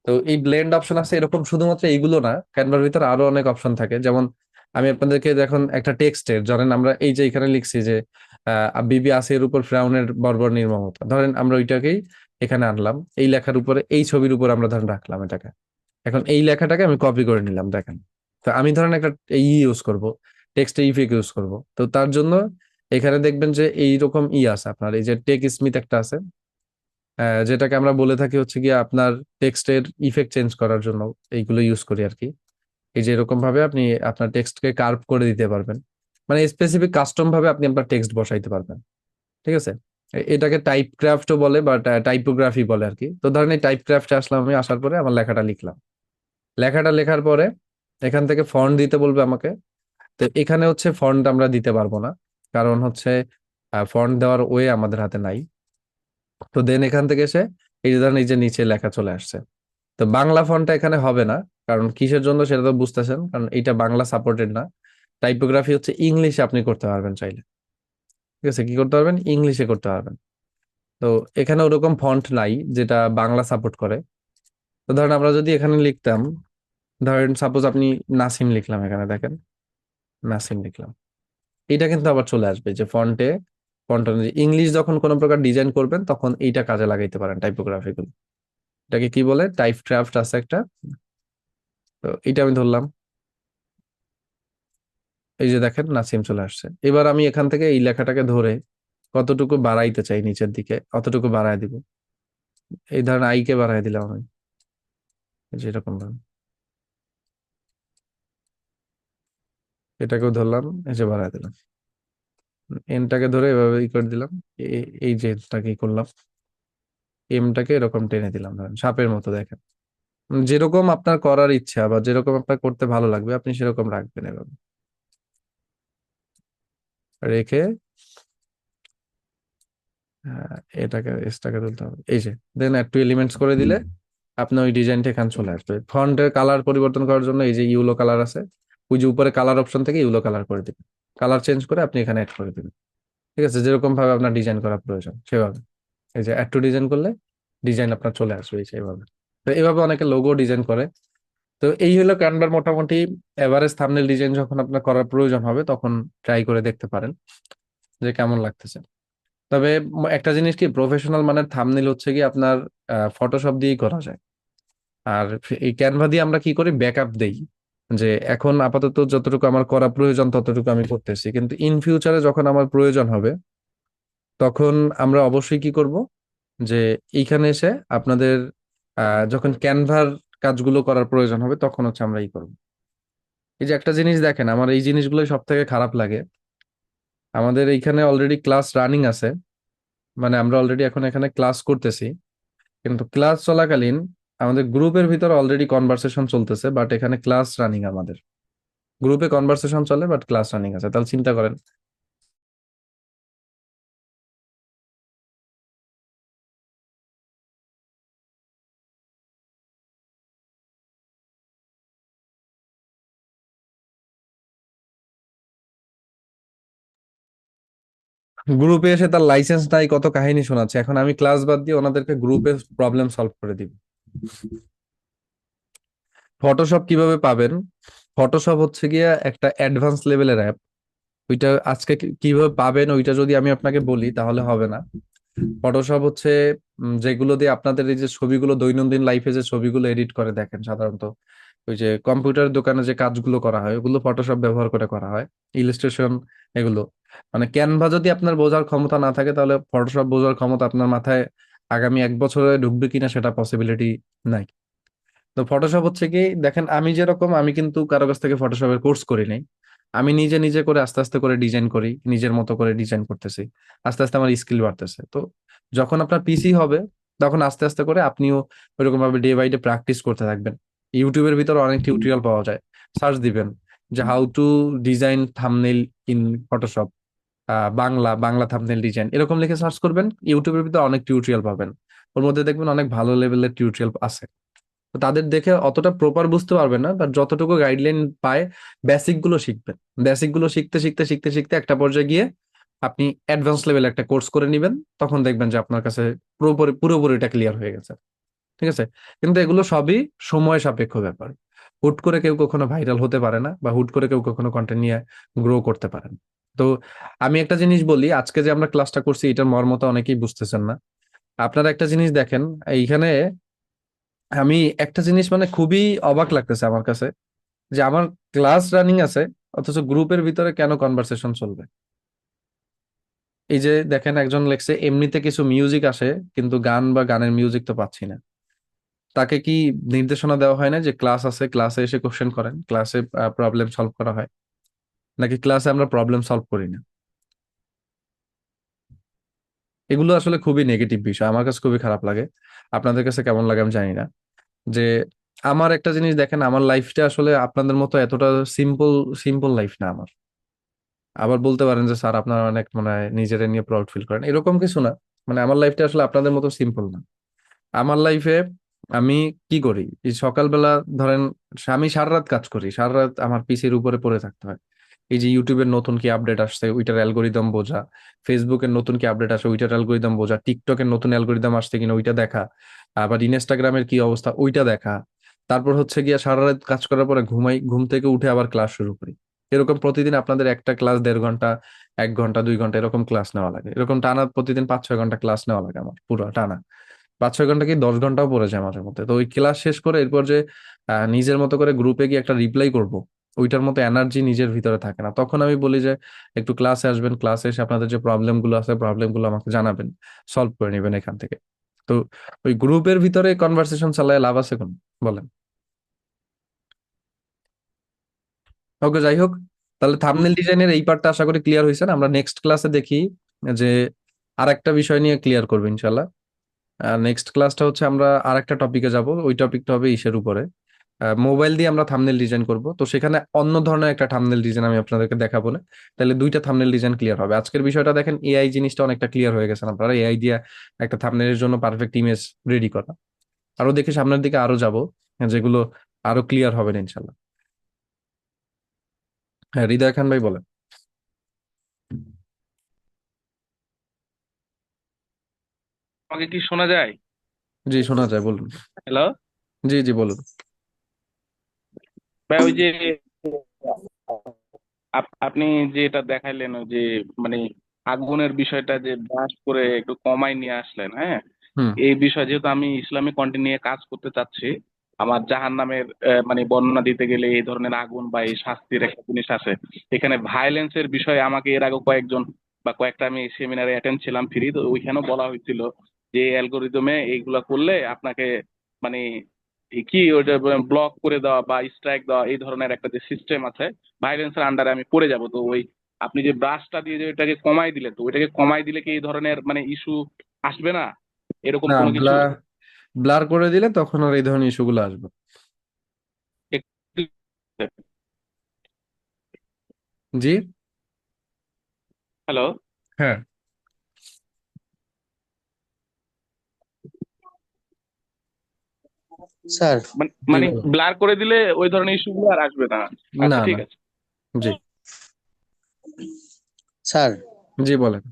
তো এই ব্লেন্ড অপশন আছে এরকম, শুধুমাত্র এইগুলো না, ক্যানভার ভিতরে আরো অনেক অপশন থাকে। যেমন আমি আপনাদেরকে যখন একটা টেক্সটের, ধরেন আমরা এই যে এখানে লিখছি যে বিবি আসির উপর ফ্রাউনের বর্বর নির্মমতা, ধরেন আমরা ওইটাকেই এখানে আনলাম, এই লেখার উপরে এই ছবির উপর আমরা ধরেন রাখলাম এটাকে। এখন এই লেখাটাকে আমি কপি করে নিলাম, দেখেন। তো আমি ধরেন একটা ইউজ করব, টেক্সট ইফেক্ট ইউজ করব, তো তার জন্য এখানে দেখবেন যে এইরকম আছে আপনার, এই যে টেক স্মিথ একটা আছে, যেটাকে আমরা বলে থাকি হচ্ছে গিয়ে আপনার টেক্সটের ইফেক্ট চেঞ্জ করার জন্য এইগুলো ইউজ করি আর কি। এই যে এরকম ভাবে আপনি আপনার টেক্সটকে কার্ভ করে দিতে পারবেন, মানে স্পেসিফিক কাস্টম ভাবে আপনি আপনার টেক্সট বসাইতে পারবেন। ঠিক আছে, এটাকে টাইপ ক্রাফটও বলে বা টাইপোগ্রাফি বলে আর কি। তো ধরেন এই টাইপ ক্রাফটে আসলাম, আমি আসার পরে আমার লেখাটা লিখলাম, লেখাটা লেখার পরে এখান থেকে ফন্ট দিতে বলবে আমাকে। তো এখানে হচ্ছে ফন্ট আমরা দিতে পারবো না, কারণ হচ্ছে ফন্ট দেওয়ার ওয়ে আমাদের হাতে নাই। তো দেন এখান থেকে এসে এই যে ধরেন এই যে নিচে লেখা চলে আসছে, তো বাংলা ফন্টটা এখানে হবে না, কারণ কিসের জন্য সেটা তো বুঝতেছেন, কারণ এটা বাংলা সাপোর্টেড না। টাইপোগ্রাফি হচ্ছে ইংলিশে আপনি করতে পারবেন চাইলে। ঠিক আছে, কি করতে পারবেন, ইংলিশে করতে পারবেন। তো এখানে ওরকম ফন্ট নাই যেটা বাংলা সাপোর্ট করে। তো ধরেন আমরা যদি এখানে লিখতাম, ধরেন সাপোজ আপনি নাসিম লিখলাম, এখানে দেখেন নাসিম লিখলাম, এটা কিন্তু আবার চলে আসবে যে ফন্টে, ফন্ট অনুযায়ী ইংলিশ যখন কোনো প্রকার ডিজাইন করবেন তখন এইটা কাজে লাগাইতে পারেন টাইপোগ্রাফি গুলো। এটাকে কি বলে, টাইপ ক্রাফট আছে একটা। তো এটা আমি ধরলাম, এই যে দেখেন নাসিম চলে আসছে। এবার আমি এখান থেকে এই লেখাটাকে ধরে কতটুকু বাড়াইতে চাই নিচের দিকে অতটুকু বাড়ায় দিব। এই ধরেন আইকে বাড়ায় দিলাম আমি, যেরকম ভাবে এটাকেও ধরলাম, এই যে বাড়ায় দিলাম, এনটাকে ধরে এভাবে ই করে দিলাম। এই যে এনটাকে ই করলাম, এমটাকে এরকম টেনে দিলাম, ধরেন সাপের মতো দেখেন। যেরকম আপনার করার ইচ্ছা বা যেরকম আপনার করতে ভালো লাগবে আপনি সেরকম রাখবেন এভাবে রেখে। এটাকে এসটাকে তুলতে হবে, এই যে দেন একটু এলিমেন্টস করে দিলে আপনার ওই ডিজাইনটা এখানে চলে আসবে। ফন্টের কালার পরিবর্তন করার জন্য এই যে ইউলো কালার আছে, ওই যে উপরে কালার অপশন থেকে ইউলো কালার করে দিবেন, কালার চেঞ্জ করে আপনি এখানে অ্যাড করে দিবেন। ঠিক আছে, যেরকম ভাবে আপনার ডিজাইন করা প্রয়োজন সেভাবে, এই যে অ্যাড টু ডিজাইন করলে ডিজাইন আপনার চলে আসবে এই যে এইভাবে। তো এইভাবে অনেকে লোগো ডিজাইন করে। তো এই হলো ক্যানভার মোটামুটি এভারেজ থাম্বনেল ডিজাইন যখন আপনার করার প্রয়োজন হবে তখন ট্রাই করে দেখতে পারেন যে কেমন লাগতেছে। তবে একটা জিনিস কি, প্রফেশনাল মানের থাম্বনেল হচ্ছে কি আপনার ফটোশপ দিয়েই করা যায়। আর এই ক্যানভা দিয়ে আমরা কি করি, ব্যাকআপ দেই, যে এখন আপাতত যতটুকু আমার করা প্রয়োজন ততটুকু আমি করতেছি, কিন্তু ইন ফিউচারে যখন আমার প্রয়োজন হবে তখন আমরা অবশ্যই কি করব, যে এইখানে এসে আপনাদের যখন ক্যানভার কাজগুলো করার প্রয়োজন হবে তখন হচ্ছে আমরা ই করবো। এই যে একটা জিনিস দেখেন, আমার এই জিনিসগুলোই সব থেকে খারাপ লাগে। আমাদের এইখানে অলরেডি ক্লাস রানিং আছে, মানে আমরা অলরেডি এখন এখানে ক্লাস করতেছি, কিন্তু ক্লাস চলাকালীন আমাদের গ্রুপের ভিতর অলরেডি কনভারসেশন চলতেছে, বাট এখানে ক্লাস রানিং, আমাদের গ্রুপে কনভারসেশন চলে বাট ক্লাস রানিং আছে, তাহলে চিন্তা করেন। গ্রুপে এসে তার লাইসেন্স নাই, কত কাহিনী শোনাচ্ছে, এখন আমি ক্লাস বাদ দিয়ে ওনাদেরকে গ্রুপে প্রবলেম সলভ করে দিব। ফটোশপ কিভাবে পাবেন, ফটোশপ হচ্ছে গিয়া একটা অ্যাডভান্স লেভেলের অ্যাপ। ওইটা আজকে কিভাবে পাবেন ওইটা যদি আমি আপনাকে বলি তাহলে হবে না। ফটোশপ হচ্ছে যেগুলো দিয়ে আপনাদের এই যে ছবিগুলো দৈনন্দিন লাইফে যে ছবিগুলো এডিট করে দেখেন সাধারণত, ওই যে কম্পিউটার দোকানে যে কাজগুলো করা হয় ওগুলো ফটোশপ ব্যবহার করে করা হয়, ইলিস্ট্রেশন, এগুলো। মানে ক্যানভা যদি আপনার বোঝার ক্ষমতা না থাকে তাহলে ফটোশপ বোঝার ক্ষমতা আপনার মাথায় আগামী 1 বছরে ঢুকবে কিনা সেটা পসিবিলিটি নাই। তো ফটোশপ হচ্ছে কি, দেখেন আমি যেরকম, আমি কিন্তু কারো কাছ থেকে ফটোশপের কোর্স করি নাই। আমি নিজে নিজে করে আস্তে আস্তে করে ডিজাইন করি, নিজের মতো করে ডিজাইন করতেছি, আস্তে আস্তে আমার স্কিল বাড়তেছে। তো যখন আপনার পিসি হবে তখন আস্তে আস্তে করে আপনিও ওইরকম ভাবে ডে বাই ডে প্র্যাকটিস করতে থাকবেন। ইউটিউবের ভিতরে অনেক টিউটোরিয়াল পাওয়া যায়, সার্চ দিবেন যে how to design thumbnail in Photoshop, Bangla Bangla thumbnail design, এরকম লিখে সার্চ করবেন, ইউটিউবের ভিতরে অনেক টিউটোরিয়াল পাবেন। ওর মধ্যে দেখবেন অনেক ভালো লেভেলের টিউটোরিয়াল আছে। তো তাদের দেখে অতটা প্রপার বুঝতে পারবেন না, বাট যতটুকু গাইডলাইন পায় বেসিক গুলো শিখবেন। বেসিক গুলো শিখতে শিখতে শিখতে শিখতে একটা পর্যায়ে গিয়ে আপনি অ্যাডভান্স লেভেল একটা কোর্স করে নিবেন, তখন দেখবেন যে আপনার কাছে পুরোপুরি পুরোপুরি এটা ক্লিয়ার হয়ে গেছে। ঠিক আছে? কিন্তু এগুলো সবই সময় সাপেক্ষ ব্যাপার। হুট করে কেউ কখনো ভাইরাল হতে পারে না, বা হুট করে কেউ কখনো কন্টেন্ট নিয়ে গ্রো করতে পারে না। তো আমি একটা জিনিস বলি, আজকে যে আমরা ক্লাসটা করছি এটার মর্মটা অনেকেই বুঝতেছেন না। আপনারা একটা জিনিস দেখেন এইখানে, আমি একটা জিনিস মানে খুবই অবাক লাগতেছে আমার কাছে, যে আমার ক্লাস রানিং আছে অথচ গ্রুপের ভিতরে কেন কনভারসেশন চলবে। এই যে দেখেন একজন লেখছে এমনিতে কিছু মিউজিক আসে কিন্তু গান বা গানের মিউজিক তো পাচ্ছি না। তাকে কি নির্দেশনা দেওয়া হয় না যে ক্লাস আছে, ক্লাসে এসে কোশ্চেন করেন, ক্লাসে প্রবলেম সলভ করা হয়, নাকি ক্লাসে আমরা প্রবলেম সলভ করি না? এগুলো আসলে খুবই নেগেটিভ বিষয়, আমার কাছে খুবই খারাপ লাগে। আপনাদের কাছে কেমন লাগে আমি জানি না। যে আমার একটা জিনিস দেখেন, আমার লাইফটা আসলে আপনাদের মতো এতটা সিম্পল সিম্পল লাইফ না আমার। আবার বলতে পারেন যে স্যার আপনারা অনেক মানে হয় নিজেরা নিয়ে প্রাউড ফিল করেন, এরকম কিছু না। মানে আমার লাইফটা আসলে আপনাদের মতো সিম্পল না। আমার লাইফে আমি কি করি, এই সকালবেলা ধরেন আমি সারা রাত কাজ করি, সারা রাত আমার পিসির উপরে পড়ে থাকতে হয়। এই যে ইউটিউবের নতুন কি আপডেট আসছে ওইটার অ্যালগোরিদম বোঝা, ফেসবুকের নতুন কি আপডেট আসে ওইটার অ্যালগোরিদম বোঝা, টিকটকের নতুন অ্যালগোরিদম আসছে কিনা ওইটা দেখা, আবার ইনস্টাগ্রামের কি অবস্থা ওইটা দেখা। তারপর হচ্ছে গিয়া সারা রাত কাজ করার পরে ঘুমাই, ঘুম থেকে উঠে আবার ক্লাস শুরু করি। এরকম প্রতিদিন আপনাদের একটা ক্লাস 1.5 ঘন্টা, 1 ঘন্টা 2 ঘন্টা এরকম ক্লাস নেওয়া লাগে, এরকম টানা প্রতিদিন 5-6 ঘন্টা ক্লাস নেওয়া লাগে আমার পুরো টানা। 5-6 ঘন্টা কি 10 ঘন্টাও পড়ে যায় মাঝে মধ্যে। তো ওই ক্লাস শেষ করে এরপর যে নিজের মতো করে গ্রুপে গিয়ে একটা রিপ্লাই করব, ওইটার মতো এনার্জি নিজের ভিতরে থাকে না। তখন আমি বলি যে একটু ক্লাসে আসবেন, ক্লাসে এসে আপনাদের যে প্রবলেম গুলো আছে প্রবলেম গুলো আমাকে জানাবেন, সলভ করে নেবেন এখান থেকে। তো ওই গ্রুপের ভিতরে কনভারসেশন চালায় লাভ আছে কোন, বলেন? ওকে, যাই হোক, তাহলে থাম্বনেল ডিজাইনের এই পার্টটা আশা করি ক্লিয়ার হয়েছে না। আমরা নেক্সট ক্লাসে দেখি যে আরেকটা বিষয় নিয়ে ক্লিয়ার করবো ইনশাল্লাহ। নেক্সট ক্লাসটা হচ্ছে আমরা আরেকটা টপিকে যাব, ওই টপিকটা হবে ইসের উপরে, মোবাইল দিয়ে আমরা থাম্বনেল ডিজাইন করব। তো সেখানে অন্য ধরনের একটা থাম্বনেল ডিজাইন আমি আপনাদেরকে দেখাবো না, তাহলে দুইটা থাম্বনেল ডিজাইন ক্লিয়ার হবে। আজকের বিষয়টা দেখেন এআই জিনিসটা অনেকটা ক্লিয়ার হয়ে গেছে, আপনারা এআই দিয়ে একটা থাম্বনেলের জন্য পারফেক্ট ইমেজ রেডি করা। আরো দেখি সামনের দিকে আরো যাব, যেগুলো আরো ক্লিয়ার হবে ইনশাল্লাহ। হ্যাঁ, হৃদয় খান ভাই বলেন। আমাকে কি শোনা যায়? জি শোনা যায়, বলুন। হ্যালো। জি জি বলুন। ভাই ওই যে আপনি যে এটা দেখাইলেন ওই যে মানে আগুনের বিষয়টা যে ব্রাশ করে একটু কমাই নিয়ে আসলেন, হ্যাঁ। হুম। এই বিষয় যেহেতু আমি ইসলামিক কন্টেন্ট নিয়ে কাজ করতে চাচ্ছি, আমার জাহান্নামের মানে বর্ণনা দিতে গেলে এই ধরনের আগুন বা এই শাস্তির একটা জিনিস আছে। এখানে ভায়োলেন্সের বিষয়ে আমাকে এর আগে কয়েকজন বা কয়েকটা আমি সেমিনারে অ্যাটেন্ড ছিলাম ফ্রি, তো ওইখানেও বলা হয়েছিল যে অ্যালগোরিদমে এইগুলা করলে আপনাকে মানে কি ওটা ব্লক করে দেওয়া বা স্ট্রাইক দেওয়া এই ধরনের একটা যে সিস্টেম আছে, ভায়োলেন্সের আন্ডারে আমি পড়ে যাব। তো ওই আপনি যে ব্রাশটা দিয়ে যে ওইটাকে কমাই দিলে, তো ওইটাকে কমাই দিলে কি এই ধরনের মানে ইস্যু আসবে না, এরকম না, কোনো কিছু? ব্লার করে দিলে তখন আর এই ধরনের ইস্যুগুলো আসবে। একটু- জি। হ্যালো। হ্যাঁ। স্যার, জি মানে বলুন। ব্লার করে দিলে ওই ধরনের ইস্যু গুলো আর আসবে না? না আচ্ছা, ঠিক না। আছে। জি। স্যার, জি বলেন।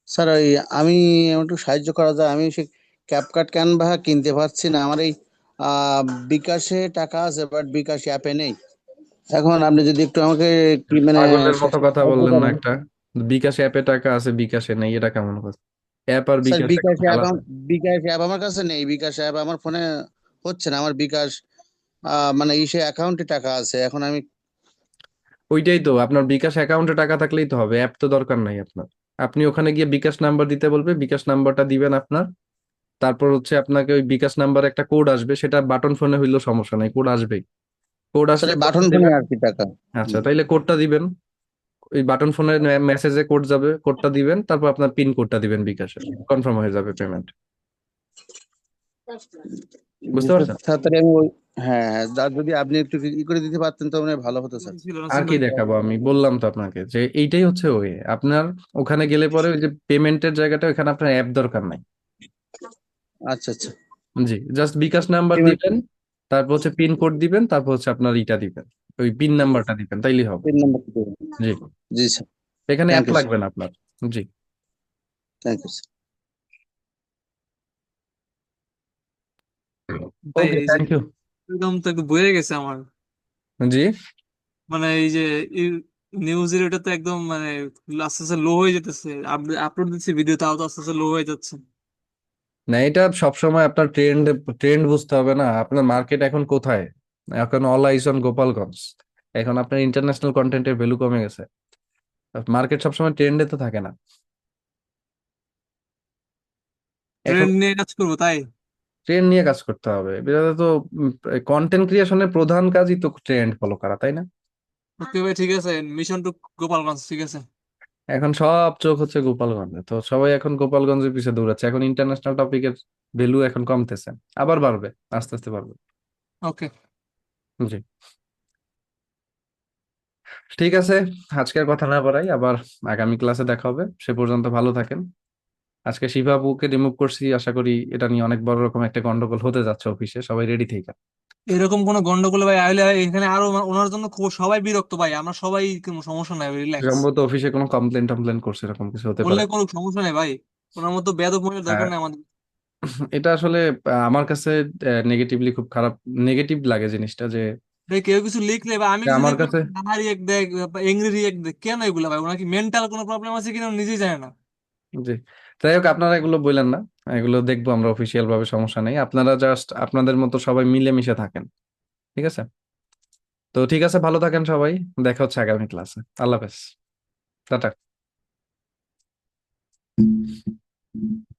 স্যার ওই আমি একটু সাহায্য করা যায়, আমি সে ক্যাপকাট ক্যানভা কিনতে পারছি না। আমার এই আহ, বিকাশে টাকা আছে, বাট বিকাশ অ্যাপে নেই। এখন আপনি যদি একটু আমাকে কি মানে পাগলের মতো কথা সাহায্য বললেন না করেন। একটা, বিকাশ অ্যাপে টাকা আছে বিকাশে নেই, এটা কেমন কথা? অ্যাপ আর স্যার বিকাশ বিকাশ একদম অ্যাপ আলাদা। বিকাশ অ্যাপ আমার কাছে নেই, বিকাশ অ্যাপ আমার ফোনে হচ্ছে না, আমার বিকাশ মানে ইসে অ্যাকাউন্টে টাকা আছে এখন আমি। ওইটাই তো, আপনার বিকাশ অ্যাকাউন্টে টাকা থাকলেই তো হবে, অ্যাপ তো দরকার নাই আপনার। আপনি ওখানে গিয়ে বিকাশ নাম্বার দিতে বলবে, বিকাশ নাম্বারটা দিবেন আপনার। তারপর হচ্ছে আপনাকে ওই বিকাশ নাম্বার একটা কোড আসবে, সেটা বাটন ফোনে হইলেও সমস্যা নাই, কোড আসবেই। কোড স্যার আসলে এই কোডটা বাটন ফোনে দিবেন। আর কি টাকা। আচ্ছা, হুম। তাইলে কোডটা দিবেন। ওই বাটন ফোনের মেসেজে কোড যাবে, কোডটা দিবেন, তারপর আপনার পিন কোডটা দিবেন বিকাশের, কনফার্ম হয়ে যাবে পেমেন্ট। জি বুঝতে স্যার, পারছেন? তাড়াতাড়ি আমি ওই, হ্যাঁ হ্যাঁ, যদি আপনি একটু ই করে দিতে পারতেন তো মানে ভালো হতো স্যার। ছিল আর নাসিম কি ভাই। দেখাবো, আমি বললাম তো আপনাকে যে এইটাই হচ্ছে ওয়ে আপনার। ওখানে গেলে পরে ওই যে পেমেন্টের জায়গাটা, ওখানে আপনার অ্যাপ দরকার নাই। আচ্ছা আচ্ছা। জি, জাস্ট বিকাশ নাম্বার পেমেন্ট দিবেন, তারপর হচ্ছে পিন কোড দিবেন, তারপর হচ্ছে আপনার ইটা দিবেন, ওই পিন নাম্বারটা দিবেন, তাইলেই হবে। পিন নাম্বার দেবেন। জি, জি স্যার। এখানে থ্যাংক অ্যাপ ইউ স্যার। লাগবে না আপনার। জি। Thank you sir. ভাই ওকে, এই যে থ্যাংক ইউ। একদম তো একদম বয়ে গেছে আমার, জি। মানে এই যে নিউজের এটা তো একদম মানে আস্তে আস্তে লো হয়ে যেতেছে, আপলোড দিচ্ছি ভিডিও তাও তো আস্তে আস্তে লো হয়ে যাচ্ছে। না, এটা সবসময় আপনার ট্রেন্ড ট্রেন্ড বুঝতে হবে না, আপনার মার্কেট এখন কোথায়। এখন অল আইস অন গোপালগঞ্জ। এখন আপনার ইন্টারন্যাশনাল কন্টেন্টের ভ্যালু কমে গেছে। মার্কেট সবসময় ট্রেন্ডে তো থাকে না। এখন ট্রেন্ড নিয়ে কাজ করবো তাই। ট্রেন্ড নিয়ে কাজ করতে হবে, এটা তো কন্টেন্ট ক্রিয়েশনের প্রধান কাজই তো ট্রেন্ড ফলো করা, তাই না? ওকে ভাই ঠিক আছে, মিশন টু গোপালগঞ্জ ঠিক আছে। এখন সব চোখ হচ্ছে গোপালগঞ্জে, তো সবাই এখন গোপালগঞ্জের পিছে দৌড়াচ্ছে, এখন ইন্টারন্যাশনাল টপিকের ভ্যালু এখন কমতেছে। আবার বাড়বে, আস্তে আস্তে বাড়বে। ওকে। জি। ঠিক আছে, আজকের কথা না বাড়াই, আবার আগামী ক্লাসে দেখা হবে। সে পর্যন্ত ভালো থাকেন। আজকে শিভাবুকে রিমুভ করছি, আশা করি এটা নিয়ে অনেক বড় রকম একটা গন্ডগোল হতে যাচ্ছে অফিসে, সবাই রেডি থেকে। এরকম কোনো গন্ডগোল ভাই আইলে এখানে আরো ওনার জন্য সবাই বিরক্ত ভাই, আমরা সবাই কোনো সমস্যা নাই, রিল্যাক্স। সম্ভবত অফিসে কোনো কমপ্লেন টমপ্লেন করছে, এরকম কিছু হতে বললে পারে। কোনো সমস্যা নেই ভাই, ওনার মতো বেয়াদব মনের দরকার আহ, নেই আমাদের। এটা আসলে আমার কাছে নেগেটিভলি খুব খারাপ, নেগেটিভ লাগে জিনিসটা যে ভাই কেউ কিছু লিখলে বা আমি যে কিছু আমার লিখলে কাছে। নানা রিয়েক্ট দেয় বা এংরি রিয়েক্ট দেয়, কেন এগুলা ভাই? ওনার কি মেন্টাল কোনো প্রবলেম আছে কিনা ও নিজেই জানে না। জি, যাই হোক, আপনারা এগুলো বললেন না, এগুলো দেখবো আমরা অফিসিয়াল ভাবে, সমস্যা নেই। আপনারা জাস্ট আপনাদের মতো সবাই মিলেমিশে থাকেন, ঠিক আছে? তো ঠিক আছে, ভালো থাকেন সবাই। দেখা হচ্ছে আগামী ক্লাসে। আল্লাহ হাফেজ। টাটা।